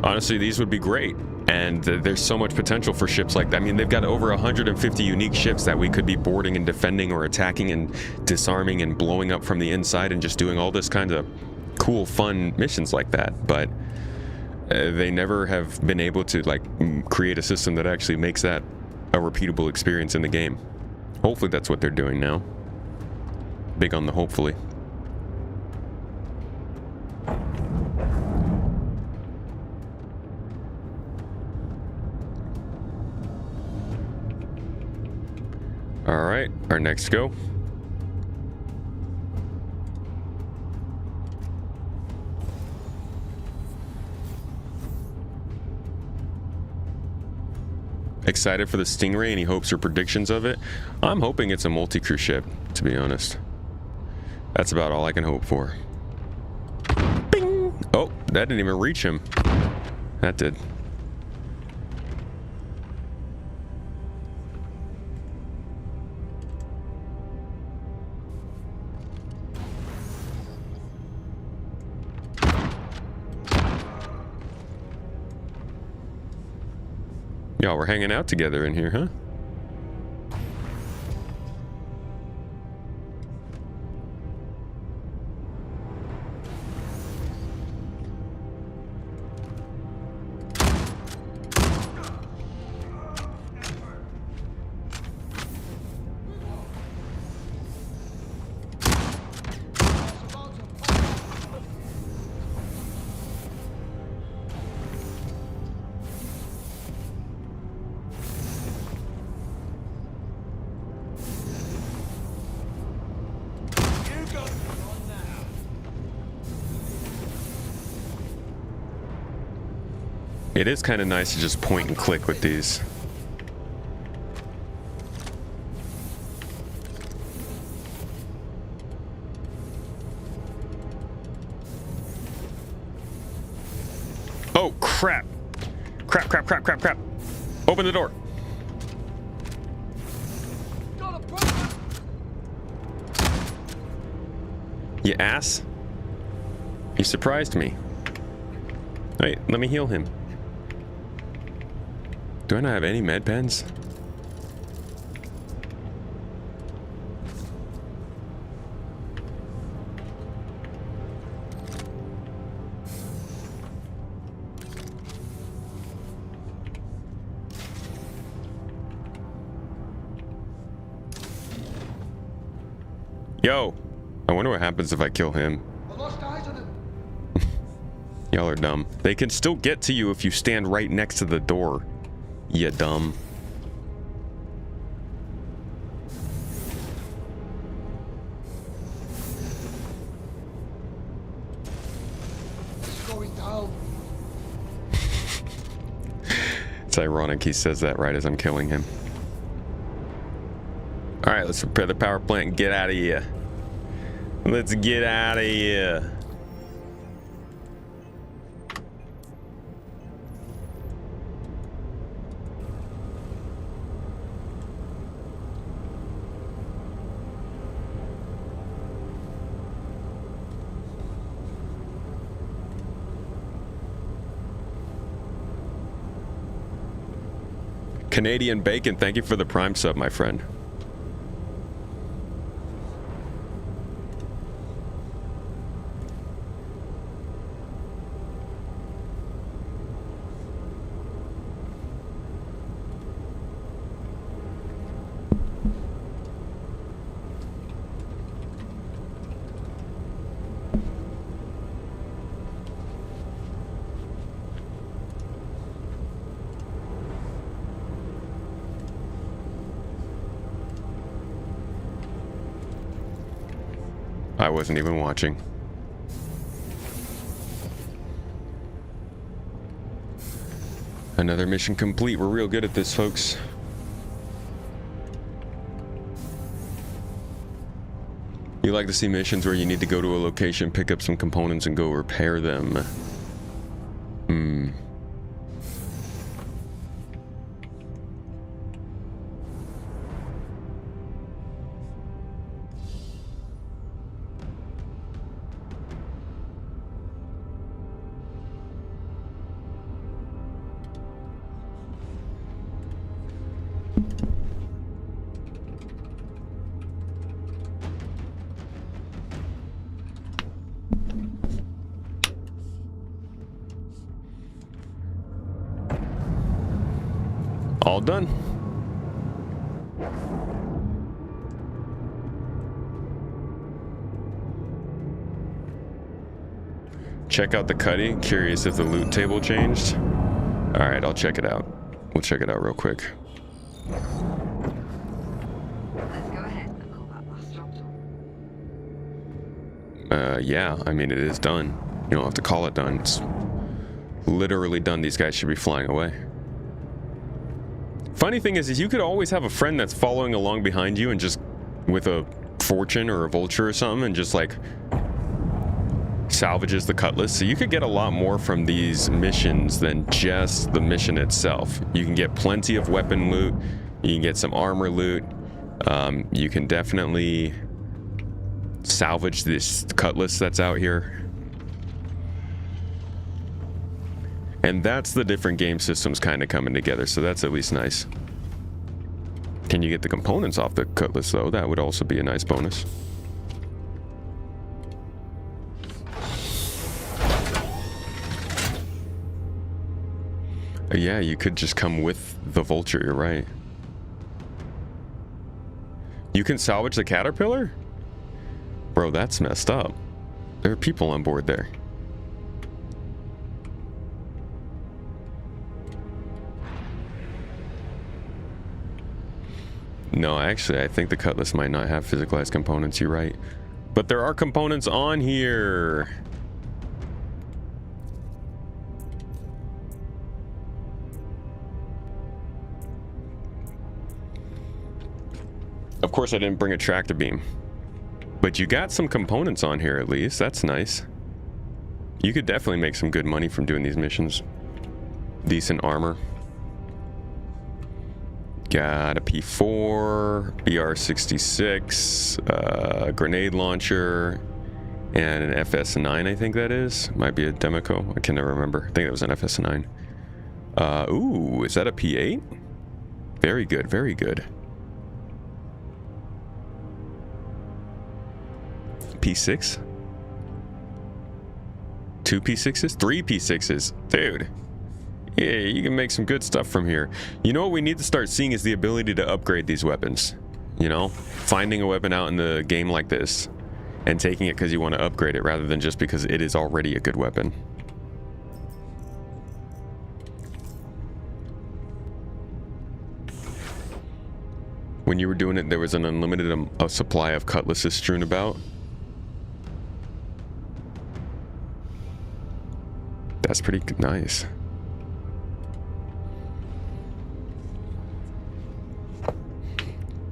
Honestly, these would be great, and there's so much potential for ships like that. I mean, they've got over 150 unique ships that we could be boarding and defending or attacking and disarming and blowing up from the inside and just doing all this kind of cool, fun missions like that. But they never have been able to like create a system that actually makes that a repeatable experience in the game. Hopefully that's what they're doing now. Big on the hopefully. All right, our next go. Excited for the Stingray? Any hopes or predictions of it? I'm hoping it's a multi-crew ship, to be honest. That's about all I can hope for. Bing! Oh, that didn't even reach him. That did. Y'all were hanging out together in here, huh? It is kind of nice to just point and click with these. Oh, crap. Crap. Open the door. You ass. You surprised me. Wait, let me heal him. Do I not have any med pens? Yo, I wonder what happens if I kill him. I lost eyes on him. Y'all are dumb. They can still get to you if you stand right next to the door. You dumb. It's going down. It's ironic he says that right as I'm killing him. All right, let's repair the power plant and get out of here. Let's get out of here. Canadian Bacon, thank you for the Prime sub, my friend. I wasn't even watching. Another mission complete. We're real good at this, folks. You like to see missions where you need to go to a location, pick up some components, and go repair them. All done. Check out the cutty. Curious if the loot table changed. All right, I'll check it out. We'll check it out real quick. Let's go ahead and call that last job done. Yeah, I mean, it is done. You don't have to call it done. It's literally done. These guys should be flying away. Funny thing is you could always have a friend that's following along behind you and just with a fortune or a vulture or something and just like salvages the cutlass. So you could get a lot more from these missions than just the mission itself. You can get plenty of weapon loot. You can get some armor loot. You can definitely salvage this cutlass that's out here. And that's the different game systems kind of coming together, so that's at least nice. Can you get the components off the cutlass, though? That would also be a nice bonus. Yeah, you could just come with the vulture, you're right. You can salvage the caterpillar? Bro, that's messed up. There are people on board there. No, actually, I think the cutlass might not have physicalized components, you're right. But there are components on here. Of course, I didn't bring a tractor beam. But you got some components on here, at least. That's nice. You could definitely make some good money from doing these missions. Decent armor. Got a P4, BR66, grenade launcher, and an FS9, I think that is. Might be a Demeco. I can never remember. I think it was an FS9. Ooh, is that a P8? Very good, very good. P6? 2 P6s? 3 P6s. Dude. Yeah, you can make some good stuff from here. You know what we need to start seeing is the ability to upgrade these weapons. You know? Finding a weapon out in the game like this and taking it because you want to upgrade it rather than just because it is already a good weapon. When you were doing it, there was an unlimited supply of cutlasses strewn about. That's pretty nice.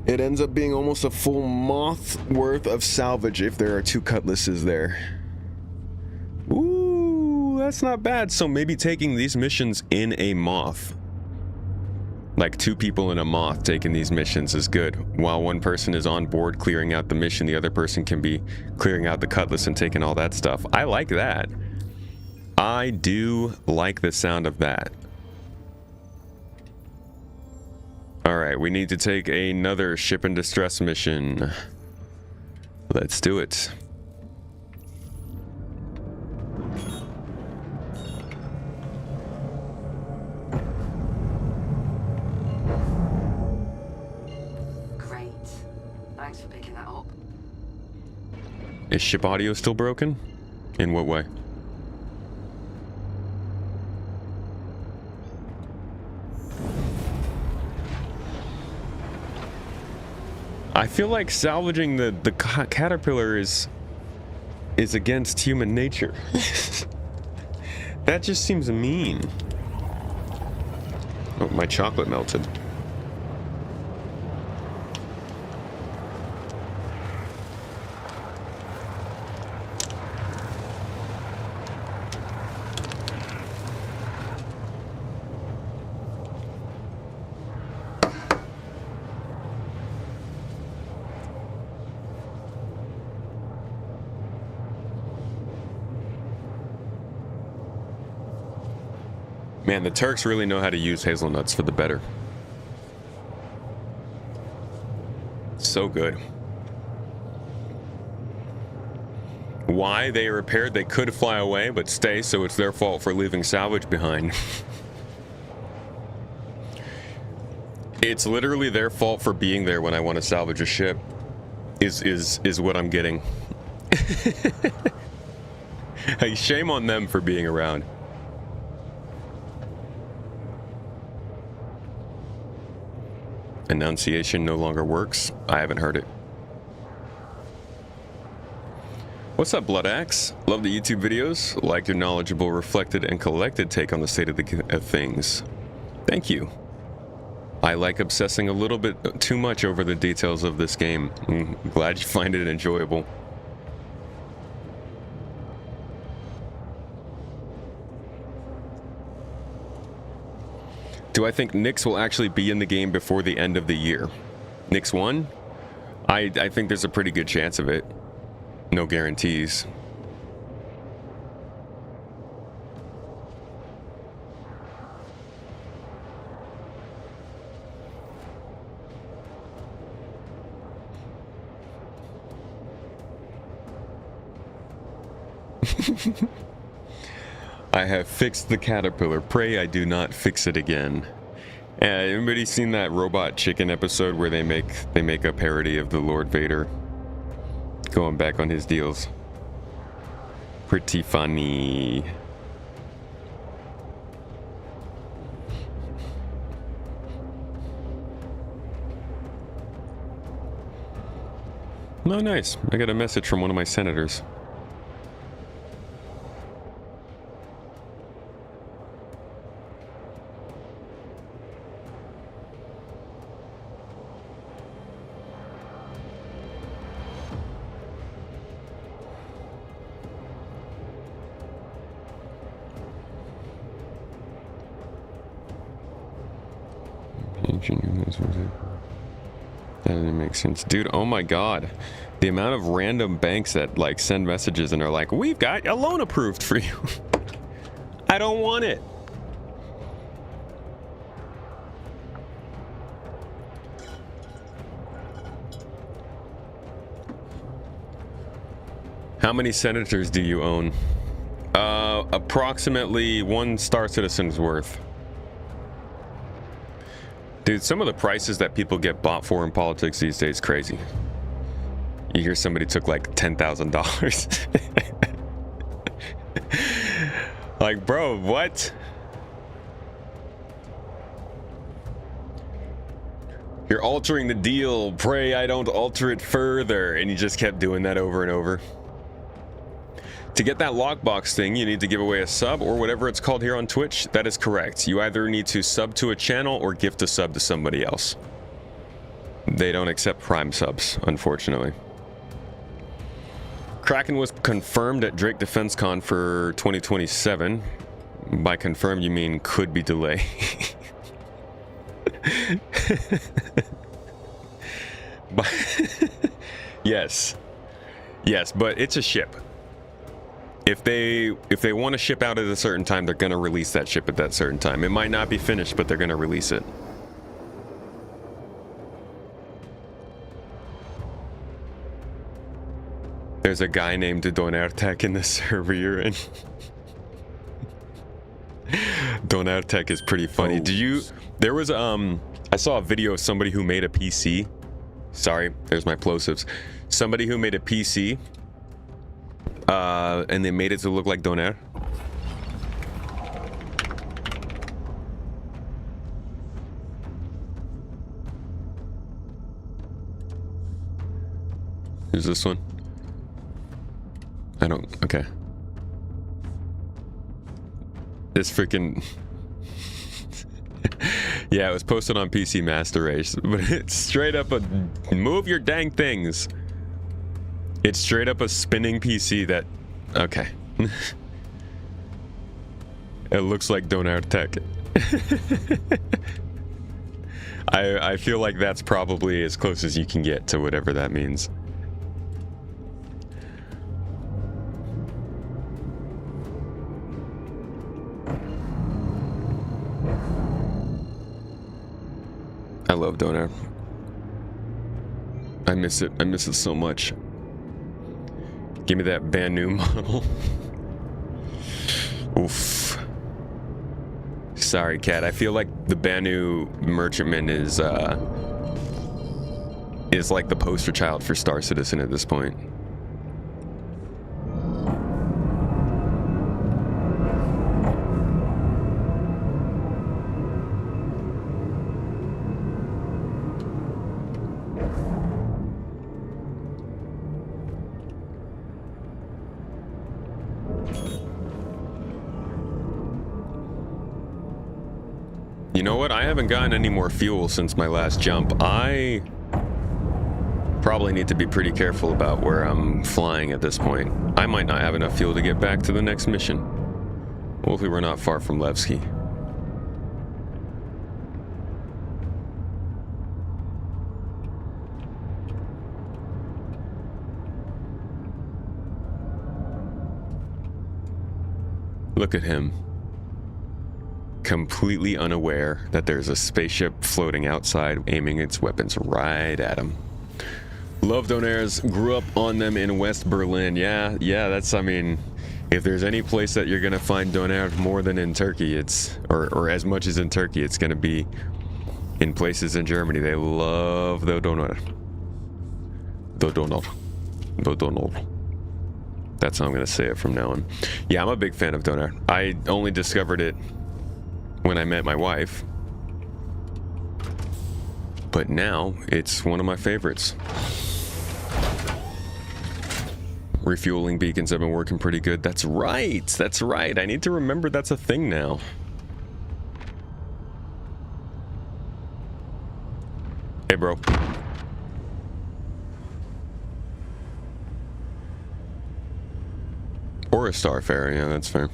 It ends up being almost a full moth worth of salvage if there are 2 cutlasses there. Ooh, that's not bad. So maybe taking these missions in a moth. Like 2 people in a moth taking these missions is good. While one person is on board clearing out the mission, the other person can be clearing out the cutlass and taking all that stuff. I like that. I do like the sound of that. Alright, we need to take another ship in distress mission. Let's do it. Great. Thanks for picking that up. Is ship audio still broken? In what way? I feel like salvaging the caterpillar is against human nature. That just seems mean. Oh, my chocolate melted. Man, the Turks really know how to use hazelnuts for the better. So good. Why they repaired, they could fly away, but stay, so it's their fault for leaving salvage behind. It's literally their fault for being there when I want to salvage a ship. Is what I'm getting. Hey, shame on them for being around. Annunciation no longer works. I haven't heard it. What's up, Blood Axe? Love the YouTube videos. Like your knowledgeable, reflected, and collected take on the state of things. Thank you. I like obsessing a little bit too much over the details of this game. I'm glad you find it enjoyable. Do I think Nyx will actually be in the game before the end of the year? Nyx 1? I think there's a pretty good chance of it. No guarantees. I have fixed the caterpillar. Pray I do not fix it again. Anybody seen that Robot Chicken episode where they make a parody of the Lord Vader? Going back on his deals. Pretty funny. Oh, nice. I got a message from one of my senators. That doesn't make sense. Dude, oh my god. The amount of random banks that like send messages and are like, we've got a loan approved for you. I don't want it. How many senators do you own? Approximately 1 Star Citizen's worth. Dude, some of the prices that people get bought for in politics these days, crazy. You hear somebody took like $10,000. Like, bro, what? You're altering the deal. Pray I don't alter it further. And he just kept doing that over and over. To get that lockbox thing, you need to give away a sub or whatever it's called here on Twitch. That is correct. You either need to sub to a channel or gift a sub to somebody else. They don't accept Prime subs, unfortunately. Kraken was confirmed at Drake Defense Con for 2027. By confirmed, you mean could be delayed. Yes. Yes, but it's a ship. If they want to ship out at a certain time, they're going to release that ship at that certain time. It might not be finished, but they're going to release it. There's a guy named Donartek in the server you're in. Donartek is pretty funny. Did you... There was, I saw a video of somebody who made a PC. Sorry, there's my plosives. Somebody who made a PC. And they made it to look like Donair. Who's this one? I don't... Okay. This freaking... Yeah, it was posted on PC Master Race, but it's straight up a... Move your dang things! It's straight up a spinning PC that... Okay. It looks like Donar Tech. I feel like that's probably as close as you can get to whatever that means. I love Donar. I miss it. I miss it so much. Give me that Banu model. Oof. Sorry, Cat. I feel like the Banu Merchantman is like the poster child for Star Citizen at this point. You know what? I haven't gotten any more fuel since my last jump. I probably need to be pretty careful about where I'm flying at this point. I might not have enough fuel to get back to the next mission. Hopefully we're not far from Levski. Look at him. Completely unaware that there's a spaceship floating outside, aiming its weapons right at him. Love Donairs, grew up on them in West Berlin. Yeah, that's, I mean, if there's any place that you're gonna find Donair more than in Turkey, it's, or as much as in Turkey, it's gonna be in places in Germany. They love the Donair. The Donair. That's how I'm gonna say it from now on. Yeah, I'm a big fan of Donair. I only discovered it when I met my wife, but now it's one of my favorites. Refueling beacons have been working pretty good. That's right, that's right. I need to remember that's a thing now. Hey, bro. Or a Starfarer, yeah, that's fair.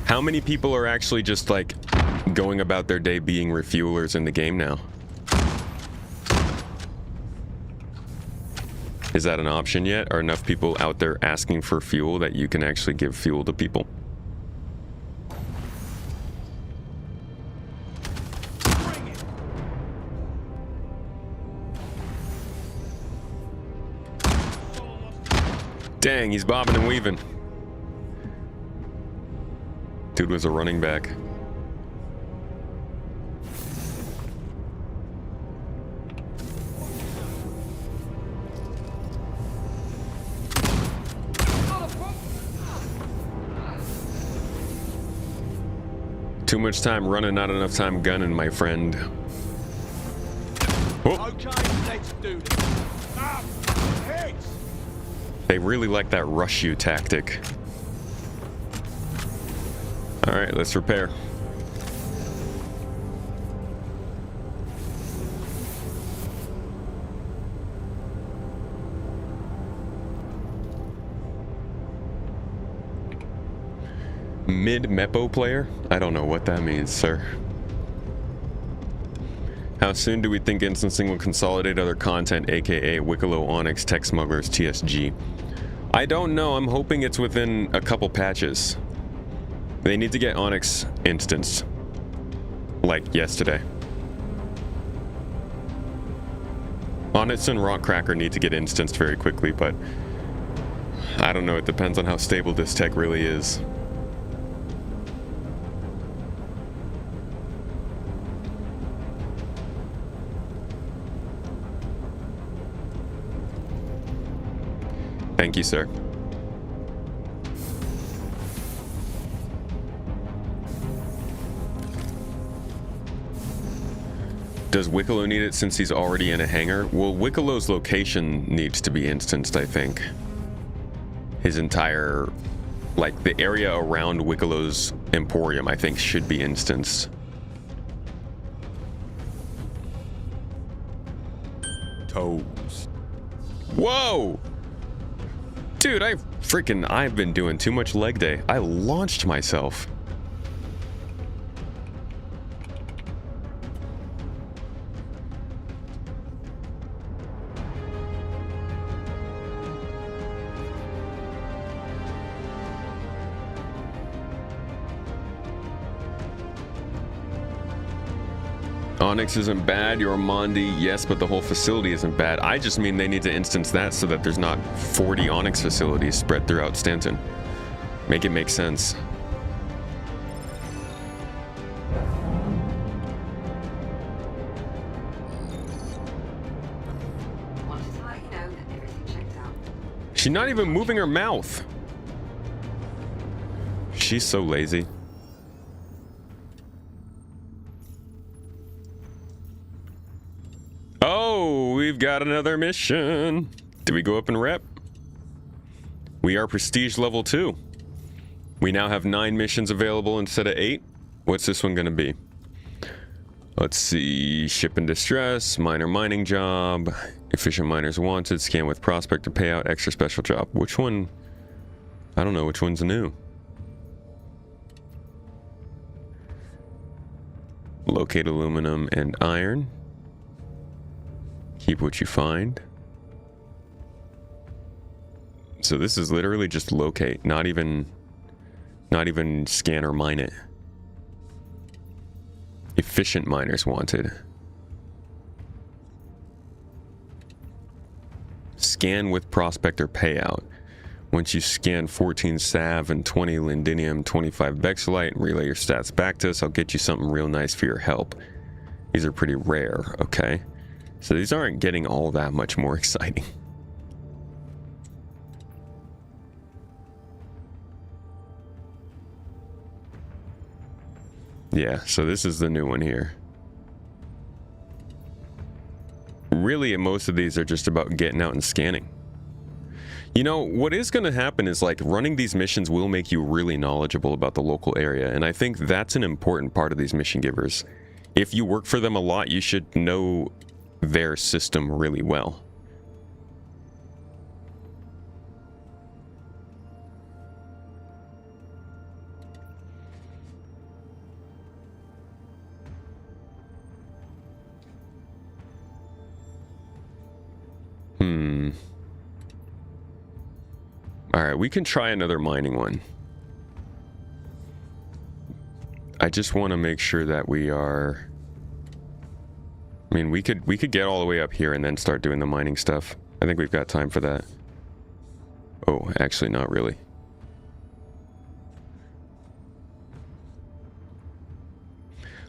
How many people are actually just like going about their day being refuelers in the game now? Is that an option yet? Are enough people out there asking for fuel that you can actually give fuel to people? Dang, he's bobbing and weaving. Dude was a running back. Too much time running, not enough time gunning, my friend. Oh. Okay, let's do this. Up, hits. They really like that rush you tactic. All right, let's repair. Mid-Mepo player? I don't know what that means, sir. How soon do we think instancing will consolidate other content, aka Wicklow, Onyx, Tech Smugglers, TSG? I don't know. I'm hoping it's within a couple patches. They need to get Onyx instanced. Like yesterday. Onyx and Rockcracker need to get instanced very quickly, but I don't know. It depends on how stable this tech really is. Thank you, sir. Does Wicklow need it since he's already in a hangar? Well, Wicklow's location needs to be instanced, I think. His entire, like, the area around Wicklow's Emporium, I think, should be instanced. Toes. Whoa! Dude, I've been doing too much leg day. I launched myself. Onyx isn't bad, Yormandi, yes, but the whole facility isn't bad. I just mean they need to instance that so that there's not 40 Onyx facilities spread throughout Stanton. Make it make sense. She's not even moving her mouth. She's so lazy. Oh, we've got another mission. Did we go up in rep? We are prestige level 2. We now have 9 missions available instead of 8. What's this one going to be? Let's see. Ship in distress, minor mining job, efficient miners wanted, scan with prospector payout, extra special job. Which one? I don't know which one's new. Locate aluminum and iron. Keep what you find. So this is literally just locate, not even scan or mine it. Efficient miners wanted. Scan with prospector payout. Once you scan 14 Sav and 20 Lindinium, 25 Bexolite, and relay your stats back to us, I'll get you something real nice for your help. These are pretty rare, okay? So these aren't getting all that much more exciting. Yeah, so this is the new one here. Really, most of these are just about getting out and scanning. You know, what is going to happen is, like, running these missions will make you really knowledgeable about the local area, and I think that's an important part of these mission givers. If you work for them a lot, you should know their system really well. Alright, we can try another mining one. I just want to make sure that we are... I mean, we could get all the way up here and then start doing the mining stuff. I think we've got time for that. Oh, actually not really.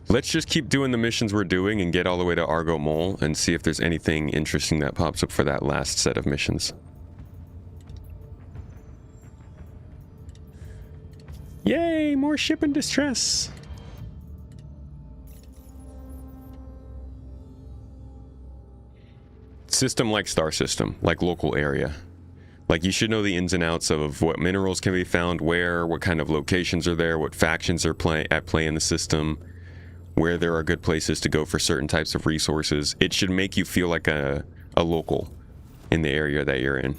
Let's just keep doing the missions we're doing and get all the way to Argo Mole and see if there's anything interesting that pops up for that last set of missions. Yay, more ship in distress. system like Star System, like local area. Like, you should know the ins and outs of what minerals can be found where, what kind of locations are there, what factions are at play in the system, where there are good places to go for certain types of resources. It should make you feel like a local in the area that you're in.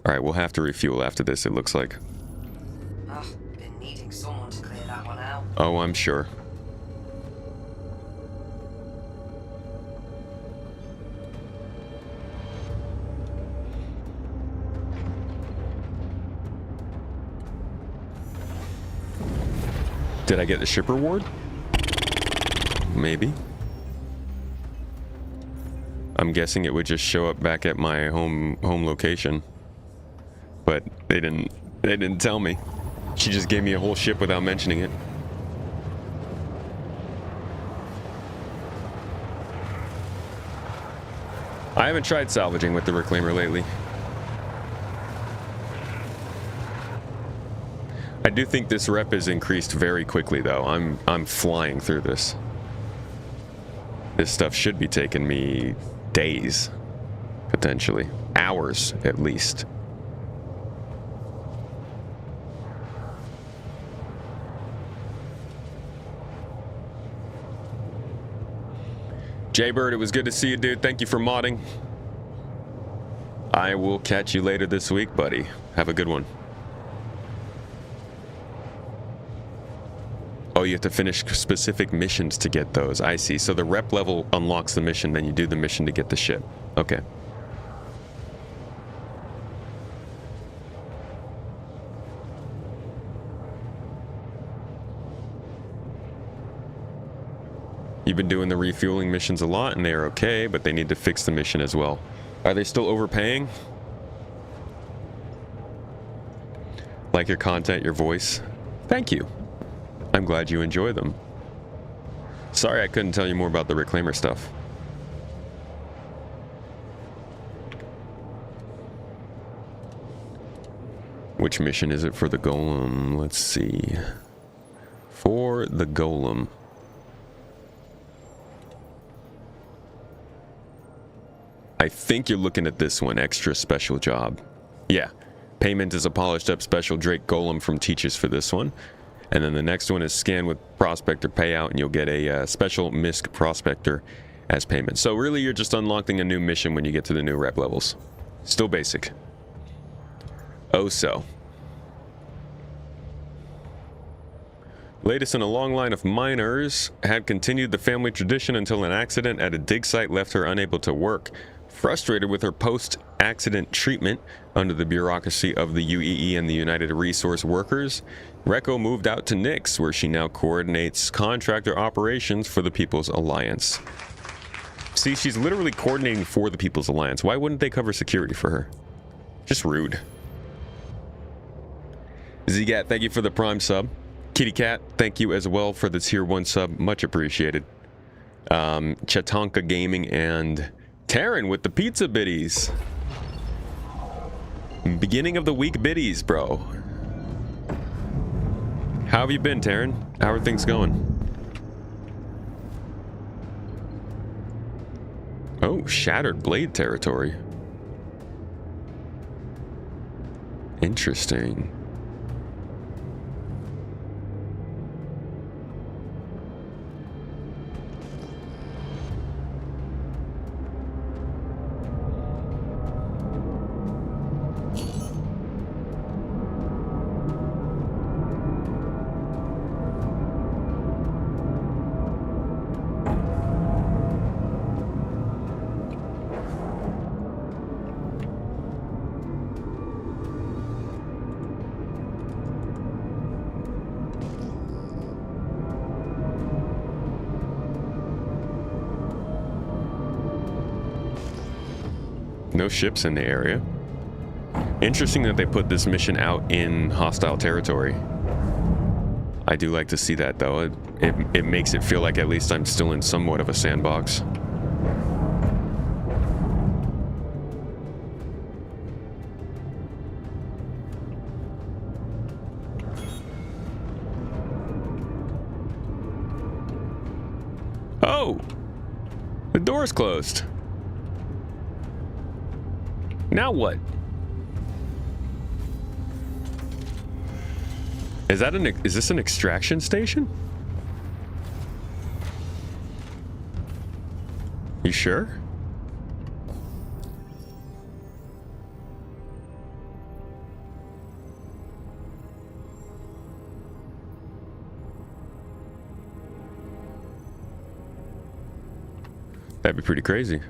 Alright, we'll have to refuel after this, it looks like. Been needing someone to clear that one out. Oh, I'm sure. Did I get the ship reward? Maybe. I'm guessing it would just show up back at my home location. But they didn't tell me. She just gave me a whole ship without mentioning it. I haven't tried salvaging with the Reclaimer lately. I do think this rep is increased very quickly though. I'm flying through this. This stuff should be taking me days, potentially. Hours, at least. Jaybird, it was good to see you, dude. Thank you for modding. I will catch you later this week, buddy. Have a good one. Oh, you have to finish specific missions to get those. I see. So the rep level unlocks the mission, then you do the mission to get the ship. Okay. You've been doing the refueling missions a lot, and they are okay, but they need to fix the mission as well. Are they still overpaying? Like your content, your voice? Thank you. I'm glad you enjoy them. Sorry I couldn't tell you more about the Reclaimer stuff. Which mission is it for the Golem? Let's see. For the Golem. I think you're looking at this one, extra special job. Yeah. Payment is a polished up special Drake Golem from Teachers for this one. And then the next one is scan with Prospector Payout, and you'll get a special MISC Prospector as payment. So really, you're just unlocking a new mission when you get to the new rep levels. Still basic. Oh so. Latest in a long line of miners had continued the family tradition until an accident at a dig site left her unable to work. Frustrated with her post-accident treatment under the bureaucracy of the UEE and the United Resource Workers, Recco moved out to Nix, where she now coordinates contractor operations for the People's Alliance. See, she's literally coordinating for the People's Alliance. Why wouldn't they cover security for her? Just rude. Zgat, thank you for the Prime sub. Kitty Cat, thank you as well for the Tier 1 sub. Much appreciated. Chatonka Gaming and Taryn with the pizza biddies. Beginning of the week biddies, bro. How have you been, Taryn? How are things going? Oh, Shattered Blade territory. Interesting. No ships in the area. Interesting that they put this mission out in hostile territory. I do like to see that though. It makes it feel like at least I'm still in somewhat of a sandbox. door's closed. Now what? Is this an extraction station? You sure? That'd be pretty crazy.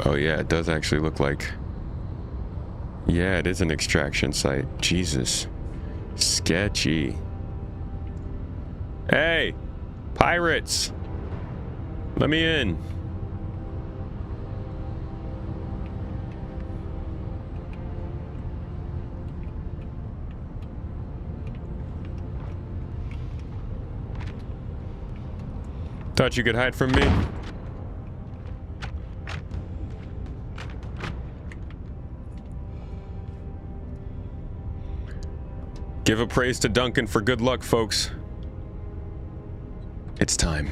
Oh yeah, it does actually look like... Yeah, it is an extraction site. Jesus. Sketchy. Hey! Pirates! Let me in. Thought you could hide from me? Give a praise to Duncan for good luck, folks. It's time.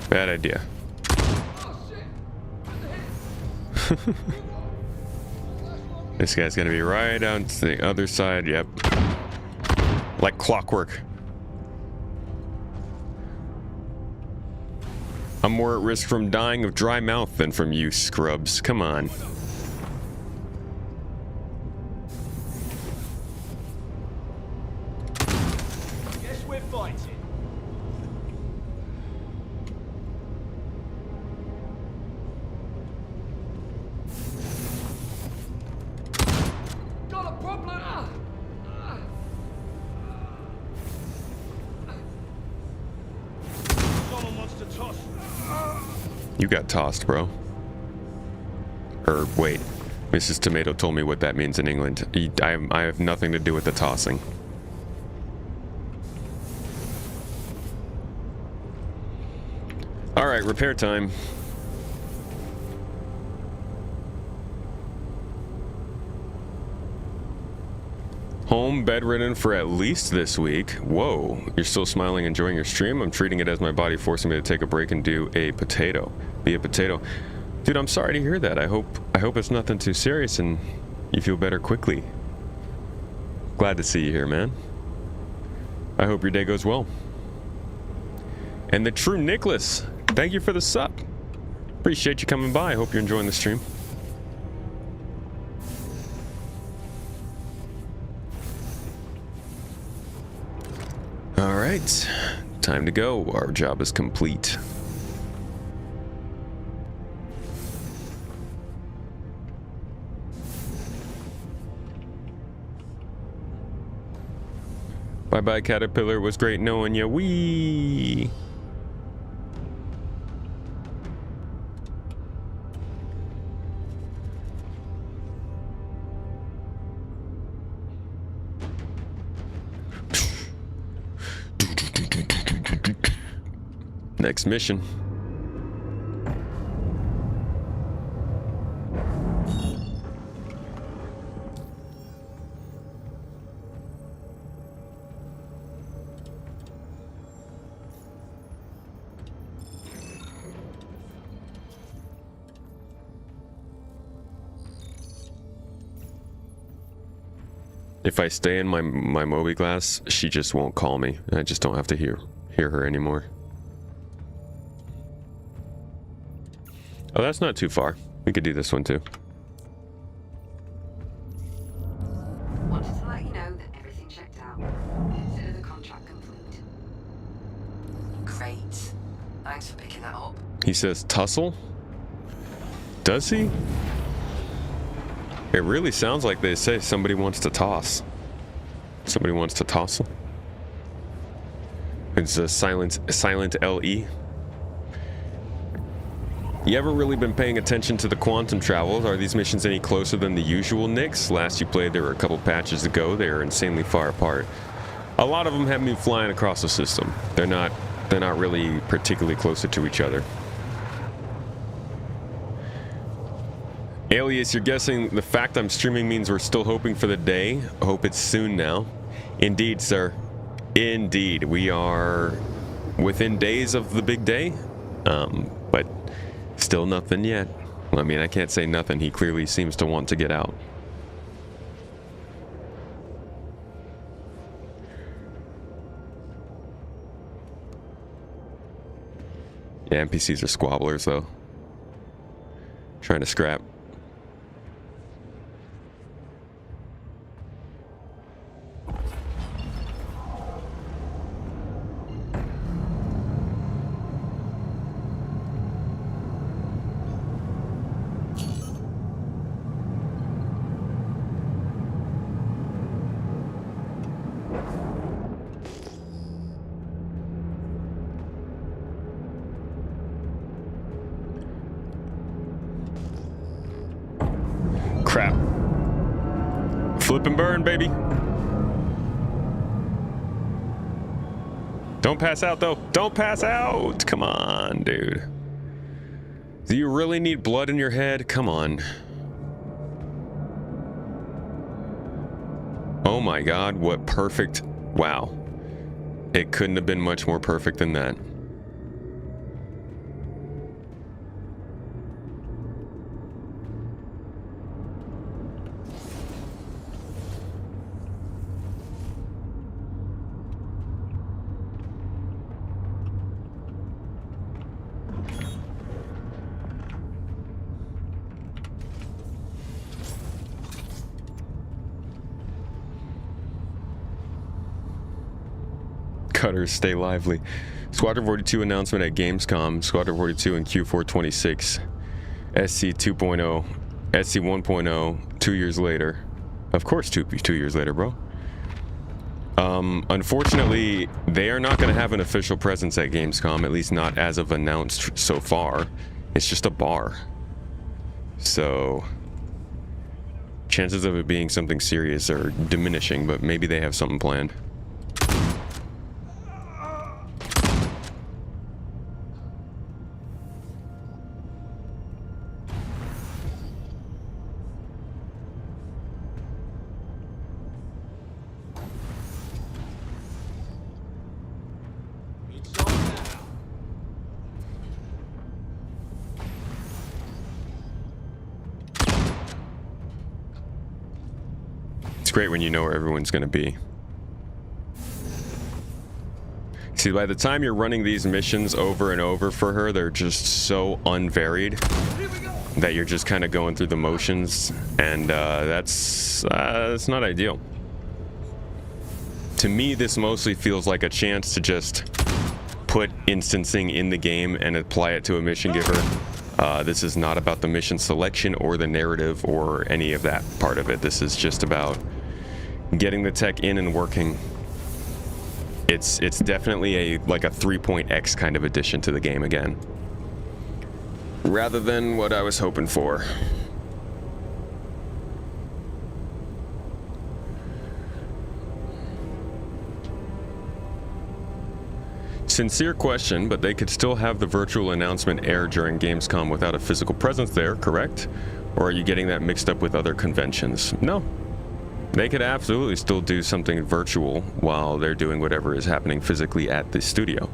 Bad idea. This guy's gonna be right on to the other side. Yep. Like clockwork. I'm more at risk from dying of dry mouth than from you scrubs. Come on. Guess we're fighting. Got a problem? Someone wants to toss. You got tossed, bro. Or wait, Mrs. Tomato told me what that means in England. I have nothing to do with the tossing. All right, repair time. Home bedridden for at least this week. Whoa, you're still smiling, enjoying your stream? I'm treating it as my body forcing me to take a break and do a potato. Be a potato. Dude, I'm sorry to hear that. I hope it's nothing too serious and you feel better quickly. Glad to see you here, man. I hope your day goes well. And the true Nicholas, thank you for the sub. Appreciate you coming by. I hope you're enjoying the stream. All right, time to go. Our job is complete. Bye-bye, Caterpillar. It was great knowing you. Wee. Next mission. If I stay in my Moby glass, she just won't call me. I just don't have to hear her anymore. Oh, that's not too far. We could do this one too. let you know that everything checked out. Consider the contract complete. Great. Thanks for picking that up. He says tussle? Does he? It really sounds like they say somebody wants to toss. Somebody wants to tussle. It's a silent LE. You ever really been paying attention to the quantum travels? Are these missions any closer than the usual Nicks? Last you played, there were a couple patches ago. They are insanely far apart. A lot of them have me flying across the system. They're not really particularly closer to each other. Alias, you're guessing the fact I'm streaming means we're still hoping for the day. Hope it's soon now. Indeed, sir. Indeed. We are within days of the big day. But still nothing yet. I mean, I can't say nothing. He clearly seems to want to get out. Yeah, NPCs are squabblers, though. Trying to scrap. Crap. Flip and burn, baby. Don't pass out, though. Don't pass out. Come on, dude. Do you really need blood in your head? Come on. Oh my God, what perfect. Wow. It couldn't have been much more perfect than that. Cutters, stay lively. Squadron 42 announcement at Gamescom. Squadron 42 in Q4 26. SC 2.0. SC 1.0. 2 years later. Of course, two years later, bro. Unfortunately, they are not going to have an official presence at Gamescom, at least not as of announced so far. It's just a bar. So, chances of it being something serious are diminishing, but maybe they have something planned. Great when you know where everyone's going to be. See, by the time you're running these missions over and over for her, they're just so unvaried that you're just kind of going through the motions, and that's not ideal. To me, this mostly feels like a chance to just put instancing in the game and apply it to a mission giver. This is not about the mission selection or the narrative or any of that part of it. This is just about getting the tech in and working. It's definitely like a 3.x kind of addition to the game again, rather than what I was hoping for. Sincere question, but they could still have the virtual announcement air during Gamescom without a physical presence there, correct? Or are you getting that mixed up with other conventions? No. They could absolutely still do something virtual while they're doing whatever is happening physically at the studio.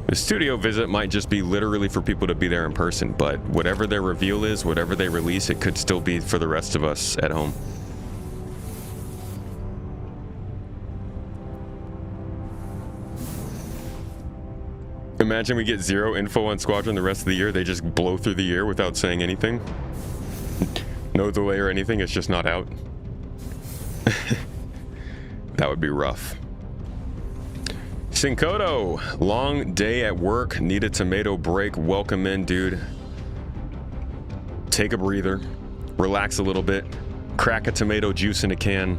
The studio visit might just be literally for people to be there in person, but whatever their reveal is, whatever they release, it could still be for the rest of us at home. Imagine we get zero info on Squadron the rest of the year. They just blow through the year without saying anything. No delay or anything, it's just not out. That would be rough. Cincoto, long day at work, need a tomato break. Welcome in, dude. Take a breather, relax a little bit, crack a tomato juice in a can.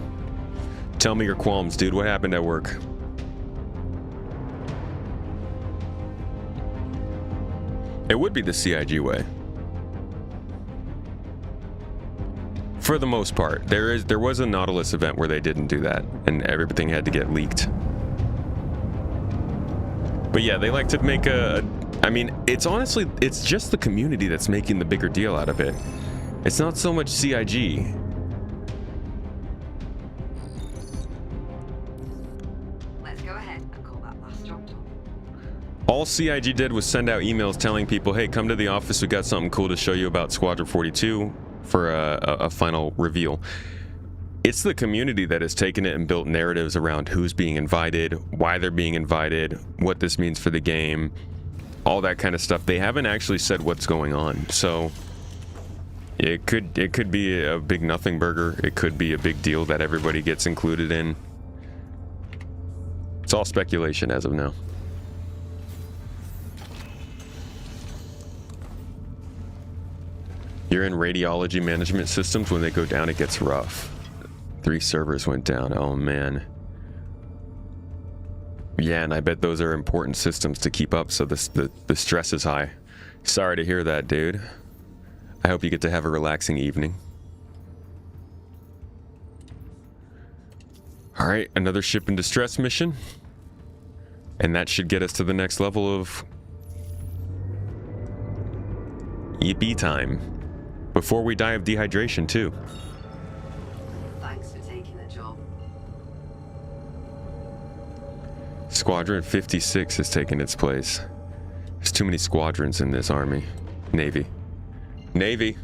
Tell me your qualms, dude. What happened at work? It would be the CIG way. For the most part. There was a Nautilus event where they didn't do that, and everything had to get leaked. But yeah, they like to make I mean, it's honestly, it's just the community that's making the bigger deal out of it. It's not so much CIG. Let's go ahead and call that last job done. All CIG did was send out emails telling people, hey, come to the office, we got something cool to show you about Squadron 42 for a final reveal. It's the community that has taken it and built narratives around who's being invited, why they're being invited, what this means for the game, all that kind of stuff. They haven't actually said what's going on, so it could be a big nothing burger. It could be a big deal that everybody gets included in. It's all speculation as of now. You're in radiology management systems. When they go down, it gets rough. 3 servers went down. Oh man. Yeah, and I bet those are important systems to keep up, so the stress is high. Sorry to hear that, dude. I hope you get to have a relaxing evening. All right, another ship in distress mission. And that should get us to the next level of yippee time. Before we die of dehydration, too. Thanks for taking the job. Squadron 56 has taken its place. There's too many squadrons in this army. Navy. Navy!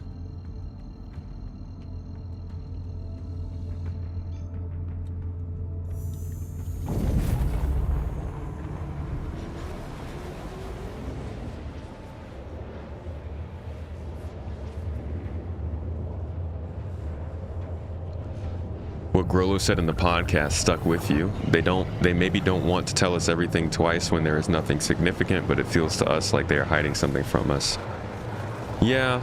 What Grollo said in the podcast stuck with you. They maybe don't want to tell us everything twice when there is nothing significant, but it feels to us like they are hiding something from us. Yeah,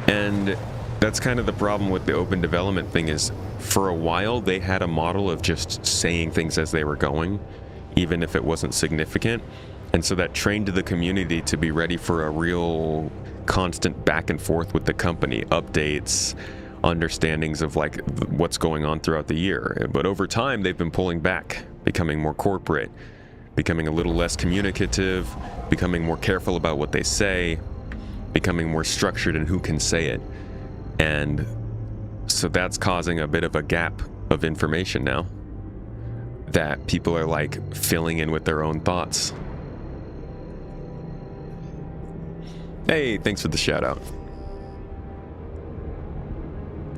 and that's kind of the problem with the open development thing is, for a while they had a model of just saying things as they were going, even if it wasn't significant. And so that trained the community to be ready for a real constant back and forth with the company, updates, understandings of like what's going on throughout the year. But over time they've been pulling back, becoming more corporate, becoming a little less communicative, becoming more careful about what they say, becoming more structured in who can say it. And so that's causing a bit of a gap of information now that people are like filling in with their own thoughts. Hey, thanks for the shout out.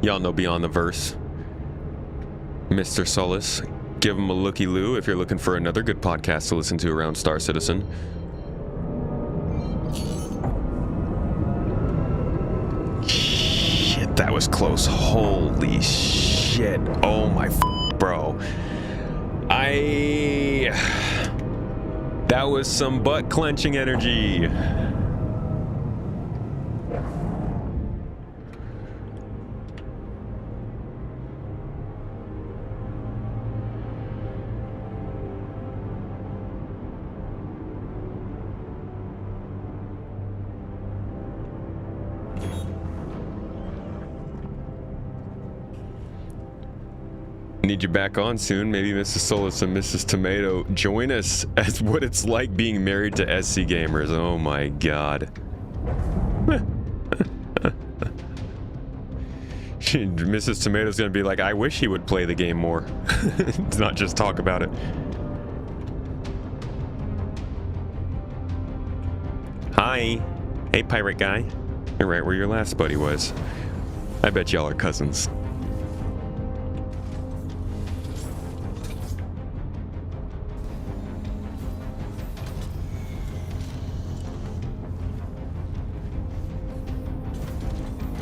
Y'all know Beyond the Verse. Mr. Solace, give him a looky-loo if you're looking for another good podcast to listen to around Star Citizen. Shit, that was close. Holy shit. Oh my bro. That was some butt clenching energy. Need you back on soon. Maybe Mrs. Solus and Mrs. Tomato join us as what it's like being married to SC gamers. Oh my god. Mrs. Tomato's gonna be like, I wish he would play the game more. Not just talk about it. Hi. Hey, pirate guy. You're right where your last buddy was. I bet y'all are cousins.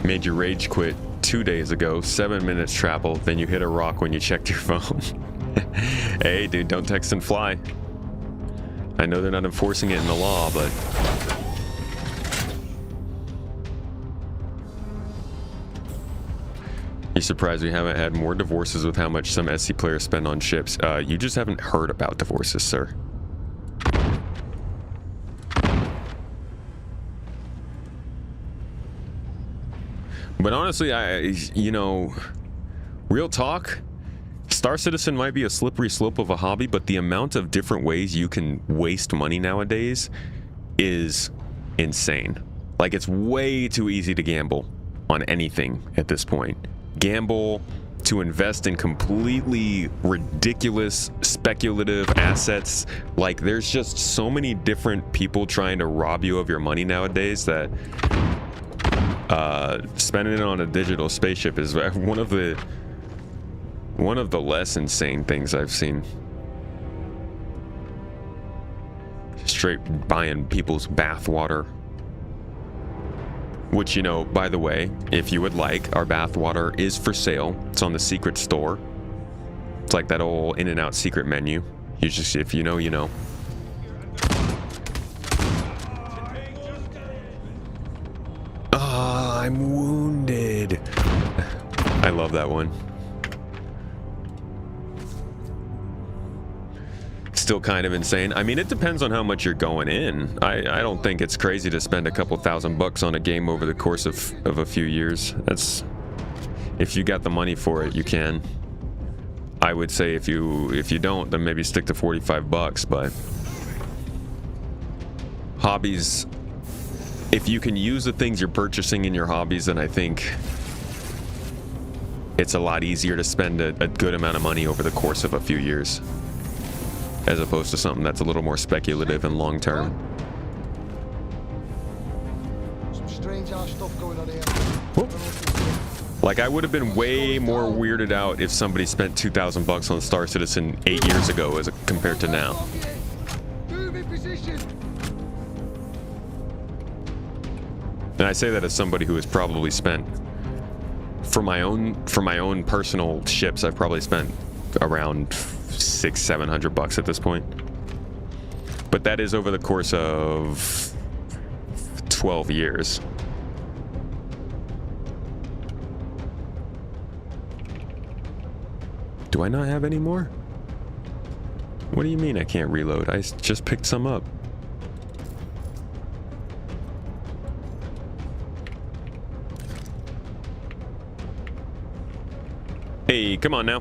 Made you rage quit 2 days ago, 7 minutes travel, then you hit a rock when you checked your phone. Hey, dude, don't text and fly. I know they're not enforcing it in the law, but... You surprised we haven't had more divorces with how much some SC players spend on ships? You just haven't heard about divorces, sir. But honestly, you know, real talk, Star Citizen might be a slippery slope of a hobby, but the amount of different ways you can waste money nowadays is insane. Like, it's way too easy to gamble on anything at this point. Gamble, to invest in completely ridiculous speculative assets. Like, there's just so many different people trying to rob you of your money nowadays that spending it on a digital spaceship is one of the less insane things I've seen. Straight buying people's bathwater. Which, you know, by the way, if you would like, our bathwater is for sale. It's on the secret store. It's like that old In-N-Out secret menu. You just, if you know, you know. Ah, I'm wounded. I love that one. Still kind of insane. I mean, it depends on how much you're going in. I don't think it's crazy to spend a couple $1,000 on a game over the course of a few years. That's, if you got the money for it, you can. I would say if you don't, then maybe stick to $45. But hobbies, if you can use the things you're purchasing in your hobbies, then I think it's a lot easier to spend a good amount of money over the course of a few years, as opposed to something that's a little more speculative and long term. Some strange ass stuff going on here. Like, I would have been way more weirded out if somebody spent $2,000 on Star Citizen 8 years ago as compared to now. Move in position. And I say that as somebody who has probably spent, for my own personal ships, I've probably spent around $600-700 at this point. But that is over the course of 12 years. Do I not have any more? What do you mean I can't reload? I just picked some up. Hey, come on now.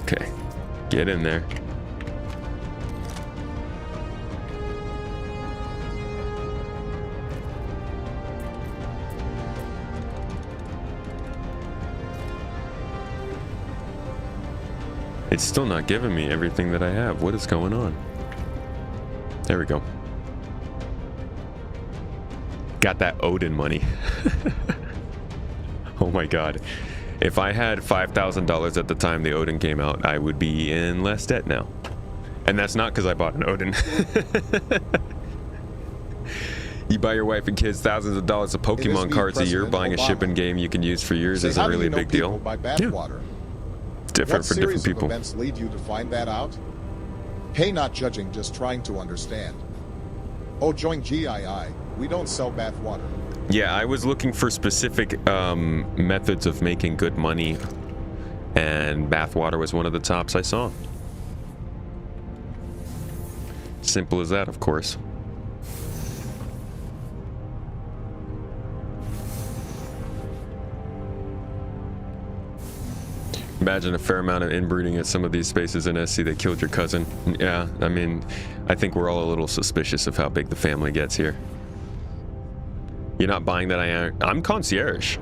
Okay, get in there. It's still not giving me everything that I have. What is going on? There we go. Got that Odin money. Oh my god. If I had $5,000 at the time the Odin came out, I would be in less debt now. And that's not because I bought an Odin. You buy your wife and kids thousands of dollars of Pokemon cards a year, buying a shipping game you can use for years isn't really a big deal. Yeah. It's different for different people. What series of events lead you to find that out? Hey, not judging, just trying to understand. Oh, join GII. We don't sell bath water. Yeah, I was looking for specific methods of making good money, and bathwater was one of the tops I saw. Simple as that, of course. Imagine a fair amount of inbreeding at some of these spaces in SC that killed your cousin. Yeah, I mean, I think we're all a little suspicious of how big the family gets here. You're not buying that I'm concierge,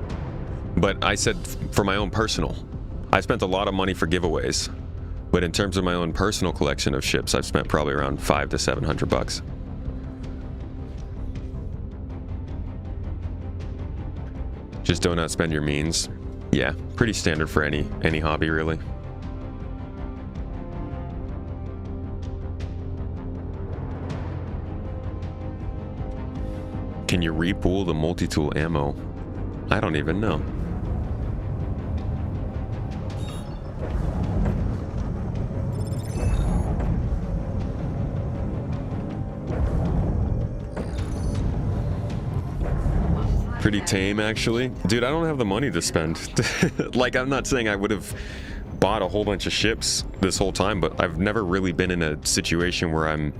but I said for my own personal. I spent a lot of money for giveaways, but in terms of my own personal collection of ships, I've spent probably around $500 to $700. Just don't outspend your means. Yeah, pretty standard for any hobby, really. Can you repool the multi-tool ammo? I don't even know. Pretty tame, actually. Dude, I don't have the money to spend. Like, I'm not saying I would have bought a whole bunch of ships this whole time, but I've never really been in a situation where I'm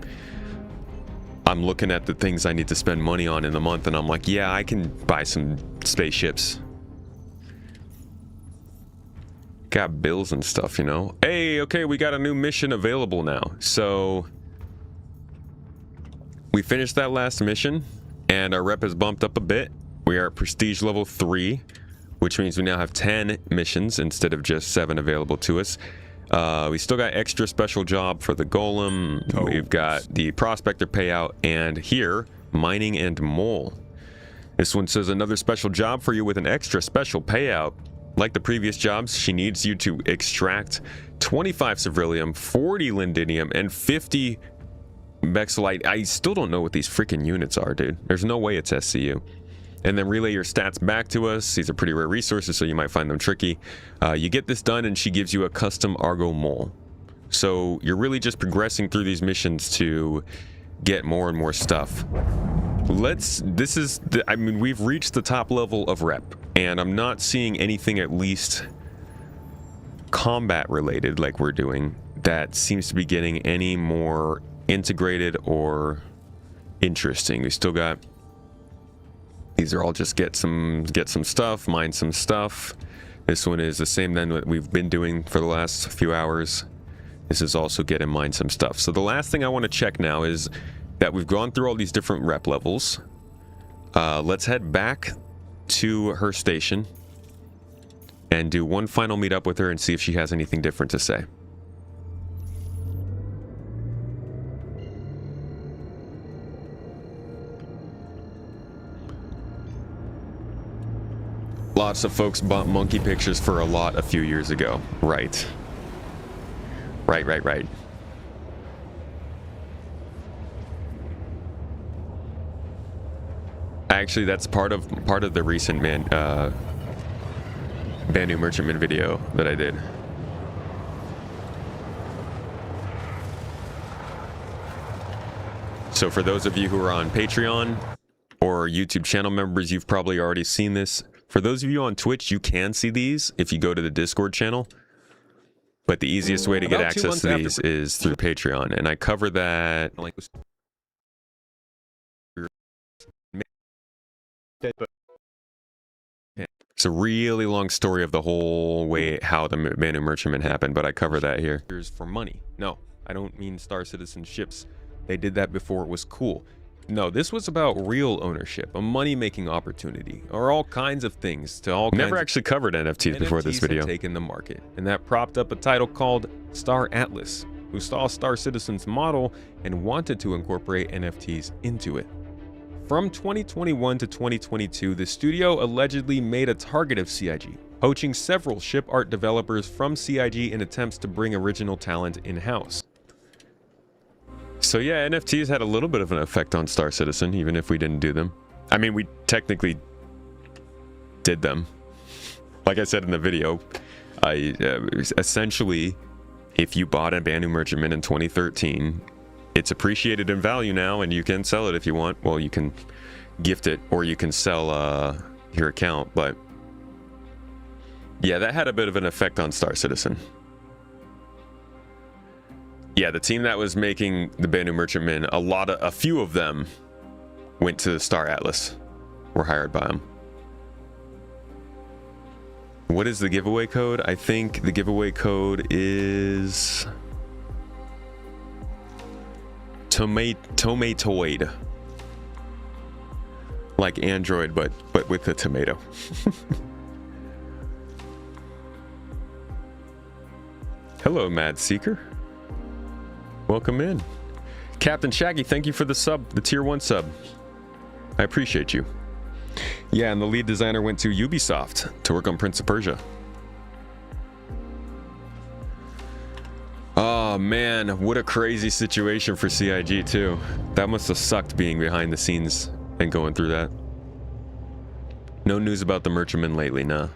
looking at the things I need to spend money on in the month, and I'm like, yeah, I can buy some spaceships. Got bills and stuff, you know? Hey, okay, we got a new mission available now. So we finished that last mission, and our rep has bumped up a bit. We are at prestige level 3, which means we now have 10 missions instead of just 7 available to us. We still got extra special job for the golem. We've got the prospector payout, and here, mining and mole. This one says another special job for you with an extra special payout. Like the previous jobs, she needs you to extract 25 ceruleum, 40 lindinium, and 50 Bexolite. I still don't know what these freaking units are, dude. There's no way it's SCU. And then relay your stats back to us. These are pretty rare resources, so you might find them tricky. You get this done, and she gives you a custom Argo mole. So you're really just progressing through these missions to get more and more stuff. I mean, we've reached the top level of rep, and I'm not seeing anything at least combat related like we're doing that seems to be getting any more integrated or interesting. We still got... These are all just get some stuff, mine some stuff. This one is the same then what we've been doing for the last few hours. This is also get and mine some stuff. So the last thing I want to check now is that we've gone through all these different rep levels. Let's head back to her station and do one final meetup with her and see if she has anything different to say. Lots of folks bought monkey pictures for a lot a few years ago. Right. Right. Actually, that's part of the recent Banu Merchantman video that I did. So for those of you who are on Patreon or YouTube channel members, you've probably already seen this. For those of you on Twitch, you can see these if you go to the Discord channel. But the easiest way to get access to these is through Patreon. And I cover that... It's a really long story of the whole way how the Banu Merchantman happened, but I cover that here. Here's for money. No, I don't mean Star Citizen ships. They did that before it was cool. No, this was about real ownership, a money-making opportunity, or all kinds of things to all kinds. Never actually covered NFTs before this video. Had taken the market, and that propped up a title called Star Atlas, who saw Star Citizen's model and wanted to incorporate NFTs into it. From 2021 to 2022, the studio allegedly made a target of CIG, poaching several ship art developers from CIG in attempts to bring original talent in-house. So yeah, NFTs had a little bit of an effect on Star Citizen, even if we didn't do them. I mean, we technically did them. Like I said in the video, essentially, if you bought a Banu Merchantman in 2013, it's appreciated in value now, and you can sell it if you want. Well, you can gift it, or you can sell your account, but yeah, that had a bit of an effect on Star Citizen. Yeah, the team that was making the Banu Merchantman, a few of them went to Star Atlas, were hired by them. What is the giveaway code? I think the giveaway code is Tomatoid. Like Android, but with a tomato. Hello, Mad Seeker. Welcome in. Captain Shaggy, thank you for the sub, the tier 1 sub. I appreciate you. Yeah, and the lead designer went to Ubisoft to work on Prince of Persia. Oh man, what a crazy situation for CIG too. That must have sucked being behind the scenes and going through that. No news about the merchantman lately, nah.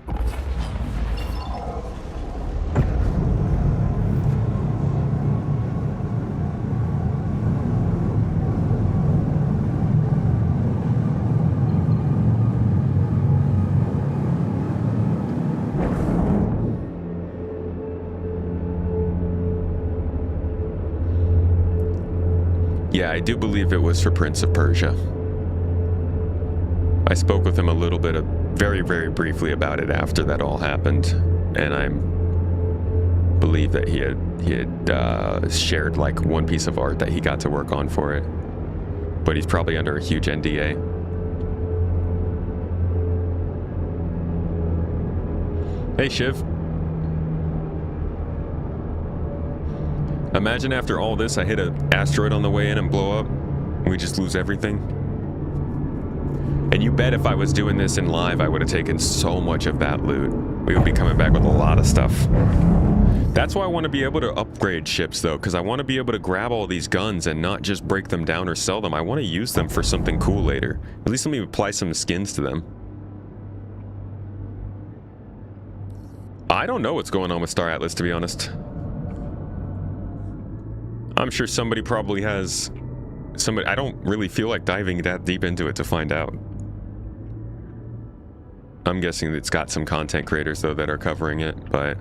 Yeah, I do believe it was for Prince of Persia. I spoke with him a little bit, very, very briefly about it after that all happened, and I believe that he had shared like one piece of art that he got to work on for it, but he's probably under a huge NDA. Hey, Shiv. Imagine after all this, I hit an asteroid on the way in and blow up. We just lose everything. And you bet if I was doing this in live, I would have taken so much of that loot. We would be coming back with a lot of stuff. That's why I want to be able to upgrade ships, though, because I want to be able to grab all these guns and not just break them down or sell them. I want to use them for something cool later. At least let me apply some skins to them. I don't know what's going on with Star Atlas, to be honest. I'm sure somebody probably has somebody. I don't really feel like diving that deep into it to find out. I'm guessing it's got some content creators though that are covering it, but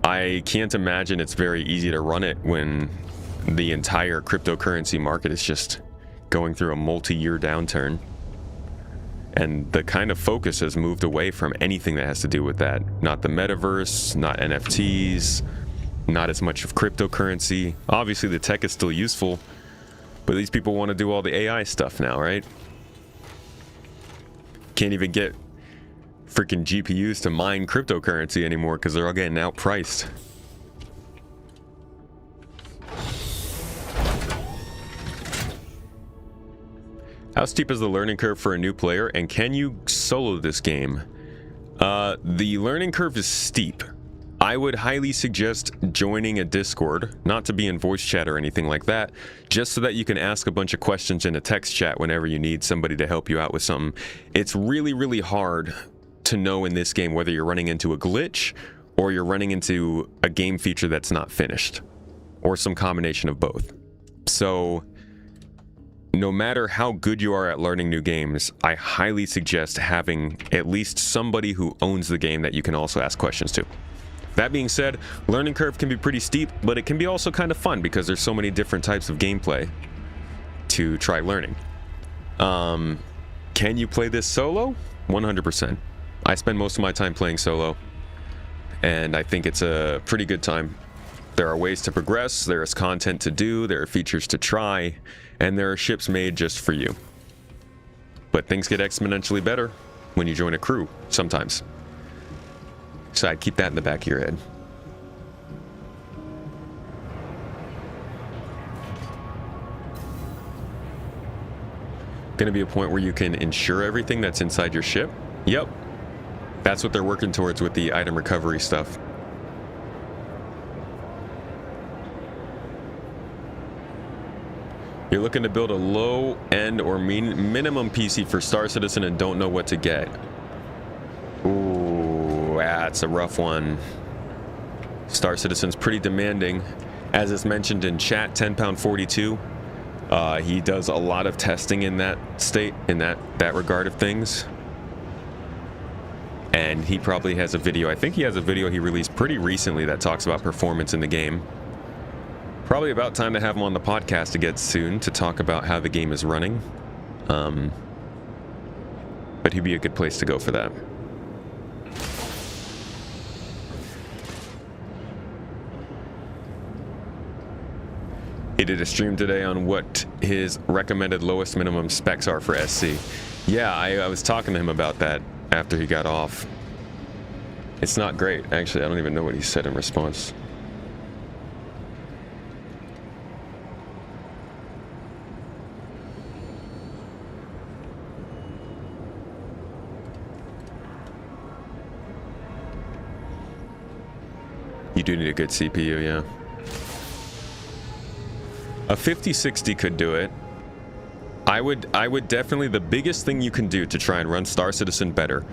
I can't imagine it's very easy to run it when the entire cryptocurrency market is just going through a multi-year downturn. And the kind of focus has moved away from anything that has to do with that. Not the metaverse, not NFTs, not as much of cryptocurrency. Obviously the tech is still useful, but these people want to do all the AI stuff now, right? Can't even get freaking GPUs to mine cryptocurrency anymore because they're all getting outpriced. How steep is the learning curve for a new player, and can you solo this game? The learning curve is steep. I would highly suggest joining a Discord, not to be in voice chat or anything like that, just so that you can ask a bunch of questions in a text chat whenever you need somebody to help you out with something. It's really, really hard to know in this game whether you're running into a glitch or you're running into a game feature that's not finished, or some combination of both. So no matter how good you are at learning new games, I highly suggest having at least somebody who owns the game that you can also ask questions to. That being said, learning curve can be pretty steep, but it can be also kind of fun because there's so many different types of gameplay to try learning. Can you play this solo? 100%. I spend most of my time playing solo, and I think it's a pretty good time. There are ways to progress, there is content to do, there are features to try, and there are ships made just for you. But things get exponentially better when you join a crew, sometimes. So I'd keep that in the back of your head. Gonna be a point where you can insure everything that's inside your ship? Yep. That's what they're working towards with the item recovery stuff. You're looking to build a low-end or minimum PC for Star Citizen and don't know what to get. Ooh, that's a rough one. Star Citizen's pretty demanding. As is mentioned in chat, 10#42. He does a lot of testing in that state, in that regard of things. And he probably has a video. I think he has a video he released pretty recently that talks about performance in the game. Probably about time to have him on the podcast again soon to talk about how the game is running. But he'd be a good place to go for that. He did a stream today on what his recommended lowest minimum specs are for SC. Yeah, I was talking to him about that after he got off. It's not great, actually. I don't even know what he said in response. You do need a good CPU, yeah. A 5060 could do it. I would definitely, the biggest thing you can do to try and run Star Citizen better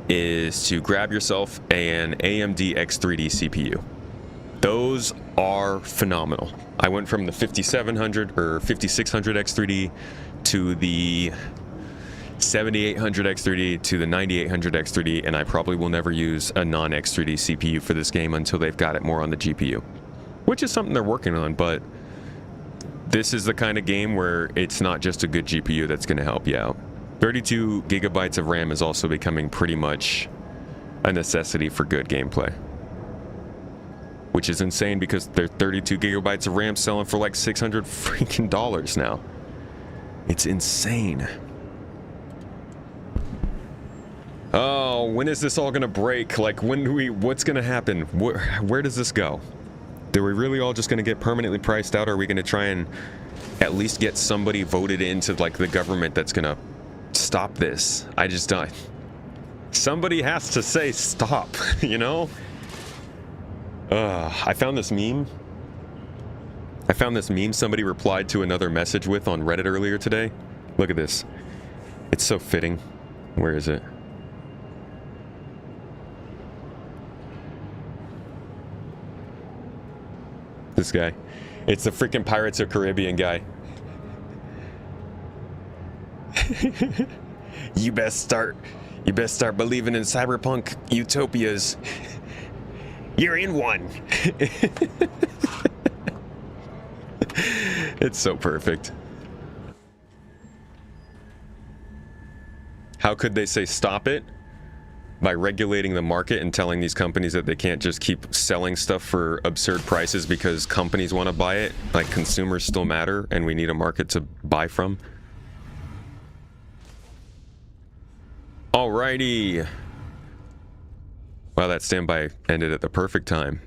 is to grab yourself an AMD X3D CPU. Those are phenomenal. I went from the 5700 or 5600 X3D to the 7800 X3D to the 9800 X3D, and I probably will never use a non-X3D CPU for this game until they've got it more on the GPU, which is something they're working on, but this is the kind of game where it's not just a good GPU that's going to help you out. 32 gigabytes of RAM is also becoming pretty much a necessity for good gameplay, which is insane because they're 32 gigabytes of RAM selling for like $600 freaking dollars now. It's insane. Oh, when is this all gonna break? Like, when do we, what's gonna happen? Where does this go? Are we really all just gonna get permanently priced out, or are we gonna try and at least get somebody voted into like the government that's gonna stop this? I just don't. Somebody has to say stop, you know? I found this meme. Somebody replied to another message with on Reddit earlier today. Look at this. It's so fitting. Where is it? This guy. It's the freaking Pirates of Caribbean guy. You best start believing in cyberpunk utopias. You're in one. It's so perfect. How could they say stop it? By regulating the market and telling these companies that they can't just keep selling stuff for absurd prices because companies want to buy it. Like, consumers still matter and we need a market to buy from. Alrighty. Wow, that standby ended at the perfect time.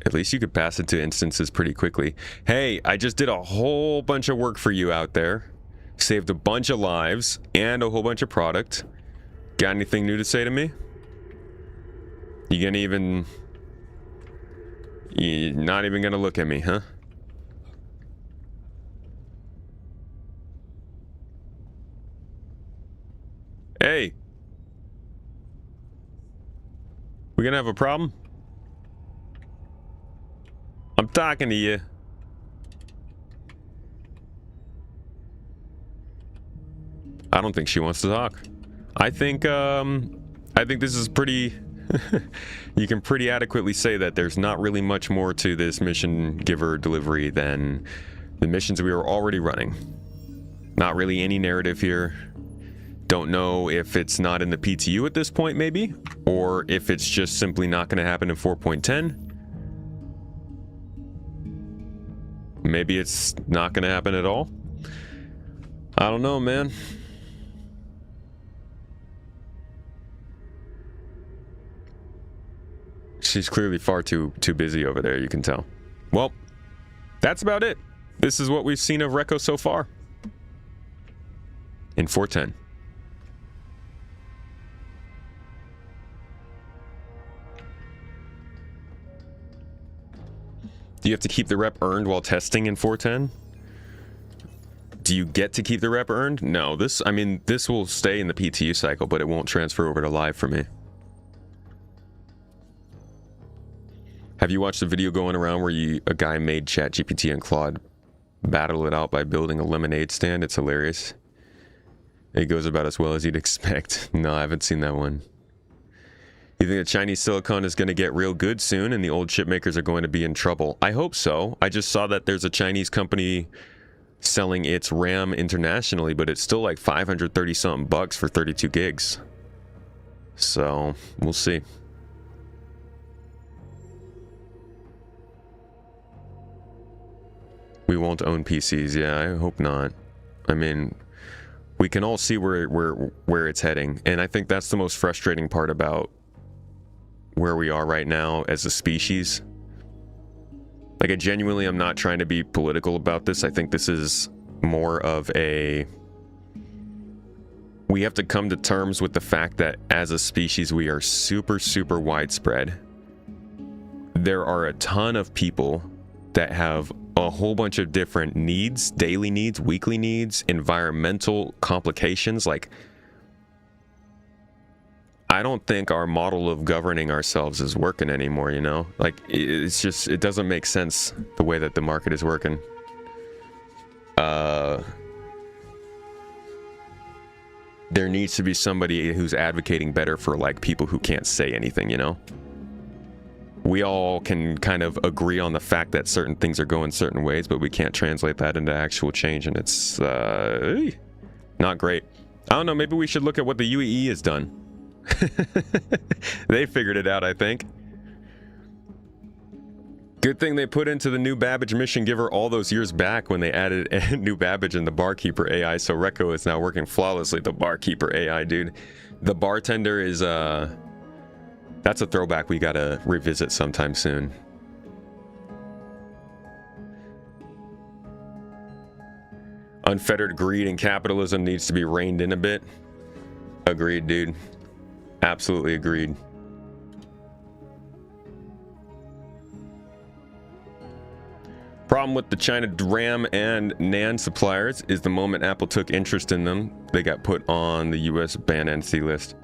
At least you could pass it to instances pretty quickly. Hey, I just did a whole bunch of work for you out there. Saved a bunch of lives and a whole bunch of product. Got anything new to say to me? You're not even gonna look at me, huh? Hey. We gonna have a problem? I'm talking to you. I don't think she wants to talk. I think this is pretty you can pretty adequately say that there's not really much more to this mission giver delivery than the missions we were already running. Not really any narrative here. Don't know if it's not in the PTU at this point, maybe, or if it's just simply not going to happen in 4.10. Maybe it's not going to happen at all. I don't know, man. She's clearly far too busy over there, you can tell. Well, that's about it. This is what we've seen of Recco so far. In 4.10. Do you have to keep the rep earned while testing in 4.10? Do you get to keep the rep earned? No, this will stay in the PTU cycle, but it won't transfer over to live for me. Have you watched the video going around where a guy made ChatGPT and Claude battle it out by building a lemonade stand? It's hilarious. It goes about as well as you'd expect. No, I haven't seen that one. You think the Chinese silicon is going to get real good soon and the old chip makers are going to be in trouble? I hope so. I just saw that there's a Chinese company selling its RAM internationally, but it's still like 530 something bucks for 32 gigs. So, we'll see. We won't own PCs. Yeah, I hope not. I mean, we can all see where it's heading, and I think that's the most frustrating part about where we are right now as a species. Like, I genuinely am not trying to be political about this. I think this is more of a... We have to come to terms with the fact that as a species, we are super, super widespread. There are a ton of people that have a whole bunch of different needs, daily needs, weekly needs, environmental complications. Like, I don't think our model of governing ourselves is working anymore, you know? Like, it's just, it doesn't make sense the way that the market is working. There needs to be somebody who's advocating better for, like, people who can't say anything, you know? We all can kind of agree on the fact that certain things are going certain ways, but we can't translate that into actual change, and it's not great. I don't know, maybe we should look at what the UEE has done. They figured it out, I think. Good thing they put into the new Babbage mission giver all those years back when they added a new Babbage and the barkeeper AI, so Rekko is now working flawlessly. The barkeeper AI, dude. The bartender is, that's a throwback we gotta revisit sometime soon. Unfettered greed and capitalism needs to be reined in a bit. Agreed, dude. Absolutely agreed. Problem with the China RAM and NAND suppliers is the moment Apple took interest in them, they got put on the US ban entity list.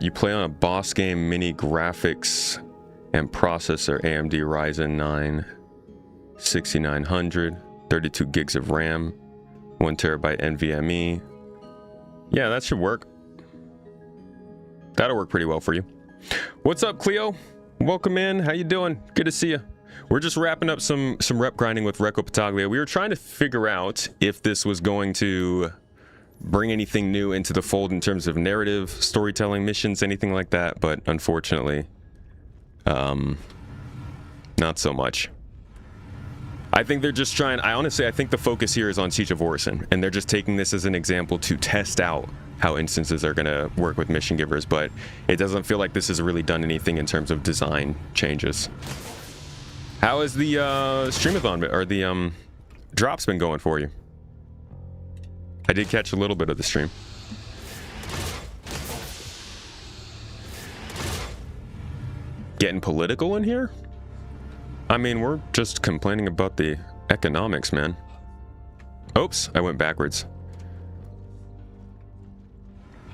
You play on a boss game mini graphics and processor AMD Ryzen 9 6900, 32 gigs of RAM, 1 terabyte NVMe. Yeah, that should work. That'll work pretty well for you. What's up, Cleo? Welcome in. How you doing? Good to see you. We're just wrapping up some rep grinding with Rekko Pataglia. We were trying to figure out if this was going to bring anything new into the fold in terms of narrative, storytelling, missions, anything like that, but unfortunately, not so much. I think they're just trying, I think the focus here is on Siege of Orison, and they're just taking this as an example to test out how instances are going to work with mission givers, but it doesn't feel like this has really done anything in terms of design changes. How has the streamathon, or the drops been going for you? I did catch a little bit of the stream. Getting political in here? I mean, we're just complaining about the economics, man. Oops, I went backwards.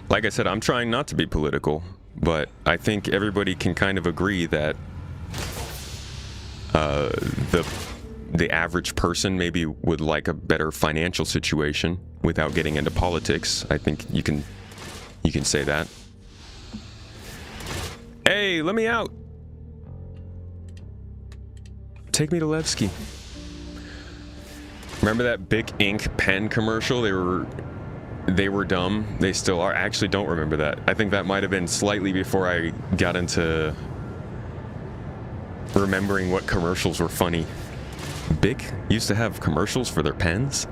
Like I said, I'm trying not to be political, but I think everybody can kind of agree that the average person maybe would like a better financial situation without getting into politics. I think you can say that. Hey, let me out. Take me to Levski. Remember that Bic ink pen commercial? They were dumb. They still are. I actually don't remember that. I think that might have been slightly before I got into remembering what commercials were funny. Bic used to have commercials for their pens.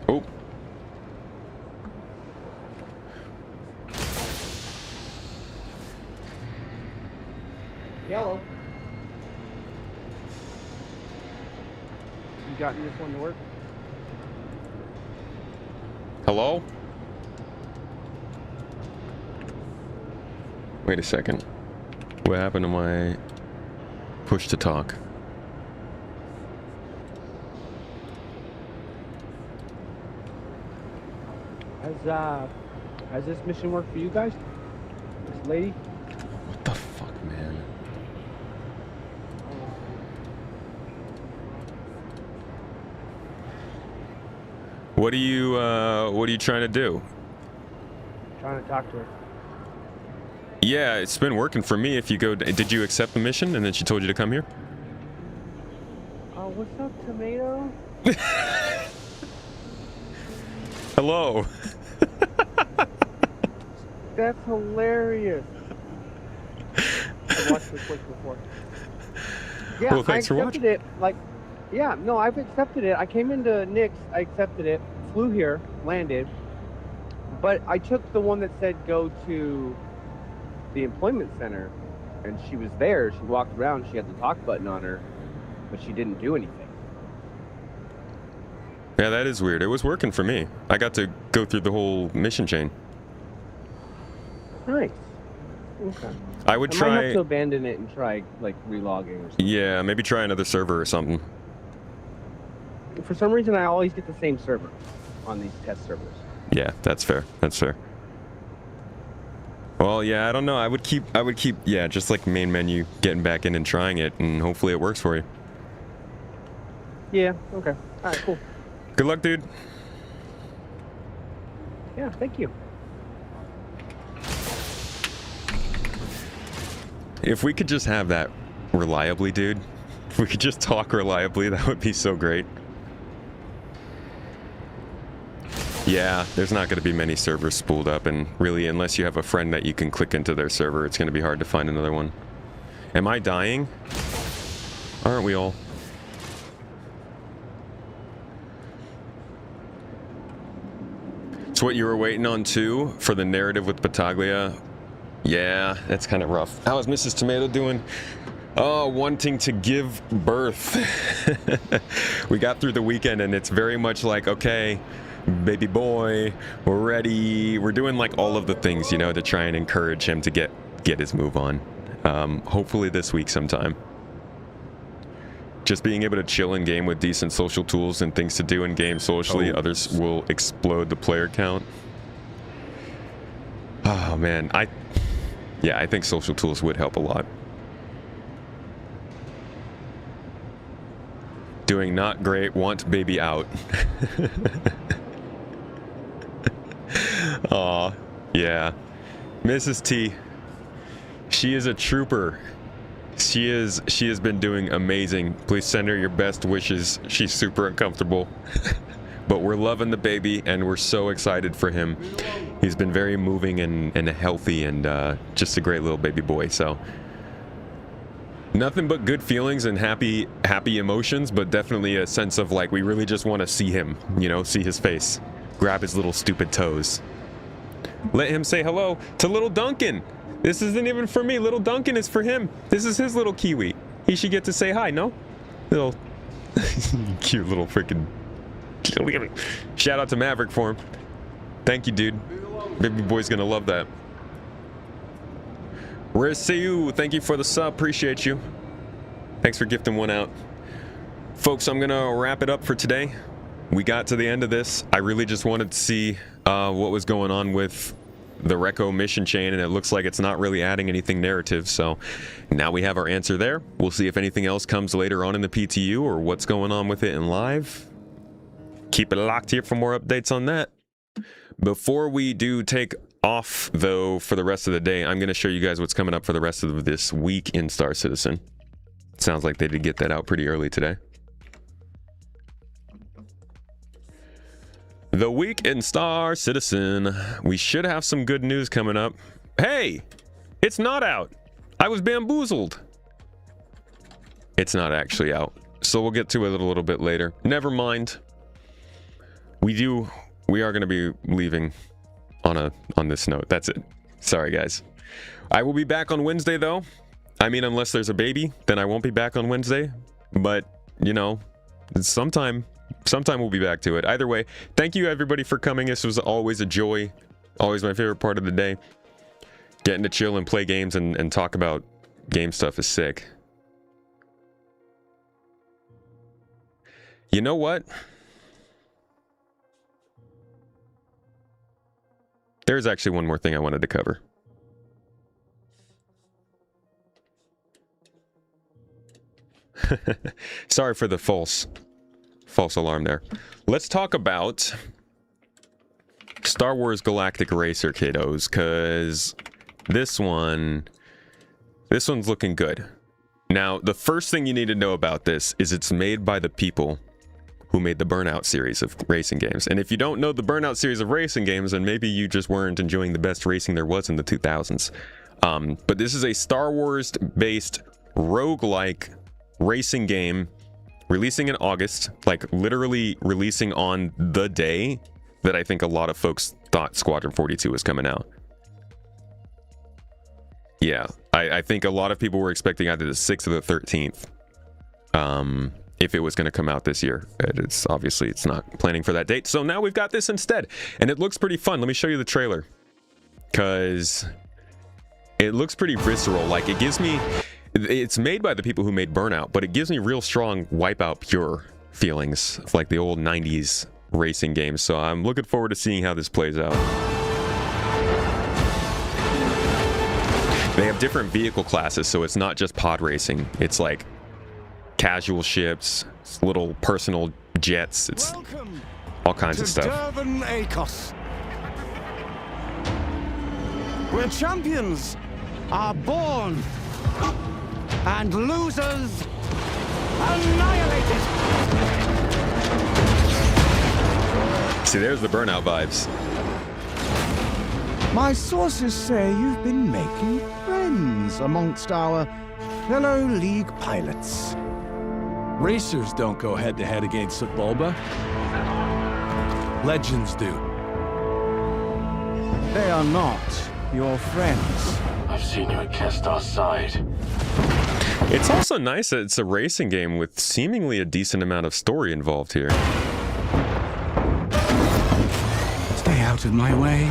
Oh. Yellow. You got this one to work? Hello? Wait a second. What happened to my push to talk? Has this mission worked for you guys? This lady? What the fuck, man? What are you trying to do? Trying to talk to her. Yeah, it's been working for me. If you go, did you accept the mission and then she told you to come here? What's up, tomato? Hello. That's hilarious. I've watched this quick before. Yeah, Well, thanks I for accepted it. Like, yeah, no, I've accepted it. I came into Nick's, I accepted it, flew here, landed, but I took the one that said go to the employment center, and she was there. She walked around. She had the talk button on her, but she didn't do anything. Yeah, that is weird. It was working for me. I got to go through the whole mission chain. Nice. Okay. I would I try. might have to abandon it and try like relogging or something. Yeah, maybe try another server or something. For some reason, I always get the same server on these test servers. Yeah, that's fair. That's fair. Well, yeah, I don't know. I would keep, yeah, just like main menu, getting back in and trying it, and hopefully it works for you. Yeah. Okay. All right. Cool. Good luck, dude. Yeah. Thank you. If we could just have that reliably, dude. If we could just talk reliably, that would be so great. Yeah, there's not going to be many servers spooled up, and really, unless you have a friend that you can click into their server, it's going to be hard to find another one. Am I dying? Aren't we all? It's what you were waiting on too, for the narrative with Battaglia. Yeah, that's kind of rough. How is Mrs. Tomato doing? Oh, wanting to give birth. We got through the weekend, and it's very much like, okay, baby boy, we're ready. We're doing like all of the things, you know, to try and encourage him to get his move on. Hopefully this week sometime. Just being able to chill in game with decent social tools and things to do in game socially, others will explode the player count. Oh man, I think social tools would help a lot. Doing not great, want baby out. Aw, yeah. Mrs. T, she is a trooper. She has been doing amazing. Please send her your best wishes. She's super uncomfortable. But we're loving the baby, and we're so excited for him. He's been very moving and healthy, and just a great little baby boy. So nothing but good feelings and happy emotions, but definitely a sense of like we really just want to see him, you know, see his face, grab his little stupid toes. Let him say hello to little Duncan. This isn't even for me. Little Duncan is for him. This is his little kiwi. He should get to say hi, no? Little cute little freaking. Shout out to Maverick for him. Thank you, dude. Baby boy's gonna love that. Resiu, thank you for the sub. Appreciate you. Thanks for gifting one out. Folks, I'm gonna wrap it up for today. We got to the end of this. I really just wanted to see what was going on with the Reco mission chain, and it looks like it's not really adding anything narrative, so now we have our answer there. We'll see if anything else comes later on in the PTU or what's going on with it in live. Keep it locked here for more updates on that. Before we do take off, though, for the rest of the day, I'm going to show you guys what's coming up for the rest of this week in Star Citizen. Sounds like they did get that out pretty early today. The week in Star Citizen. We should have some good news coming up. Hey! It's not out! I was bamboozled! It's not actually out, so we'll get to it a little bit later. Never mind. We are going to be leaving on this note. That's it. Sorry, guys. I will be back on Wednesday, though. I mean, unless there's a baby, then I won't be back on Wednesday. But, you know, sometime we'll be back to it. Either way, thank you, everybody, for coming. This was always a joy. Always my favorite part of the day. Getting to chill and play games and talk about game stuff is sick. You know what? There's actually one more thing I wanted to cover. Sorry for the false alarm there. Let's talk about Star Wars Galactic Racer, kiddos, because this one's looking good. Now, the first thing you need to know about this is it's made by the people who made the Burnout series of racing games. And if you don't know the Burnout series of racing games, then maybe you just weren't enjoying the best racing there was in the 2000s. But this is a Star Wars-based roguelike racing game releasing in August, like literally releasing on the day that I think a lot of folks thought Squadron 42 was coming out. Yeah, I think a lot of people were expecting either the 6th or the 13th if it was going to come out this year. It's obviously it's not planning for that date, so now we've got this instead, and it looks pretty fun. Let me show you the trailer, because it looks pretty visceral. Like, it gives me, it's made by the people who made Burnout, but it gives me real strong Wipeout Pure feelings of like the old 90s racing games. So I'm looking forward to seeing how this plays out. They have different vehicle classes, so it's not just pod racing. It's like casual ships, it's little personal jets, it's all kinds of stuff. Durban Acos. Where champions are born and losers annihilated. See, there's the Burnout vibes. My sources say you've been making friends amongst our fellow League pilots. Racers don't go head-to-head against Bulba. Legends do. They are not your friends. I've seen you at Kestar's side. It's also nice that it's a racing game with seemingly a decent amount of story involved here. Stay out of my way.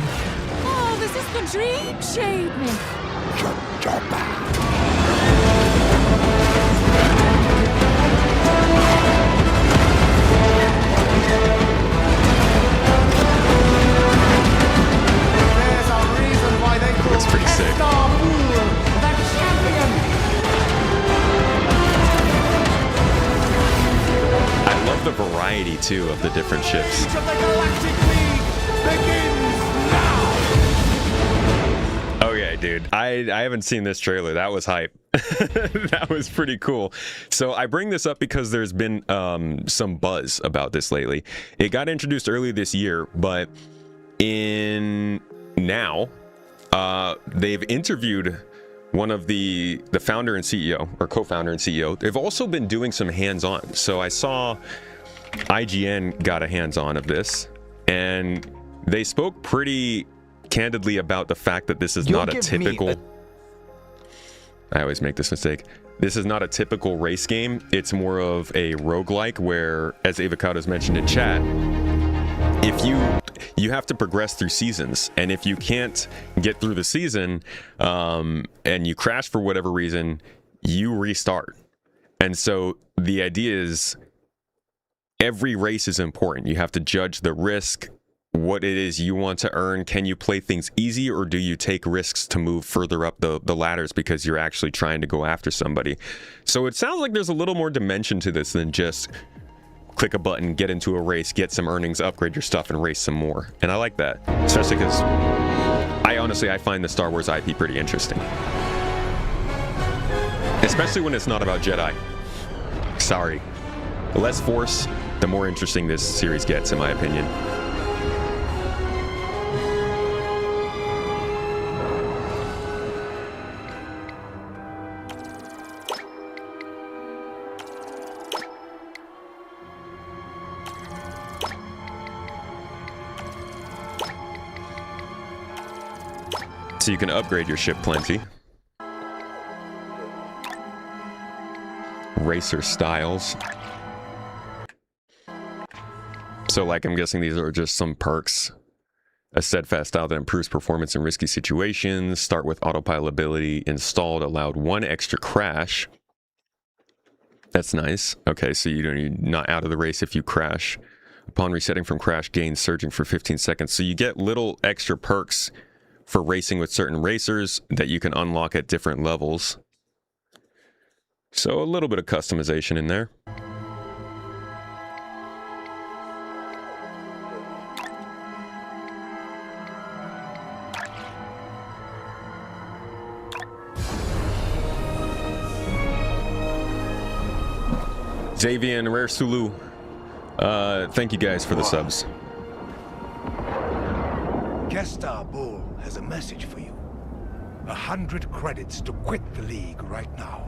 Oh, this is the dream shape. There's a reason why they call Looks pretty sick. the champion. I love the variety too of the different ships. Age of the Galactic League begins now. Okay, dude, I haven't seen this trailer. That was hype. That was pretty cool. So I bring this up because there's been some buzz about this lately. It got introduced early this year, but in now they've interviewed one of the founder and CEO, or co-founder and CEO. They've also been doing some hands-on. So I saw IGN got a hands-on of this, and they spoke pretty candidly about the fact that this is not a typical... I always make this mistake. This is not a typical race game. It's more of a roguelike where, as Avocados mentioned in chat, if you have to progress through seasons, and if you can't get through the season and you crash for whatever reason, you restart. And so the idea is every race is important. You have to judge the risk, what it is you want to earn. Can you play things easy, or do you take risks to move further up the ladders because you're actually trying to go after somebody? So it sounds like there's a little more dimension to this than just click a button, get into a race, get some earnings, upgrade your stuff, and race some more. And I like that, especially because I find the Star Wars IP pretty interesting, especially when it's not about Jedi. Sorry, the less Force, the more interesting this series gets, in my opinion. So you can upgrade your ship plenty. Racer styles. So like, I'm guessing these are just some perks. A steadfast style that improves performance in risky situations. Start with autopilot ability installed, allowed 1 extra crash. That's nice. Okay, so you're not out of the race if you crash. Upon resetting from crash, gain surging for 15 seconds. So you get little extra perks for racing with certain racers that you can unlock at different levels. So a little bit of customization in there. Xavier and Rare Sulu Thank you guys for the subs. Gestar Bull has a message for you. 100 credits to quit the League right now.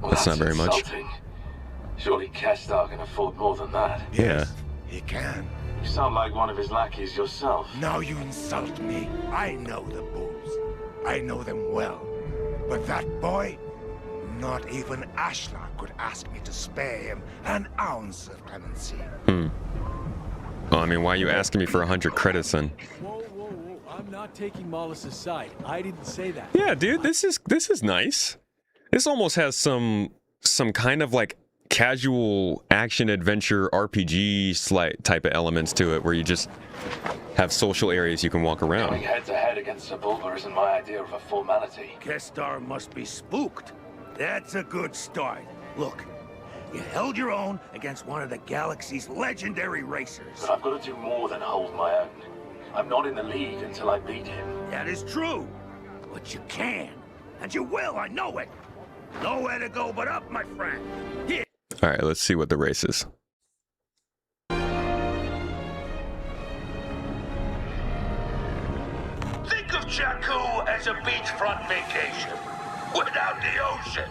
Well, That's not very much. insulting. Surely Gestar can afford more than that. Yeah. He can. You sound like one of his lackeys yourself. Now you insult me. I know the Bulls. I know them well. But that boy, not even Ashlar could ask me to spare him an ounce of clemency. Well, I mean, why are you asking me for 100 credits then? Whoa, whoa, whoa. I'm not taking Mollus's side. I didn't say that. Yeah, dude, this is nice. This almost has some kind of like casual action adventure RPG type of elements to it, where you just have social areas you can walk around. Going head to head against Sebulba isn't my idea of a formality. Gestar must be spooked. That's a good start. Look, you held your own against one of the galaxy's legendary racers. But I've got to do more than hold my own. I'm not in the League until I beat him. That is true. But you can. And you will, I know it. Nowhere to go but up, my friend. Here. All right, let's see what the race is. Think of Jakku as a beachfront vacation. Without the ocean.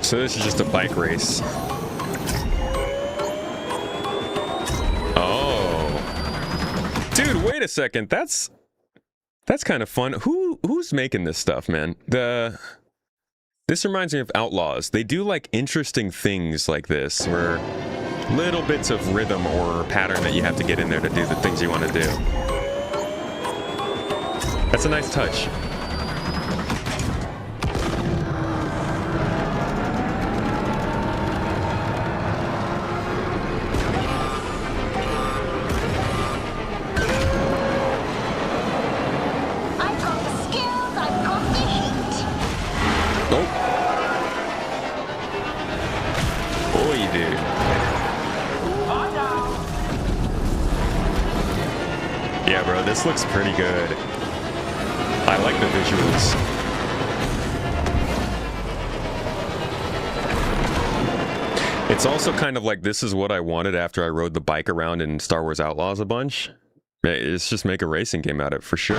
So this is just a bike race. Oh. Dude, wait a second. That's kind of fun. Who's making this stuff, man? This reminds me of Outlaws. They do like interesting things like this, where little bits of rhythm or pattern that you have to get in there to do the things you want to do. That's a nice touch. Yeah, bro, this looks pretty good. I like the visuals. It's also kind of like, this is what I wanted after I rode the bike around in Star Wars Outlaws a bunch. It's just make a racing game out of it, for sure.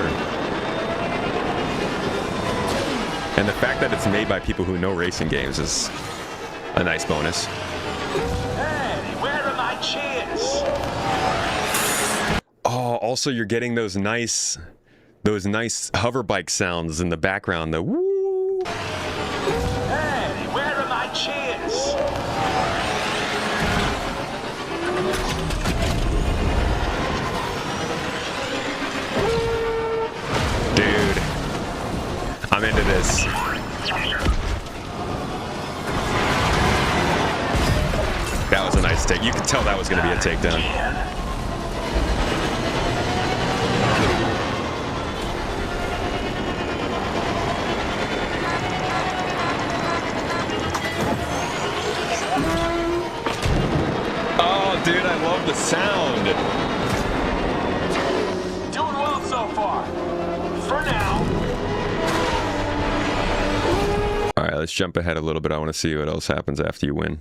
And the fact that it's made by people who know racing games is a nice bonus. Hey, where are my cheers? Oh, also you're getting those nice hover bike sounds in the background. The woo. Hey, where are my cheers? Dude, I'm into this. That was a nice take. You could tell that was going to be a takedown. Dude, I love the sound. Doing well so far. For now. All right, let's jump ahead a little bit. I want to see what else happens after you win.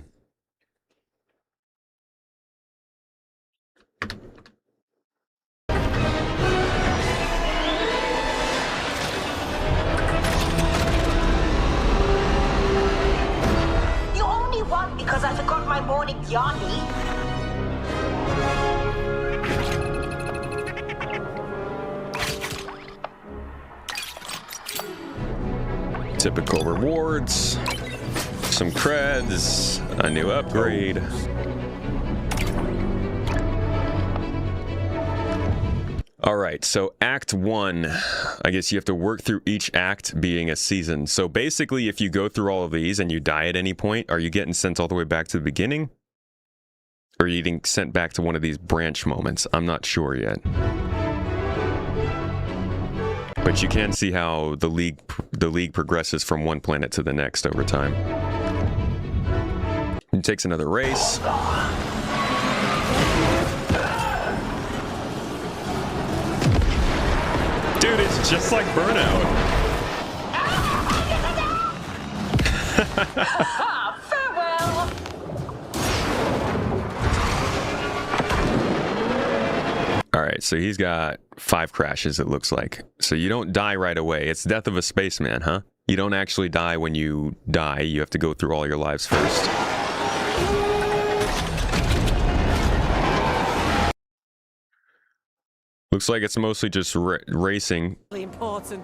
You only won because I forgot my morning Yanni. Typical rewards, some creds, a new upgrade. All right, so Act 1, I guess you have to work through each act being a season. So basically, if you go through all of these and you die at any point, are you getting sent all the way back to the beginning? Or are you getting sent back to one of these branch moments? I'm not sure yet. But you can see how the league progresses from one planet to the next over time. It takes another race. Dude, it's just like Burnout. Farewell. All right, so he's got 5 crashes, it looks like. So you don't die right away. It's death of a spaceman, huh? You don't actually die when you die. You have to go through all your lives first. Looks like it's mostly just racing. Important.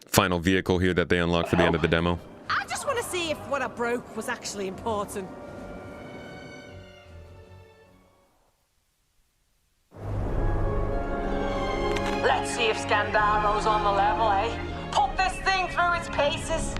Final vehicle here that they unlock for the end of the demo. I just want to see if what I broke was actually important. Let's see if Scandaro's on the level, eh? Put this thing through its paces.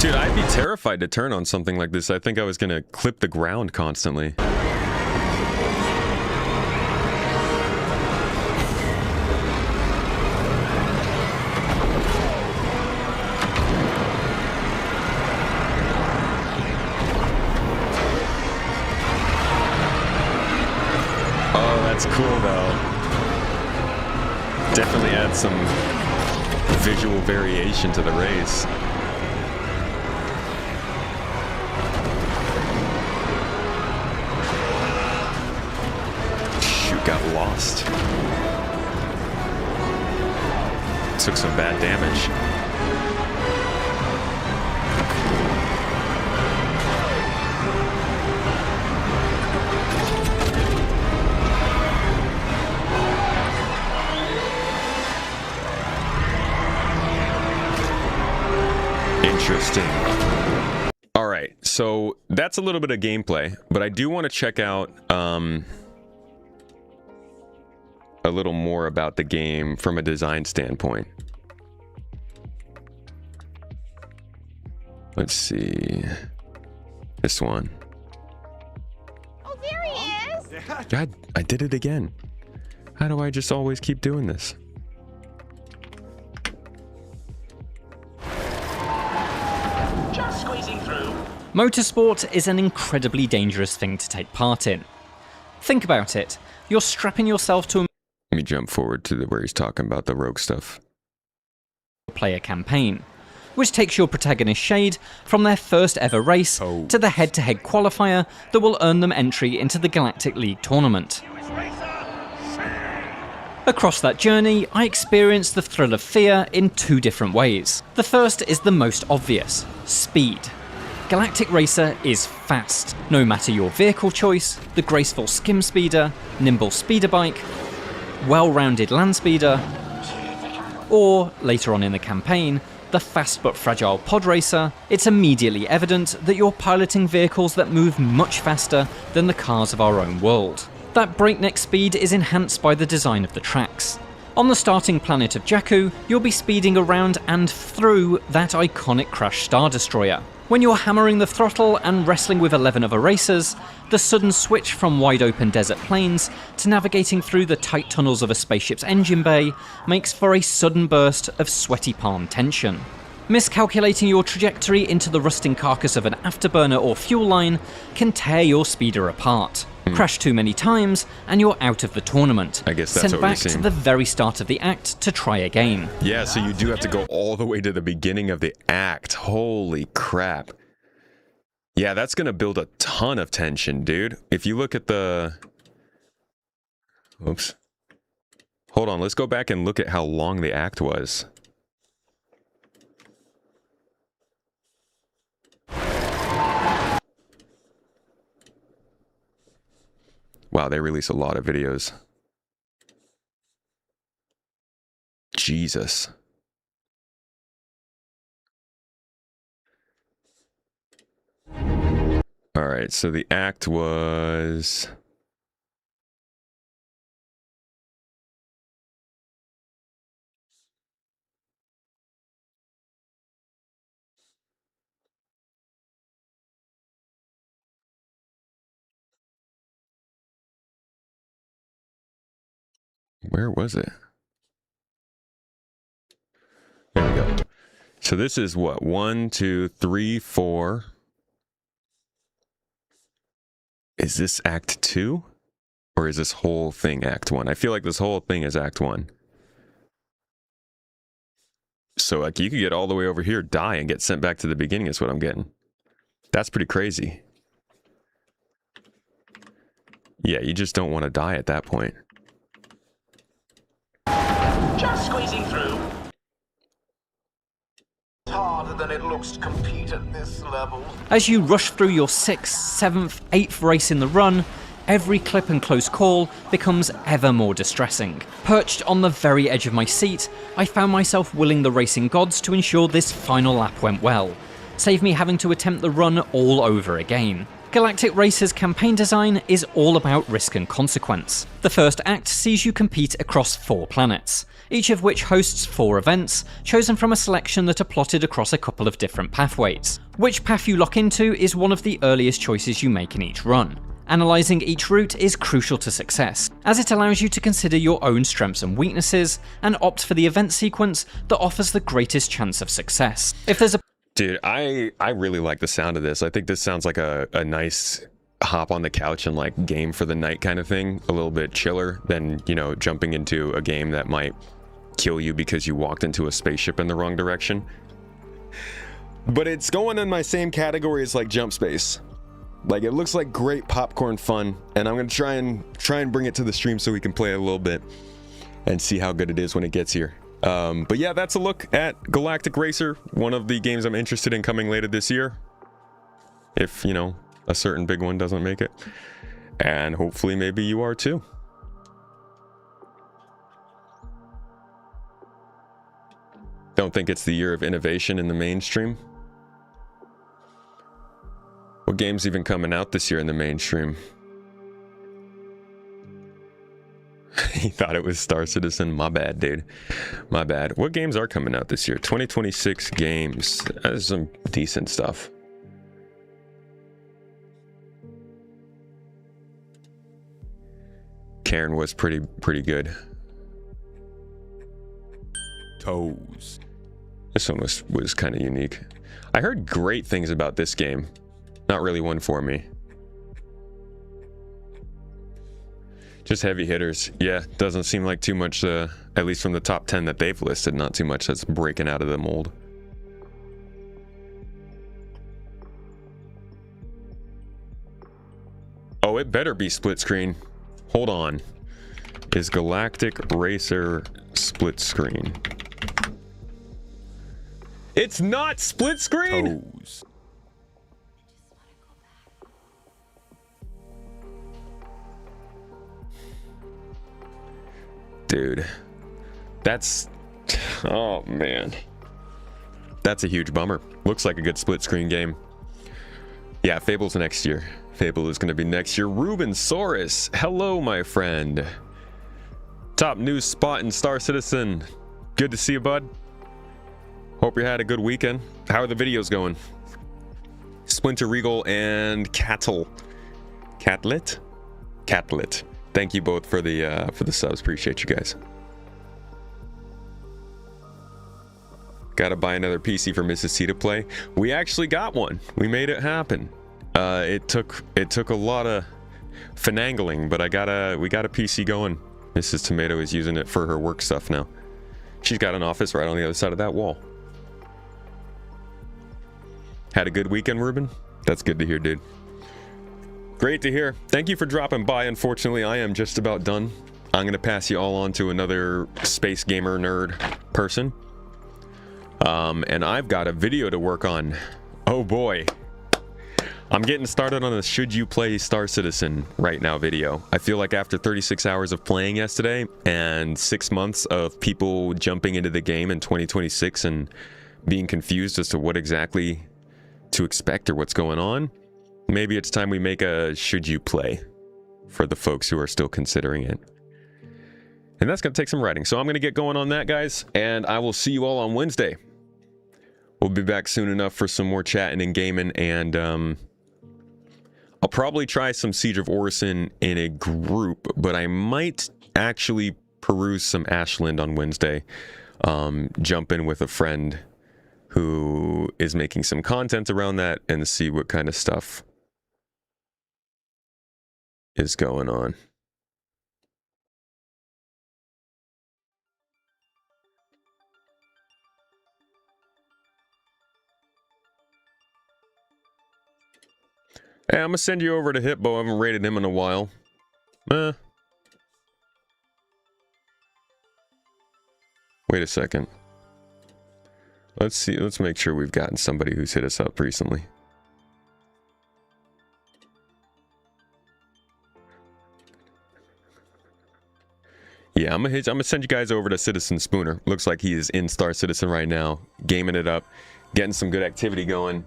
Dude, I'd be terrified to turn on something like this. I think I was gonna clip the ground constantly. Oh, that's cool though. Definitely adds some visual variation to the race. Got lost. Took some bad damage. Interesting. All right, so that's a little bit of gameplay, but I do want to check out a little more about the game from a design standpoint. Let's see. This one. Oh, there he is! God, I did it again. How do I just always keep doing this? Just squeezing through. Motorsport is an incredibly dangerous thing to take part in. Think about it. You're strapping yourself to a Let me jump forward to where he's talking about the rogue stuff. Player campaign, which takes your protagonist Shade from their first ever race to the head-to-head qualifier that will earn them entry into the Galactic League tournament. Across that journey, I experienced the thrill of fear in 2 different ways. The first is the most obvious: speed. Galactic Racer is fast, no matter your vehicle choice, the graceful skim speeder, nimble speeder bike, well-rounded land speeder, or, later on in the campaign, the fast but fragile pod racer. It's immediately evident that you're piloting vehicles that move much faster than the cars of our own world. That breakneck speed is enhanced by the design of the tracks. On the starting planet of Jakku, you'll be speeding around and through that iconic Crash Star Destroyer. When you're hammering the throttle and wrestling with 11 other racers, the sudden switch from wide-open desert plains to navigating through the tight tunnels of a spaceship's engine bay makes for a sudden burst of sweaty palm tension. Miscalculating your trajectory into the rusting carcass of an afterburner or fuel line can tear your speeder apart. Crash too many times, and you're out of the tournament. I guess that's sent what we're back to seeing. the very start of the act to try again. Yeah, so you do have to go all the way to the beginning of the act. Holy crap. Yeah, that's going to build a ton of tension, dude. If you look at the... Oops. Hold on, let's go back and look at how long the act was. Wow, they release a lot of videos. Jesus. All right, so the act was... Where was it? There we go. So this is what? 1, 2, 3, 4. Is this Act 2? Or is this whole thing Act 1? I feel like this whole thing is Act 1. So like you could get all the way over here, die, and get sent back to the beginning is what I'm getting. That's pretty crazy. Yeah, you just don't want to die at that point. Just squeezing through. It's harder than it looks to compete at this level. As you rush through your 6th, 7th, 8th race in the run, every clip and close call becomes ever more distressing. Perched on the very edge of my seat, I found myself willing the racing gods to ensure this final lap went well, save me having to attempt the run all over again. Galactic Racer's campaign design is all about risk and consequence. The first act sees you compete across 4 planets, each of which hosts 4 events, chosen from a selection that are plotted across a couple of different pathways. Which path you lock into is one of the earliest choices you make in each run. Analysing each route is crucial to success, as it allows you to consider your own strengths and weaknesses, and opt for the event sequence that offers the greatest chance of success. If there's a Dude, I really like the sound of this. I think this sounds like a nice hop on the couch and like game for the night kind of thing. A little bit chiller than, you know, jumping into a game that might kill you because you walked into a spaceship in the wrong direction. But it's going in my same category as like Jump Space. Like it looks like great popcorn fun, and I'm gonna try and bring it to the stream so we can play it a little bit and see how good it is when it gets here. But yeah, that's a look at Galactic Racer, one of the games I'm interested in coming later this year. If, you know, a certain big one doesn't make it. And hopefully maybe you are too. Don't think it's the year of innovation in the mainstream. What game's even coming out this year in the mainstream? He thought it was Star Citizen. My bad, dude. My bad. What games are coming out this year? 2026 games. That's some decent stuff. Karen was pretty good. Toes. This one was kind of unique. I heard great things about this game. Not really one for me. Just heavy hitters. Yeah, doesn't seem like too much, at least from the top 10 that they've listed, not too much that's breaking out of the mold. Oh, it better be split screen. Hold on. Is Galactic Racer split screen? It's not split screen! Toes. Dude, that's, oh man, that's a huge bummer. Looks like a good split screen game. Yeah, Fable's next year. Fable is going to be next year. Ruben Saurus, hello my friend. Top news spot in Star Citizen. Good to see you, bud. Hope you had a good weekend. How are the videos going? Splinter Regal and Catlet. Thank you both for the subs. Appreciate you guys. Gotta buy another PC for Mrs. T to play. We actually got one. We made it happen. It took a lot of finagling, but we got a PC going. Mrs. Tomato is using it for her work stuff now. She's got an office right on the other side of that wall. Had a good weekend, Ruben? That's good to hear, dude. Great to hear. Thank you for dropping by. Unfortunately, I am just about done. I'm going to pass you all on to another space gamer nerd person. And I've got a video to work on. Oh boy. I'm getting started on a Should You Play Star Citizen right now video. I feel like after 36 hours of playing yesterday and 6 months of people jumping into the game in 2026 and being confused as to what exactly to expect or what's going on, maybe it's time we make a Should You Play for the folks who are still considering it. And that's going to take some writing. So I'm going to get going on that, guys. And I will see you all on Wednesday. We'll be back soon enough for some more chatting and gaming. And I'll probably try some Siege of Orison in a group. But I might actually peruse some Ashland on Wednesday. Jump in with a friend who is making some content around that and see what kind of stuff is going on. Hey, I'm gonna send you over to Hitbo. I haven't rated him in a while. Wait a second. Let's see. Let's make sure we've gotten somebody who's hit us up recently. Yeah, I'm gonna send you guys over to Citizen Spooner. Looks like he is in Star Citizen right now, gaming it up, getting some good activity going.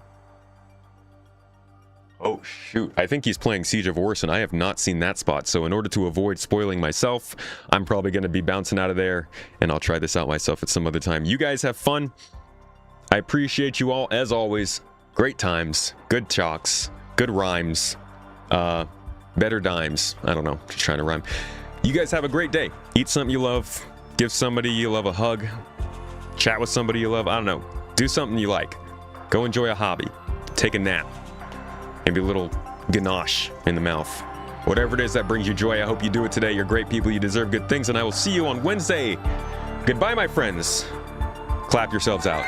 Oh shoot, I think he's playing Siege of Orson. I have not seen that spot, so in order to avoid spoiling myself, I'm probably going to be bouncing out of there, and I'll try this out myself at some other time. You guys have fun. I appreciate you all, as always. Great times, good chalks, good rhymes, better dimes. I don't know, just trying to rhyme. You guys have a great day. Eat something you love, give somebody you love a hug, chat with somebody you love, I don't know. Do something you like. Go enjoy a hobby. Take a nap. Maybe a little ganache in the mouth. Whatever it is that brings you joy, I hope you do it today. You're great people, you deserve good things, and I will see you on Wednesday. Goodbye, my friends. Clap yourselves out.